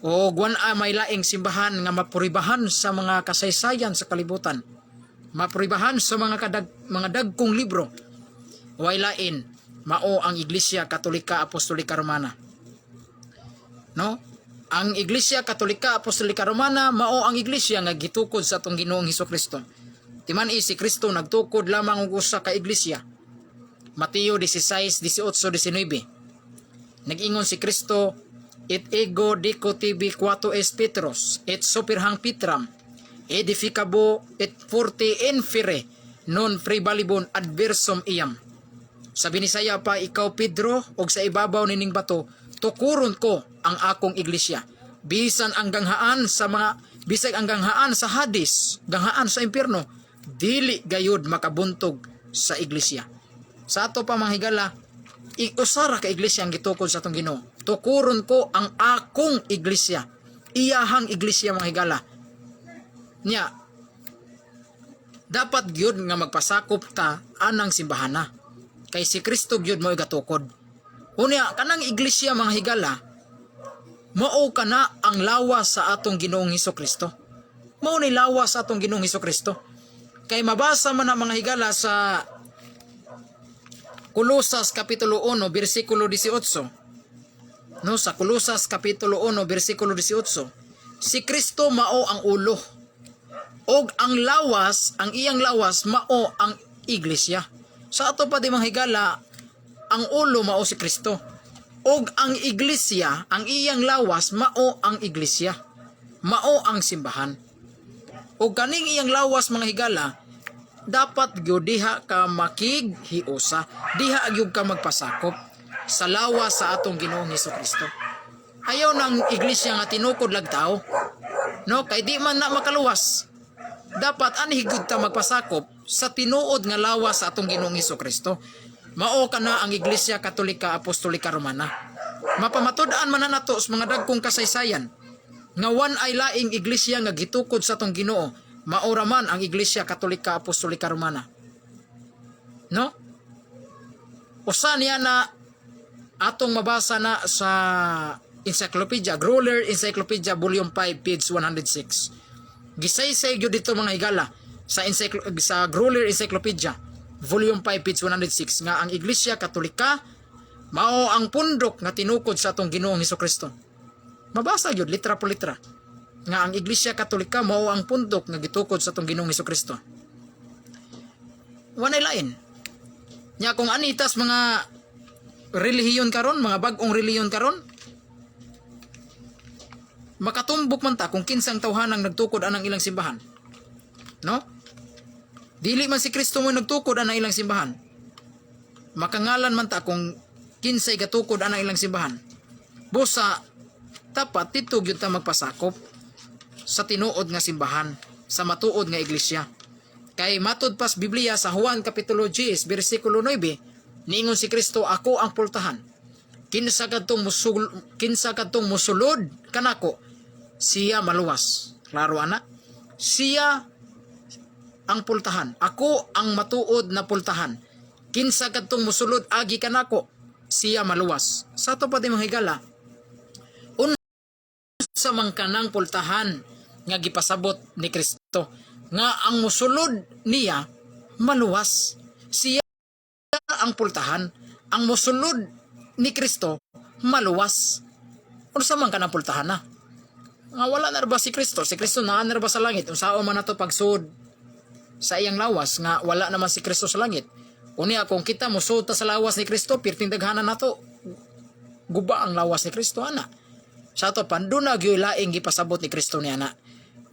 O guan may laing simbahan nga mapuribahan sa mga kasaysayan sa kalibutan. Mapuribahan sa mga dagkong libro. Way lain mao ang Iglesia Katolika Apostolika Romana. No? Ang Iglesia Katolika Apostolika Romana mao ang iglesia nga gitukod sa atong Ginoong Hesukristo. Timan-i si Kristo nagtukod lamang og usa ka iglesia. Mateo 16:18-19. Nag-ingon si Kristo, "Et ego dico tibi quato es Petros, et superhang Petram, edificabo et forte infere, non prebalibon adversum iam." Sabi ni Saya pa, "Ikaw Pedro, og sa ibabaw nining bato, tukuron ko ang akong iglesia. Bisag ang ganghaan sa Hades, ganghaan sa impyerno, dili gayud makabuntog sa iglesia." Sa ato pa mga higala, usara ka iglesia ang gitukod sa atong Ginoo. Tukuron ko ang akong iglesia. Iyahang iglesia mga higala. Nya, dapat gyud nga magpasakop ta anang simbahana. Kay si Kristo gyud mo igatukod. Unya, kanang iglesia mga higala, mao kana ang lawas sa atong Ginoong Hesukristo. Mao ni lawas sa atong Ginoong Hesukristo. Kay mabasa man ang mga higala sa Kolosas Kapitulo 1, versikulo 18. No, sa Kolosas Kapitulo 1, versikulo 18. Si Kristo mao ang ulo. Og ang lawas, ang iyang lawas mao ang iglesia. Sa ato pa di mga higala, ang ulo mao si Kristo. Og ang iglesia, ang iyang lawas mao ang iglesia. Mao ang simbahan. Og kaning iyang lawas mga higala, dapat gyud diha ka makighiusa, diha gyud ka magpasakop sa lawas sa atong Ginoong Hesukristo. Ayaw ng iglesia nga tinukod lag tao. No, kay di man na makaluwas. Dapat anhigud ta magpasakop sa tinuod nga lawas sa atong Ginoong Hesukristo. Mao kana ang Iglesia Katolika Apostolika Romana. Mapamatud-an man nato sa mga dagkong kasaysayan nga wan ay laing iglesia nga gitukod sa atong Ginoo, mao ra man ang Iglesia Katolika Apostolika Romana. No? Usa niya na atong mabasa na sa Encyclopedia, Gröler Encyclopedia Volume 5 page 106. Gisaysay gyud dito mga higala sa Gröler Encyclopedia Volume 5 page 106 nga ang Iglesia Katolika mao ang pundok nga tinukod sa atong Ginoong Hesukristo. Mabasa gyud litra po litra nga ang Iglesia Katolika mao ang pundok nga gitukod sa atong Ginoong Hesukristo. Wanay lain. Nya kung anitas mga relihiyon karon, mga bag-ong relihiyon karon, makatumbok man ta kung kinsang tawhanang nagtukod anang ilang simbahan. No? Dili man si Kristo mo nagtukod anang ilang simbahan. Makangalan man ta kung kinsay gatukod anang ilang simbahan. Busa tapat dito gyud ta magpasakop sa tinuod nga simbahan, sa matuod nga iglesia. Kay matud pas Biblia sa Juan kapitulo 10 bersikulo 9, niingon si Kristo, ako ang pultahan. Kinsa kadtong musulod kanako, siya maluwas. Klaro ana? Siya ang pultahan. Ako ang matuod na pultahan. Kinsa kadtong musulod agi kanako, siya maluwas. Sa to pa di mga higala, unsa man kanang pultahan nga gipasabot ni Kristo nga ang musulod niya maluwas. Siya ang pultahan, ang musulod ni Kristo maluwas. Unsa man kanang pultahan na? Nga wala na ba si Kristo? Si Kristo naa na ba sa langit? Unsao man nato pagsud sa iyang lawas nga wala naman si Kristo sa langit. Unya kung kita musud ta sa lawas ni Kristo, pirting daghanan nato guba ang lawas ni Kristo ana. Sa ato panduna gyud laing gipasabot ni Kristo ni ana.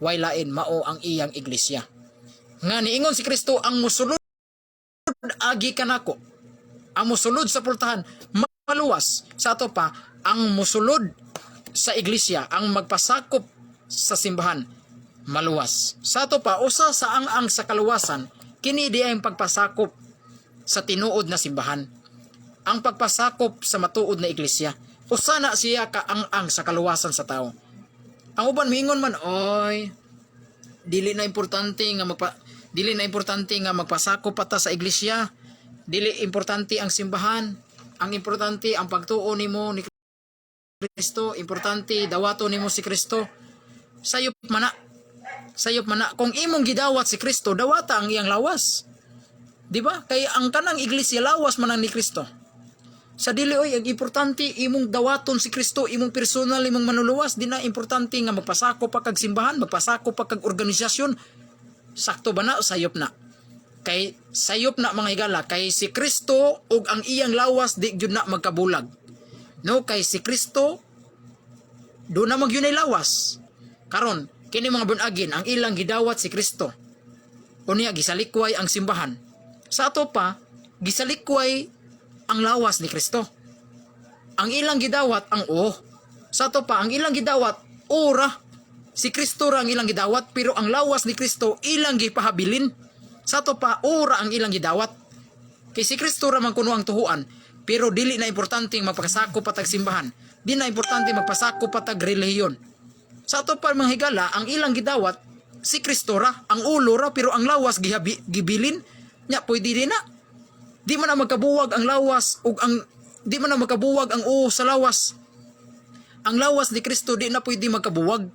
Way lain mao ang iyang iglesia. Nga niingon si Kristo, ang musulod agi kanako. Ang musulod sa pultahan maluwas. Sa ato pa, ang musulod sa iglesia, ang magpasakop sa simbahan maluwas. Sa ato pa, usa sa ang sa kaluwasan, kini di ang pagpasakop sa tinuod na simbahan. Ang pagpasakop sa matuod na iglesia. Usa na siya kaang sa kaluwasan sa tao. Ang uban miingon man, oy, dili na importante nga magpasakop pata sa iglesia. Dili importante ang simbahan. Ang importante ang pagtuo nimo ni Kristo, importante dawato nimo si Kristo. Sayop man na kung imong gidawat si Kristo, dawata ang iyang lawas. Di ba? Kay ang kanang iglesia lawas man ni Kristo. Sa dili oy, ang importante imong dawaton si Kristo, imong personal, imong manuluwas. Di na importante nga magpasako pa kag simbahan, magpasako pa kag organisasyon. Sakto ba na o sayop na? Kay sayop na mga higala, kay si Kristo ug ang iyang lawas di gyud na magkabulag. No, kay si Kristo do na magyunay lawas. Karon, kini mga bunagin ang ilang gidawat si Kristo. Unya gisalikway ang simbahan. Sa ato pa, gisalikway ang lawas ni Kristo. Ang ilang gidawat ang Sa to pa ang ilang gidawat ora. Si Kristo ra ang ilang gidawat pero ang lawas ni Kristo ilang gipahabilin. Sa to pa ora ang ilang gidawat. Kay si Kristo ra man kuno ang tuhuan pero dili na importante magpasako patag simbahan. Di na importante magpasako patag relihiyon. Sa to pa mga higala ang ilang gidawat si Kristo ra ang ulo ra pero ang lawas gibilin. Nya pwede din na. Di man na magkabuwag ang lawas ug ang di man na magkabuwag ang sa lawas. Ang lawas ni Kristo di na pwede magkabuwag.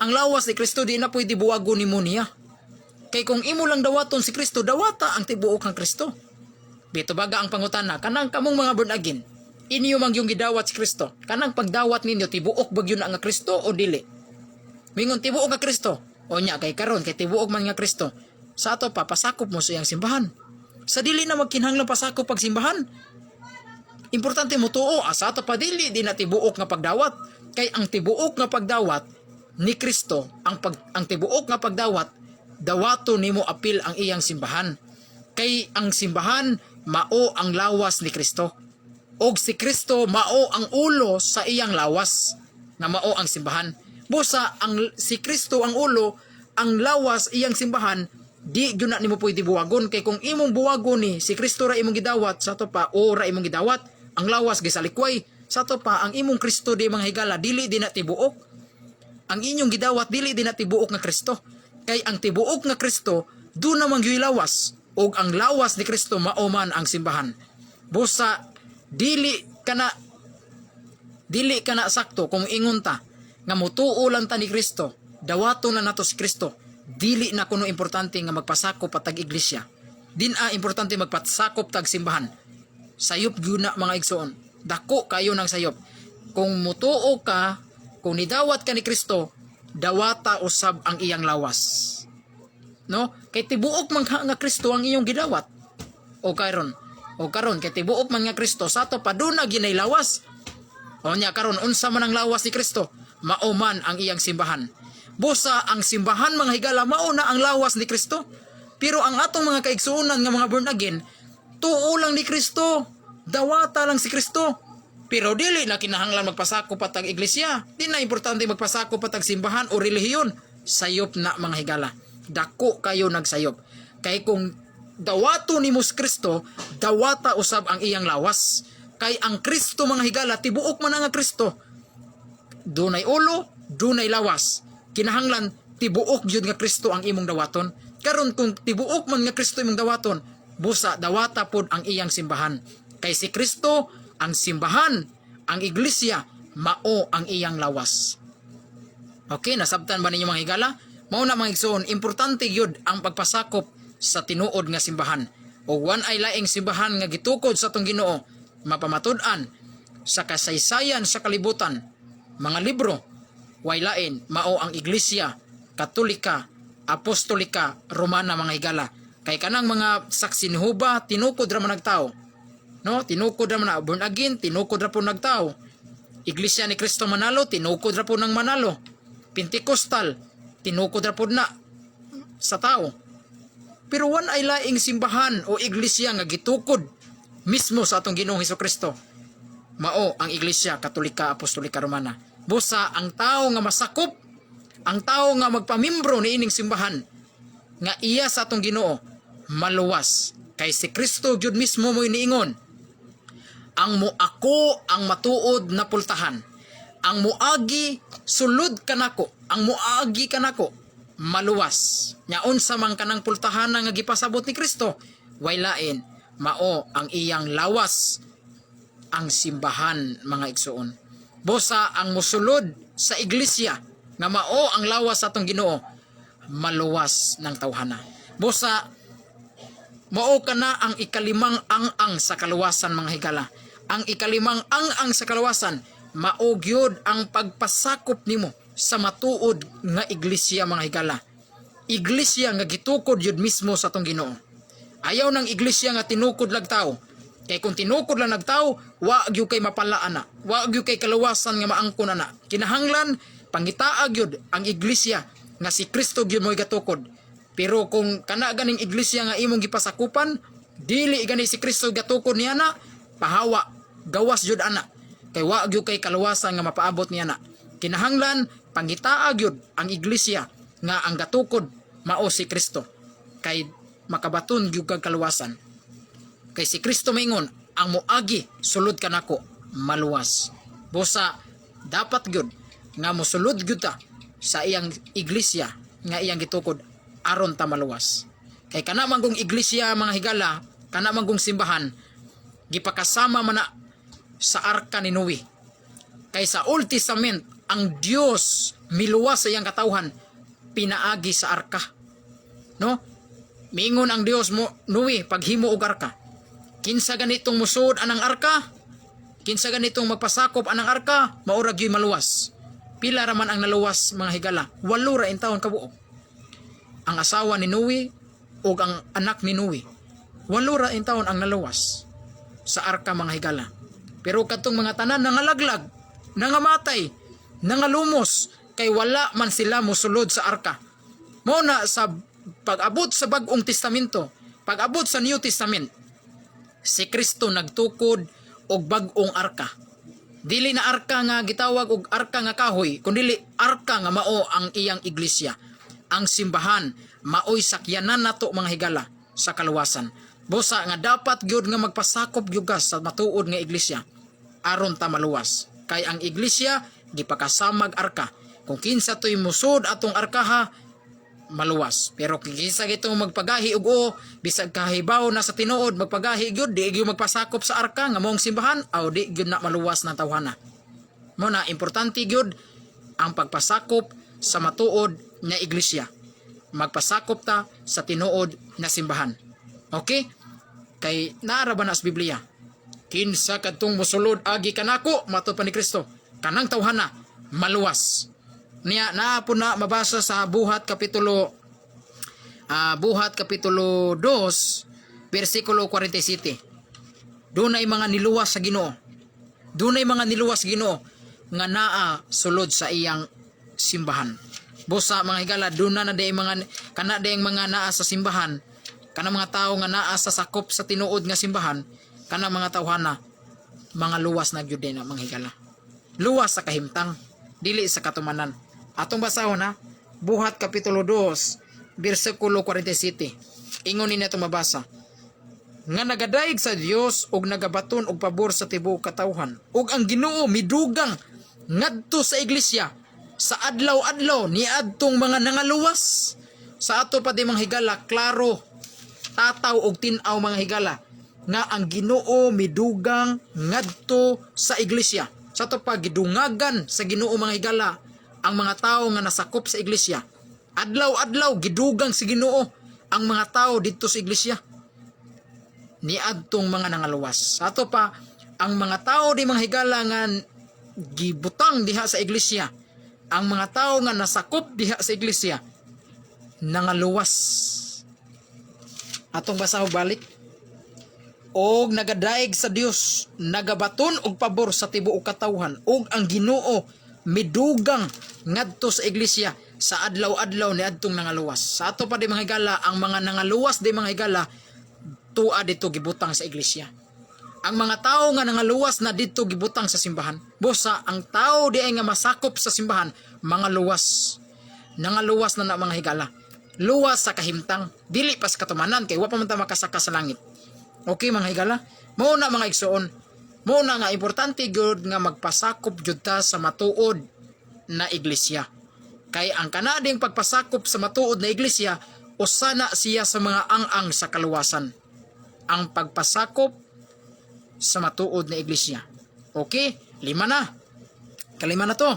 Ang lawas ni Kristo di na pwede buwagon nimo niya. Kay kung imo lang dawaton si Kristo, dawata ang tibuok ng Kristo. Bito baga ang pangutana, kanang kamong mga born again, inyo mang yung gidawat si Kristo. Kanang pagdawat ninyo tibuok bagyo na nga Kristo o dili? Mingon tibuok nga Kristo. O nya kay karon kay tibuok man nga Kristo. Sa ato pa pasakop mo sa iyang simbahan. Sa dili na magkinahanglan pasakop pag simbahan. Importante mo tuo sa ato pa dili di na tibuok nga pagdawat. Kay ang tibuok nga pagdawat ni Kristo, ang tibuok nga pagdawat dawato nimo apil ang iyang simbahan. Kay ang simbahan mao ang lawas ni Kristo. Og si Kristo mao ang ulo sa iyang lawas nga mao ang simbahan. Busa ang si Kristo ang ulo, ang lawas iyang simbahan, di gyud na nimo pwede buwagon. Kay kung imong buwagon ni si Kristo ra imong gidawat sa to pa o ra imong gidawat, ang lawas gisalikway sa to pa ang imong Kristo di mga higala dili di na tibuok. Ang inyong gidawat dili di na tibuok nga Kristo. Kay ang tibuok nga Kristo do namang gyud lawas og ang lawas ni Kristo mao man ang simbahan. Busa dili kana sakto kung ingon ta nga mutuo lang ta ni Kristo, dawato na nato si Kristo. Dili na kuno importante nga magpasakop patag iglesia. Din importante magpasakop tag simbahan. Sayop gyud na mga igsoon. Dako kayo ng sayop. Kung mutuo ka, kung nidawat ka ni Kristo, dawata usab ang iyang lawas. No? Kay tibuok man nga Kristo ang iyong gidawat. O karon kay tibuok man nga Kristo sato paduna ginay lawas. O nya karon unsa man ang lawas ni Kristo? Mao man ang iyang simbahan. Busa ang simbahan mga higala mao na ang lawas ni Kristo. Pero ang atong mga kaigsuonan nga mga born again, tuo lang ni Kristo. Dawata lang si Kristo. Pero dili na kinahanglan magpasakop patag iglesia. Di na importante magpasakop patag simbahan o relihiyon. Sayop na mga higala. Dako kayo nagsayop. Kay kung dawato ni Mus Kristo, dawata usab ang iyang lawas. Kay ang Kristo mga higala, tibuok man nga Kristo. Dunay ulo, dunay lawas. Kinahanglan tibuok jud nga Kristo ang imong dawaton. Karon kung tibuok man nga Kristo imong dawaton, busa dawata pod ang iyang simbahan. Kay si Kristo ang simbahan, ang iglesia mao ang iyang lawas. Okay, nasabtan ba ninyo mga higala? Mao na mga igsoon, importante gyud ang pagpasakop sa tinuod nga simbahan. O wan ay laing simbahan nga gitukod sa atong Ginoo, mapamatud-an sa kasaysayan sa kalibutan. Mga libro, way lain, mao ang Iglesia Katolika, Apostolika, Romana mga higala. Kay kanang mga saksi ni Jehova, tinukod ra man nagtao. No, tinukod ra man born again, tinukod ra po nagtao. Iglesia ni Cristo Manalo, tinukod ra po ng Manalo. Pentecostal, tinukod ra po na sa tao. Pero wan ay laing simbahan o iglesia nga gitukod mismo sa atong Ginoong Hesukristo. Mao ang Iglesia Katolika, Apostolika, Romana. Busa ang tao nga masakop, ang tao nga magpamimbro ni ining simbahan nga iya sa atong Ginoo maluwas. Kay si Kristo gyud mismo mo iniingon, ang muako ang matuod na pultahan, ang muagi sulod kanako, ang muagi kanako maluwas. Nyaon sa man kanang pultahan nga gipasabot ni Kristo, way lain mao ang iyang lawas, ang simbahan mga igsoon. Busa ang musulod sa iglesia nga mao ang lawas sa atong Ginoo, maluwas ng tawhana. Busa mao kana ang ikalimang ang sa kaluwasan mga higala. Ang ikalimang ang sa kaluwasan mao gyud ang pagpasakop nimo sa matuod nga iglesia mga higala. Iglesia nga gitukod yun mismo sa atong Ginoo. Ayaw ng iglesia nga tinukod lang tao. Kay kung tinukod lang nagtao, wa gyud kay mapalaan na. Wa gyud kay kaluwasan nga maangkon na. Kinahanglan pangitaag yun ang iglesia nga si Kristo gyud mo gatukod. Pero kung kana ganing iglesia nga imong gipasakupan, dili gani si Kristo gatukod niya na, pahawa, gawas jud ana. Kay wa gyud kay kaluwasan nga mapaabot niya na. Kinahanglan pangitaag yun ang iglesia nga ang gatukod mao si Kristo. Kay makabaton gyud kag kaluwasan. Kay si Kristo maingon, ang muagi sulod kanako maluwas. Busa dapat gyud nga mosulod gyud ta sa iyang iglesia nga iyang gitukod aron ta maluwas. Kay kana man gong iglesia mga higala, kana man gong simbahan gipakasama man na sa arka ni Noe. Kay sa Old Testament ang Dios miluwas sa iyang katawhan pinaagi sa arka. No? Miingon ang Dios mo Noe paghimo og arka. Kinsa ganitong musud anang arka? Kinsa ganitong magpasakop anang arka? Maura gyud maluwas. Pila raman ang naluwas mga higala? 8 ra in taon kabuok. Ang asawa ni Noe ug ang anak ni Noe. 8 ra in taon ang naluwas sa arka mga higala. Pero katong mga tanan nangalaglag, nangamatay, nangalumos kay wala man sila mosulod sa arka. Mao na sa pag-abot sa Bagong Testamento, pag-abot sa New Testament, si Kristo nagtukod og bag-ong arka. Dili na arka nga gitawag og arka nga kahoy, kundi arka nga mao ang iyang iglesia. Ang simbahan maoy sakyanan nato mga higala sa kaluwasan. Busa nga dapat gyud nga magpasakop gyugas sa matuod nga iglesia aron ta maluwas. Kay ang iglesia gipakasamag arka. Kung kinsa toy musod atong arkaha, maluwas. Pero kung kinsa gitong magpagahi og bisag kahibaw na sa tinuod magpagahi gyud, di gyud magpasakop sa arka nga moong simbahan, aw di gyud na maluwas ng tawhana. Mo na importante gyud ang pagpasakop sa matuod nga iglesia. Magpasakop ta sa tinuod na simbahan. Okay? Kay naara ba na sa Biblia? Kinsa kadtong mosulod agi kanako matud pa ni Kristo, kanang tawhana maluwas. Niya naa po na mabasa sa Buhat kapitulo 2 versikulo 47. Dunay mga niluwas sa Ginoo. Dunay mga niluwas sa Ginoo nga naa sulod sa iyang simbahan. Busa mga higala, duna na day mga kana day mga naa sa simbahan, kana mga tao nga naa sa sakop sa tinuod nga simbahan, kana mga tawhana mga luwas na gyud na mga higala. Luwas sa kahimtang, dili sa katumanan. Atong basahon na Buhat kapitulo 2 versikulo 47. Ingon ni natong mabasa. Nga nagadaig sa Dios ug nagabaton og pabor sa tibuok katawhan, ug ang Ginoo midugang ngadto sa iglesia sa adlaw-adlaw ni adtong mga nangaluwas. Sa ato pa di mga higala, klaro tataw og tin-aw mga higala nga ang Ginoo midugang ngadto sa iglesia. Sa ato pa gidungagan sa Ginoo mga higala ang mga tao nga nasakop sa iglesia. Adlaw-adlaw gidugang si Ginoo ang mga tao didto sa iglesia ni adtong mga nangaluwas. Sa ato pa ang mga tao di mga higala nga gibutang diha sa iglesia, ang mga tao nga nasakop diha sa iglesia nangaluwas. Atong basaho balik. Og nagadaig sa Dios, nagabaton og pabor sa tibuok katawhan, og ang Ginoo midugang ngadto sa iglesia sa adlaw-adlaw ni adtong nangaluwas. Sa ato pa di mga higala, ang mga nangaluwas di mga higala tuwa dito gibutang sa iglesia. Ang mga tao nga nangaluwas na dito gibutang sa simbahan. Busa ang tao di ay nga masakop sa simbahan mga luwas. Nangaluwas na mga higala. Luwas sa kahimtang, dili pas katumanan kay wa pa man ta makasaka sa langit. Okay mga higala, mao na mga igsoon. Mao na nga importante gyud nga magpasakop jud ta sa matuod na iglesia. Kay ang kanading pagpasakop sa matuod na iglesia usana siya sa mga ang-ang sa kaluwasan. Ang pagpasakop sa matuod na iglesia. Okay, 5 na. Kalima na to.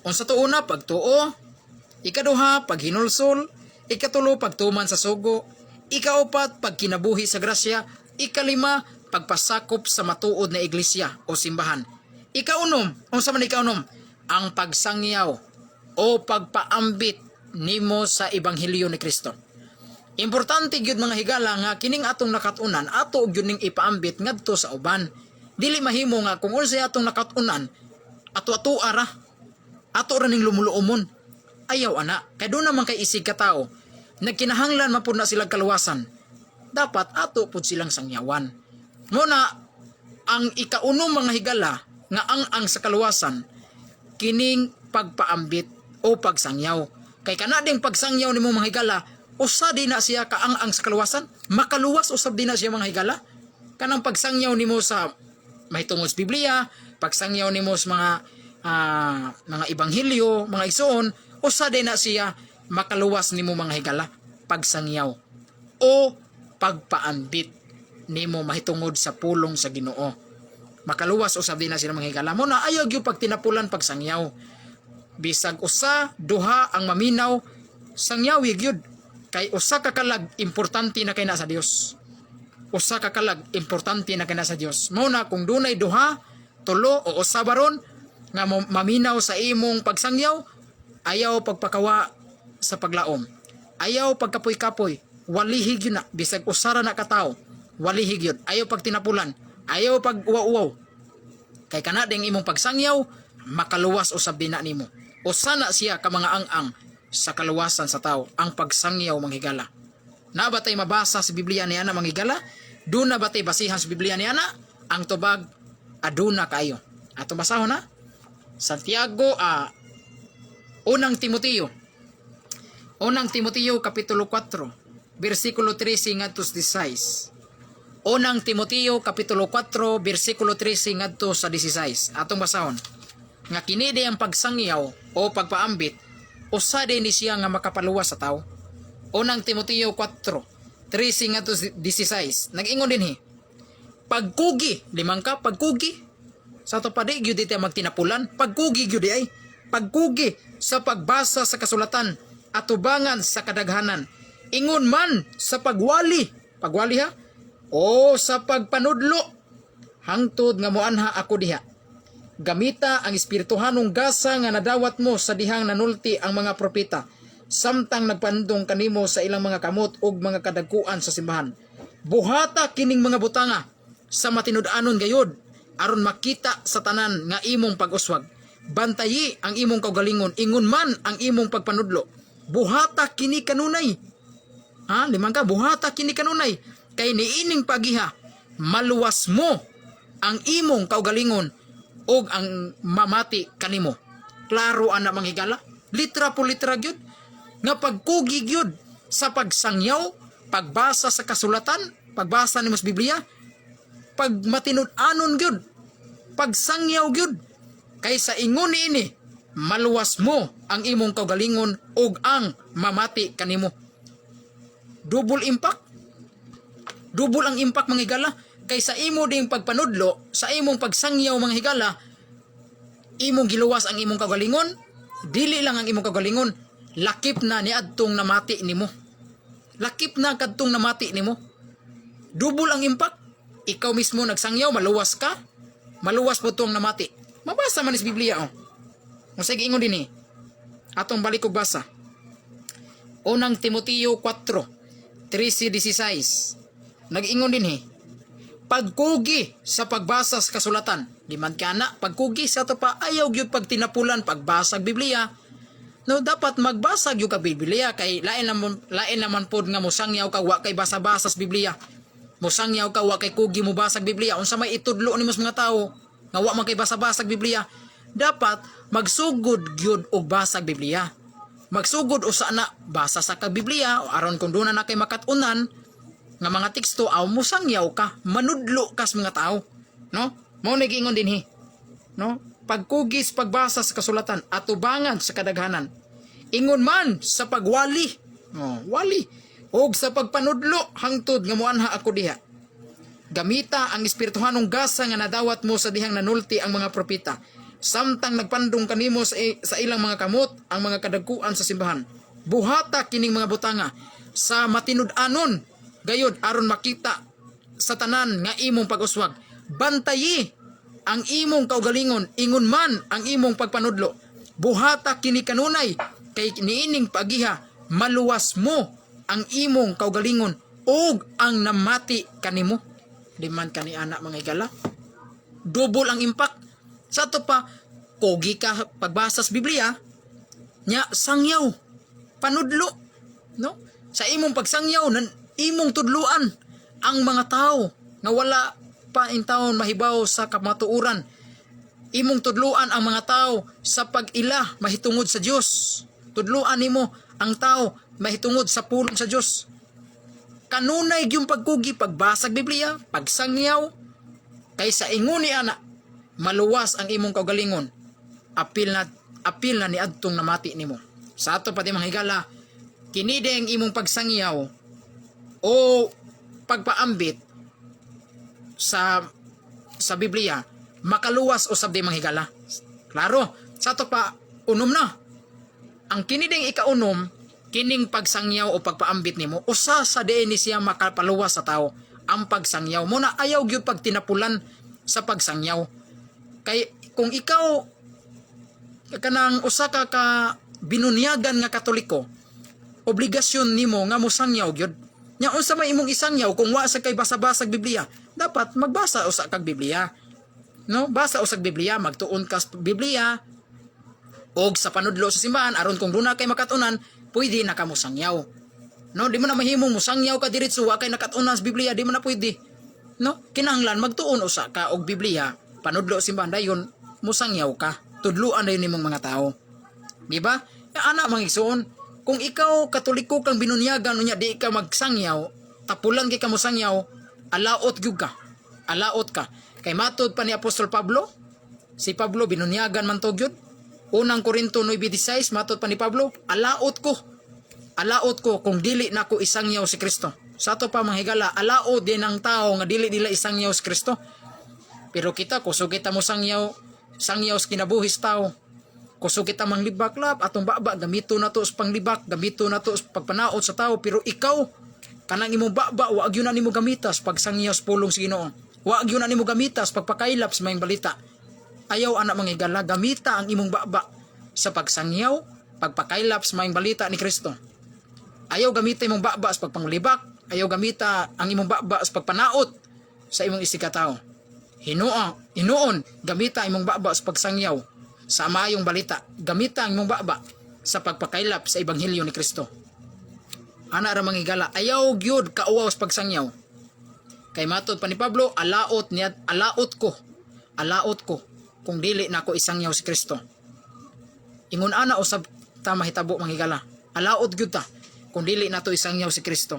Unsa to una, pagtuo. Ikaduha, paghinulsol. Ikatulo, pagtuman sa sugo. Ikaapat, pagkinabuhi sa grasya. Ikalima, pagpasakop sa matuod na iglesia o simbahan. Ikaunom, unsa man ikaunom? Ang pagsangyaw o pagpaambit nimo sa ebanghelyo ni Kristo. Importante gyud mga higala nga kining atong nakatunan ato gyud ning ipaambit ngadto sa uban. Dili mahimo nga kung unsay atong nakatunan ato ara. Ato ra ning lumuluomon. Ayaw ana, kay do naman kay isig ka tao. Nagkinahanglan man pud na sila kaluwasan. Dapat ato pud silang sangyawan. Muna ang ikaunom mga higala nga ang sa kaluwasan kining pagpaambit o pagsangyaw. Kay kanading pagsangyaw nimo mga higala usa di na siya kaang sa kaluwasan, makaluwas usab di na siya mga higala. Kanang pagsangyaw nimo sa mahitungod sa Biblia, pagsangyaw nimo sa mga ebanghelyo, mga igsoon, usa di na siya makaluwas nimo mga higala, pagsangyaw o pagpaambit nimo mahitungod sa pulong sa Ginoo. Makaluwas usab di na sila mga higala. Mo na ayaw gyud pagtinapulan pagsangyaw. Bisag usa, duha ang maminaw, sangyaw gyud. Kay usa ka kalag importante na kay na sa Dios. Usa ka kalag importante na kay na sa Dios. Mao na kung dunay duha, tulo o usa baron, nga maminaw sa imong pagsangyaw, ayaw pagpakawa sa paglaom, ayaw pagkapoy-kapoy, walihig yun na, bisag usara na katao, walihig yun, ayaw pagtinapulan, ayaw pag-uwaw-uwaw, kay kana ding imong pagsangyaw, makaluwas usab din na nimo. Usa na siya ka mga ang-ang sa kaluwasan sa tao, ang pagsangyaw manghigala. Na ba tay mabasa sa Biblia niya na manghigala? Doon na ba tay basihan sa Biblia niya na? Ang tubag, aduna kayo. Ato basahon na? Santiago, Unang Timoteo kapitulo 4, versikulo 13 ngadto 16. Unang Timoteo kapitulo 4, versikulo 13 ngadto sa 16. Atong basahon. Nga kini di ang pagsangyaw o pagpaambit, usa din ni siya nga makapaluwas sa tao. Unang Timoteo 4, 13 ngadto 16. Nag-ingon dinhi. Pagkugi, limang ka, pagkugi. Sa to pa di gyud iti magtinapulan, pagkugi gyud ay pagkugi sa pagbasa sa kasulatan at tubangan sa kadaghanan. Ingon man sa pagwali ha? O sa pagpanudlo, hangtod nga moanha ako diha. Gamita ang espirituhanong gasa nga nadawat mo sa dihang nanulti ang mga propeta, samtang nagpandong kanimo sa ilang mga kamot ug mga kadagkuan sa simbahan. Buhata kining mga butanga sa matinud-anon gayod, aron makita sa tanan nga imong pag-uswag. Bantayi ang imong kaugalingon, ingon man ang imong pagpanudlo. Buhata kini kanunay. Limang ka, buhata kini kanunay. Kay niining pagiha, maluwas mo ang imong kaugalingon og ang mamati kanimo. Klaro ana manghigala, litra po litra gyud nga pagkugi gyud sa pagsangyaw, pagbasa sa kasulatan, pagbasa nimo sa Biblia, pag matinud-anon gyud, pagsangyaw gyud, kay sa ingon ini maluwas mo ang imong kaugalingon ug ang mamati kanimo. Double impact. Double ang impact mga higala, kay sa imo ding pagpanudlo, sa imong pagsangyaw mga higala, imong giluwas ang imong kaugalingon, dili lang ang imong kaugalingon, lakip na ni adtong namati nimo. Lakip na kadtong namati nimo. Double ang impact. Ikaw mismo nagsangyaw, maluwas ka, maluwas po itong namati. Mabasa man is Biblia, Sige, ingon din atong balik og basa. Unang Timoteo 4, 13-16. Nag-ingon din pagkugi sa pagbasa sa kasulatan. Di man kana, pagkugi sa to pa, ayaw gyud pagtinapulan, pagbasag Biblia. No, dapat magbasag yung ka Biblia, kay lain naman pod nga musangyaw ka, wa kay basa-basa sa Biblia. Musangyaw ka, wa kay kugi mo basag Biblia. Unsa may itudlo ni mas mga tao nga wa man kay basa-basag Biblia. Dapat magsugod gyud og basag Biblia. Magsugod usa na basa sa kag Biblia aron kung doon na kay makatunan nga mga teksto aw musangyaw ka, manudlo kas mga tao, no? Mao nag-ingon dinhi, no? Pagkugis pagbasa sa kasulatan at tubangan sa kadaghanan. Ingon man sa pagwali, wali, og sa pagpanudlo hangtod nga moanha ako diha. Gamita ang espirituhanong gasa nga nadawat mo sa dihang nanulti ang mga propeta, samtang nagpandong kanimo sa ilang mga kamot ang mga kadagkuan sa simbahan. Buhata kining mga butanga sa matinud-anon gayod aron makita sa tanan nga imong pag-uswag. Bantayi ang imong kaugalingon, ingon man ang imong pagpanudlo. Buhata kini kanunay, kay niining pagiha, maluwas mo ang imong kaugalingon ug ang namati kanimo. Liman kani anak mga higala. Double ang impact. Sa to pa, kogi ka pagbasa sa Biblia, nya sangyaw, panudlo, no? Sa imong pagsangyaw, imong tudluan ang mga tao nga wala pa in taon mahibaw sa kamatuuran. Imong tudluan ang mga tao sa pag-ila mahitungod sa Dios. Tudluan nimo ang tao mahitungod sa pulong sa Dios. Kanunay yung pagkugi, pagbasag Biblia, pagsangyaw, kaysa ingon ni ana, maluwas ang imong kaugalingon, apil na ni adtong namati nimo. Sa ato pati mga higala, kinideng imong pagsangyaw o pagpaambit sa Biblia, makaluwas usab di mga higala. Klaro, sa ato pa unom na. Ang kinideng ikaunom, kining pagsangyaw o pagpaambit nimo, usa sa diin ni siya makapaluwas sa tao, ang pagsangyaw mo na ayaw gyud pagtinapulan sa pagsangyaw. Kay kung ikaw kanang usa ka binunyagan nga Katoliko, obligasyon nimo nga mosangyaw gyud. Nya unsa may imong isangyaw kung wa sa kay basa-basag Biblia? Dapat magbasa usa kag Biblia. No, basa usag Biblia, magtuon ka sa Biblia og sa panudlo sa simbahan aron kung duna kay makatunan, pwede na ka mosangyaw. No, di mo na mahimong mosangyaw ka diretso wa kay nakatunan sa Biblia, di mo na pwede. No, kinahanglan magtuon usa ka og Biblia, panudlo sa simbahan dayon mosangyaw ka. Tudloan dayon nimong mga tao. Di ba? Ana mga igsoon, kung ikaw Katoliko kang binunyagan unya di ka magsangyaw, tapulan kay ka mosangyaw, alaot gyud ka. Alaot ka. Kay matod pa ni Apostol Pablo, si Pablo binunyagan man to gyud. Unang Korinto 9:16 matod pa ni Pablo, alaot ko. Alaot ko kung dili nako isangyaw si Kristo. Sa ato pa mga higala, alaot din ang tao nga dili nila isangyaw si Kristo. Pero kita kusog kita mo sangyaw sa kinabuhis tao. Kusog kita manglibaklap atong baba gamito na to sa panglibak, gamito na to sa pagpanaot sa tao, pero ikaw kanang imong baba wa gyud na nimo gamitas pagsangyaw sa pulong sa Ginoo. Wa gyud na nimo gamitas pagpakaylap sa mayong balita. Ayaw ana mga higala, gamita ang imong baba sa pagsangyaw, pagpakaylap sa mayong balita ni Kristo. Ayaw gamita imong baba sa pagpanglibak, ayaw gamita ang imong baba sa pagpanaot sa imong isikatawo. Hinuon, gamita imong baba sa pagsangyaw sa mayong balita. Gamita ang imong baba sa pagpakaylap sa ebanghelyo ni Kristo. Ana ra mga higala, ayaw gyud kauwaw sa pagsangyaw. Kay matod pa ni Pablo, alaot ko kung dili nako isangyaw si Kristo. Ingon ana usab ta mahitabo mga higala. Alaot gyud ta kung dili nato isangyaw si Kristo.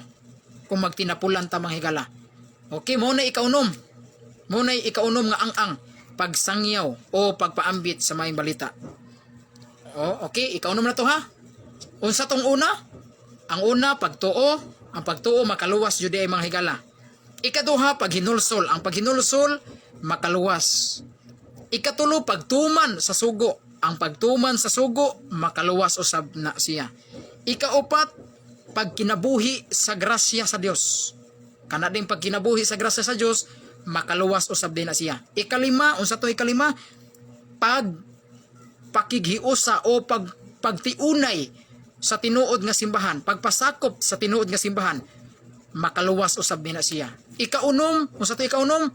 Kung magtinapulan ta mga higala. Okay, mo na ikaunom. Mo na ikaunom nga ang pagsangyaw o pagpaambit sa mayong balita. O, okay, ikaunom na to ha. Unsa tong una? Ang una pagtuo, ang pagtuo makaluwas jud ay mga higala. Ikaduha paghinulsol, ang paghinulsol makaluwas. Ikatulo pagtuman sa sugo, ang pagtuman sa sugo makaluwas usab na siya. Ikaupat pagkinabuhi sa grasya sa Dios. Kana ding pagkinabuhi sa grasya sa Dios makaluwas usab din na siya. Ikalima, unsa to ikalima? Pakighiusa o pagtiunay sa tinuod nga simbahan, pagpasakop sa tinuod nga simbahan, makaluwas usab din na siya. Ikaunom, unsa to ikaunom?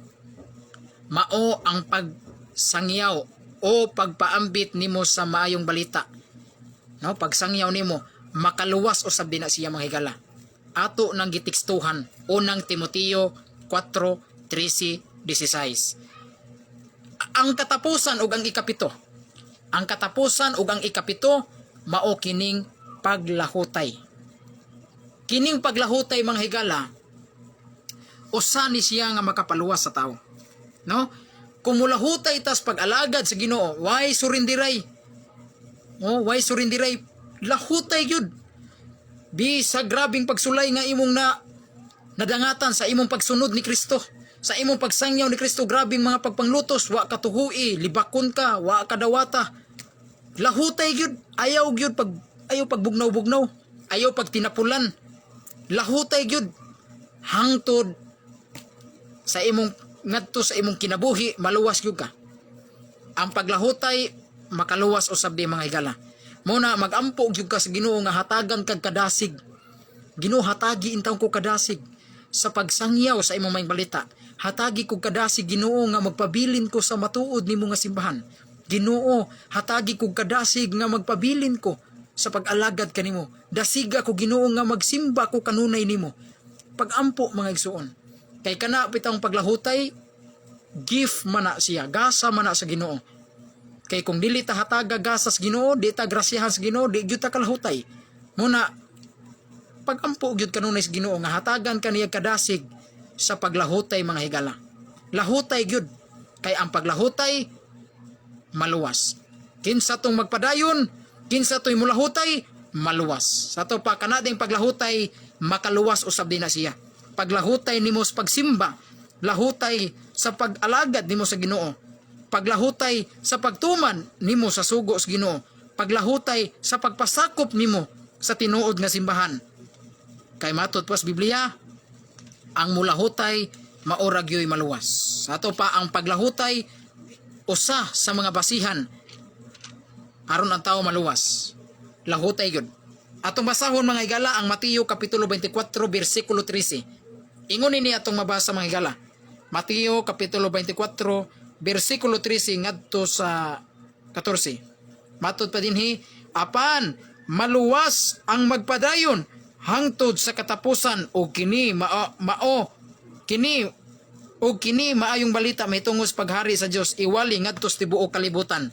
Mao ang pagsangyaw o pagpaambit nimo sa maayong balita. No, pagsangyaw nimo makaluwas usab din na siya mga higala. Ato nang gitekstuhan unang Timoteo 4:13-16. Ang katapusan ug ang ikapito. Ang katapusan ug ang ikapito mao kining paglahutay. Kining paglahutay mga higala, usa ni siya nga makapaluwas sa tao. No? Kung mulahutay tas pag-alagad sa Ginoo, why surindiray? Why surindiray? Lahutay gyud. Bisa grabing pagsulay nga imong nadangatan sa imong pagsunod ni Kristo. Sa imong pagsangyaw ni Kristo, grabing mga pagpanglutos, wa katuhui, libakon ka, wa kadawata. Lahutay gyud, ayaw gyud ayaw pagbugnaw-bugnaw, ayaw pagtinapulan. Lahutay gyud. Hangtod sa imong ngadto sa imong kinabuhi, maluwas gyud ka. Ang paglahutay makaluwas usab di mga higala. Muna magampo gyud ka sa Ginoo nga hatagan kag kadasig. Ginoo, hatagi intaw ko kadasig sa pagsangyaw sa imong mayong balita. Hatagi ko kadasig Ginoo nga magpabilin ko sa matuod nimo nga simbahan. Ginoo, hatagi ko kadasig nga magpabilin ko sa pag-alagad kanimo. Dasiga ko Ginoo nga magsimba ko kanunay nimo. Pagampo mga igsuon. Kay kana pitang paglahutay, gift man na siya, gasa man na sa Ginoo. Kay kung dili ta hataga gasa sa Ginoo, di ta grasyahan sa Ginoo, di gyud ta kalahutay. Muna pagampo gyud kanunay sa Ginoo nga hatagan kaniya kadasig sa paglahutay mga higala. Lahutay gyud, kay ang paglahutay maluwas. Kinsa tong magpadayon, kinsa to'y mulahutay, maluwas. Sa to pa kanading paglahutay, makaluwas usab din na siya. Paglahutay nimo sa pagsimba, lahutay sa pag-alagad nimo sa Ginoo. Paglahutay sa pagtuman nimo sa sugo sa Ginoo. Paglahutay sa pagpasakop nimo sa tinuod nga simbahan. Kay matod pa sa Biblia, ang mulahutay maura gyoy maluwas. Sa to pa ang paglahutay, usa sa mga basihan aron ang tao maluwas. Lahutay gyud. Atong basahon mga higala ang Mateo kapitulo 24 bersikulo 13. Ingon ini atong mabasa mga higala. Mateo kapitulo 24 bersikulo 13 ngadto sa 14. Matod pa dinhi, apan maluwas ang magpadayon hangtod sa katapusan o kini kini maayong balita may tungos paghari sa Dios iwali ngadto sa tibuok kalibutan.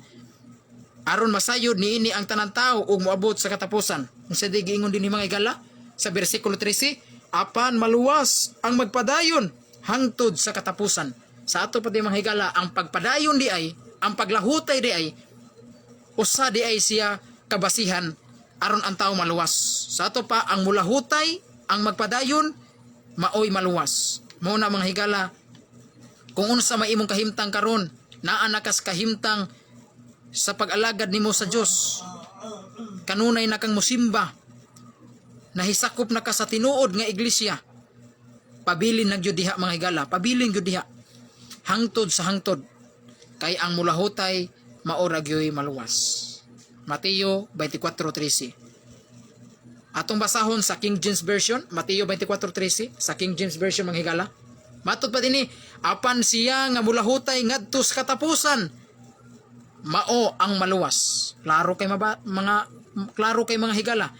Aron masayod niini ang tanan tao ug moabot sa katapusan. Unsa di giingon dinhi mga higala sa bersikulo 13, apan maluwas ang magpadayon hangtod sa katapusan. Sa ato pati mga higala, ang pagpadayon di ay, ang paglahutay di ay, usa di ay siya kabasihan aron ang tao maluwas. Sa ato pa, ang mulahutay, ang magpadayon, maoy maluwas. Muna mga higala, kung unsa may imong kahimtang karon, naa na kas kahimtang sa pag-alagad nimo sa Dios. Kanunay na kang musimba, nahisakop na ka sa tinuod nga iglesia. Pabilin na gyud diha mga higala, pabilin gyud diha. Hangtod sa hangtod, kay ang mulahutay maora gyoy maluwas. Mateo 24:13. Atong basahon sa King James Version, Mateo 24:13 sa King James Version mga higala. Matod pa dinhi, apan siya nga mulahutay ngadto sa katapusan, mao ang maluwas. Klaro kay mga higala.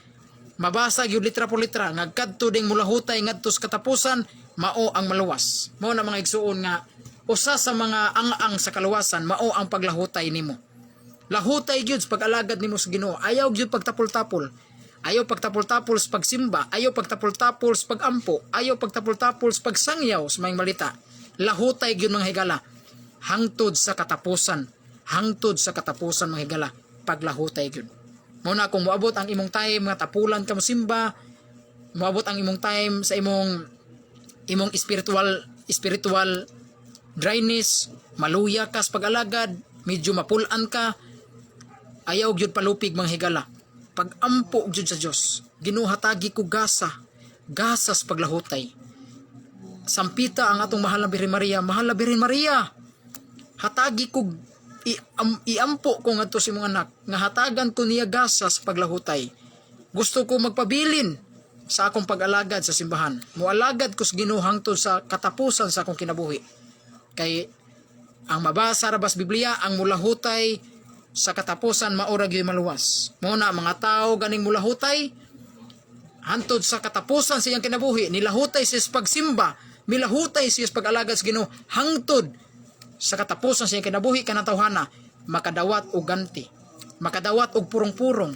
Mabasa gyud litra po litra nga kadto ding mulahutay ngadto sa katapusan, mao ang maluwas. Mao na mga igsuon nga usa sa mga ang sa kaluwasan mao ang paglahutay nimo. Lahutay gyud sa pag-alagad nimo sa Ginoo. Ayaw gyud pagtapol-tapol. Ayaw pagtapol-tapol sa pagsimba, ayaw pagtapol-tapol sa pagampo, ayaw pagtapol-tapol sa pagsangyaw sa mga balita. Lahutay gyud mga higala hangtod sa katapusan. Hangtod sa katapusan mga higala, paglahutay gyud. Muna kung moabot ang imong time nga tapulan ka mo simba, moabot ang imong time sa imong spiritual dryness, maluya ka sa pag-alagad, medyo mapulan ka, ayaw gyud palupig mga higala. Pag-ampo gyud sa Dios, ginuhatagi ko gasa sa paglahutay. Sampita ang atong mahal na Birhen Maria. Hatagi ko iampo ko ngadto sa imong anak nga hatagan ko niya gasa sa paglahutay. Gusto ko magpabilin sa akong pag-alagad sa simbahan. Mualagad ko sa Ginoo hangtod sa katapusan sa akong kinabuhi. Kay ang mabasa ra bas Biblia, ang mulahutay sa katapusan maura gyud maluwas. Muna mga tao ganing mulahutay hantod sa katapusan sa iyang kinabuhi, nilahutay siya sa pagsimba, milahutay siya sa pag-alagad sa Ginoo hangtod sa katapusan sa iyang kinabuhi kanang tawhana, makadawat og ganti, makadawat og purong-purong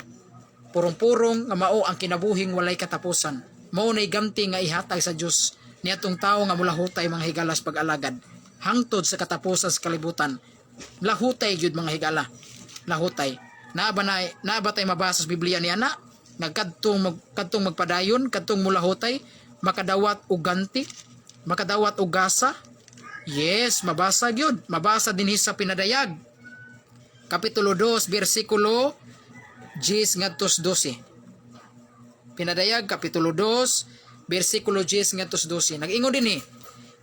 nga mao ang kinabuhing walay katapusan. Mao nay ganti nga ihatag sa Dios niadtong tawo nga mulahutay mga higala sa pag-alagad hangtod sa katapusan sa kalibutan. Lahutay gyud mga higala, lahutay. Naa ba tay mabasa sa Biblia ni ana nga kadtong magpadayon, kadtong mulahutay, makadawat og ganti, makadawat og gasa? Yes, mabasa gyud. Mabasa dinhi sa Pinadayag kapitulo 2 bersikulo 10 ngadto 12. Pinadayag kapitulo 2 bersikulo 10 ngadto 12. Nag-ingon dinhi,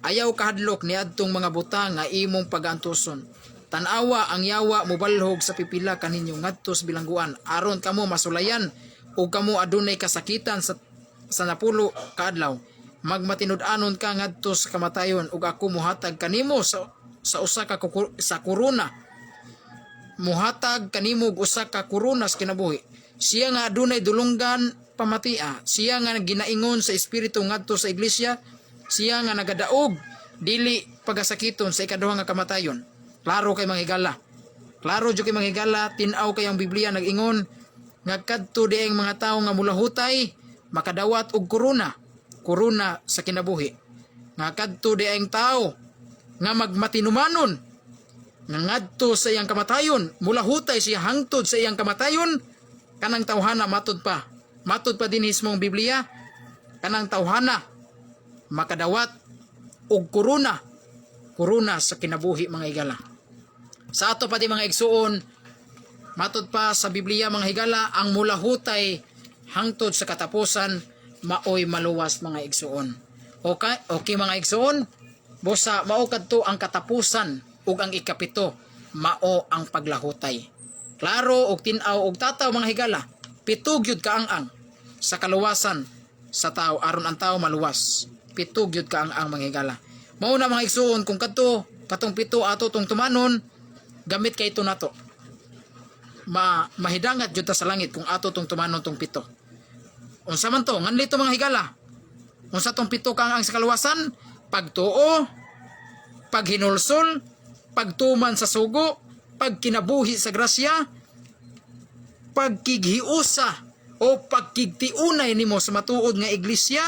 ayaw kahadlok niadtong mga butang nga imong pag-antuson. Tanawa ang yawa mobalhog sa pipila kaninyo ngadto sa bilangguan aron kamo masulayan ug kamo adunay kasakitan sa napulo ka adlaw. Magmatinud-anon ka ngadto sa kamatayon ug ako muhatag kanimo sa usa ka sa kuruna. Muhatag kanimo og usa ka kuruna sa kinabuhi. Siya nga adunay dulunggan pamatia, siya nga ginaingon sa espiritu ngadto sa iglesia, siya nga nagadaog dili pagasakiton sa ikaduha nga kamatayon. Klaro kay mga higala. Klaro jud kay mga higala, tin-aw kay ang Biblia nag-ingon nga kadto dieng mga tawo nga mulahutay makadawat og kuruna sa kinabuhi. Nga kadto dieng tawo nga magmatinumanon nga ngadto sa iyang kamatayon, mulahutay siya hangtod sa iyang kamatayon, kanang tawhana matod pa din hismong Biblia, kanang tawhana makadawat og kuruna sa kinabuhi mga higala. Sa ato pati mga igsuon, matod pa sa Biblia mga higala, ang mulahutay hangtod sa katapusan maoy maluwas mga igsuon. Okay mga igsuon, busa mao kadto ang katapusan ug ang ikapito mao ang paglahutay. klaro og tin-aw og tataw mga higala. Pito gyud kaang-ang sa kaluwasan sa tao aron ang tao maluwas. Pito gyud kaang-ang mga higala. Mao na mga igsuon kung katong pito ato tong tumanon, gamit kay ito nato. Mahidangat jud ta sa langit kung ato tong tumanon tong pito. Unsa man to? Nganli to mga higala. Unsa tong pito kaang-ang sa kaluwasan? Pagtuo, paghinulsol, pagtuman sa sugo, pagkinabuhi sa grasya, pagkighiusa o pagkigtiunay nimo sa matuod nga iglesia,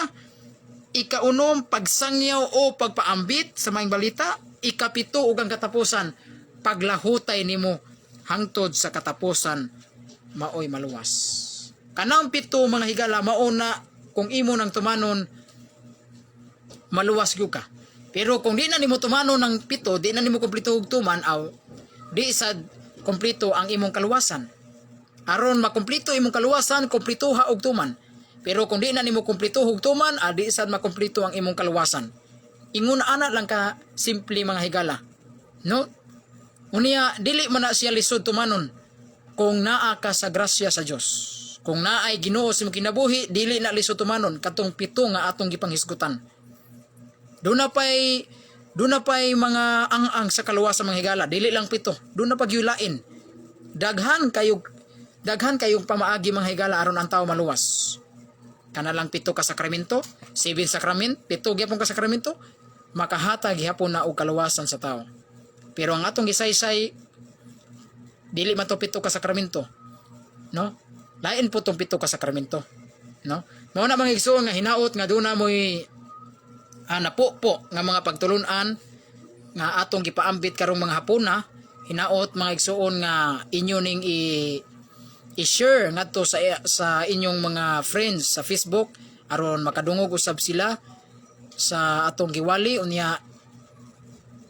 ikaunom pagsangyaw o pagpaambit sa maayong balita, ikapito ug ang katapusan, paglahutay nimo hangtod sa katapusan maoy maluwas. Kanang pito mga higala mao na kung imo nang tumanon maluwas gyud ka. Pero kung di na nimo tumanon ng pito, di na nimo kompleto og tuman aw di sad kompleto ang imong kaluwasan. Aron makumpleto imong kaluwasan, kumpletuha og tuman. Pero kung di na nimo kumpleto og tuman, di sad makumpleto ang imong kaluwasan. Ingon ana lang ka simple mga higala. No? Unya dili man na siya lisod tumanon kung naa ka sa grasya sa Dios. Kung naay Ginoo sa imong kinabuhi, dili na lisod tumanon katong pito nga atong gipanghisgutan. Doon na pa'y mga ang sa kaluwasan mga higala. Dili lang pito. Doon na pagyulain. Daghan kayong pamaagi mga higala aron ang tao maluwas. Kana lang pito ka sakramento, 7 sakrament, pito gyapon ka sakramento, makahatag gyapon na og kaluwasan sa tao. Pero ang atong gisaysay dili man to pito ka sakramento. No? Lain po tong pito ka sakramento. No? Mao na mga igsoon nga hinaot nga doon na mo'y napo nga mga pagtulunan nga atong gipaambit karong mga hapuna, hinaot mga igsoon nga inyo ning i-share ngadto sa inyong mga friends sa Facebook aron makadungog usab sila sa atong giwali unya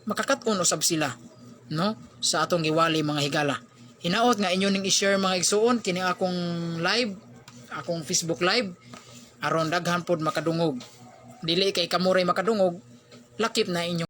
makakat-on usab sila no sa atong giwali mga higala. Hinaot nga inyo ning i-share mga igsoon kini akong live, akong Facebook live aron daghan pod makadungog. Dili kay kamuray makadungog, lakip na inyo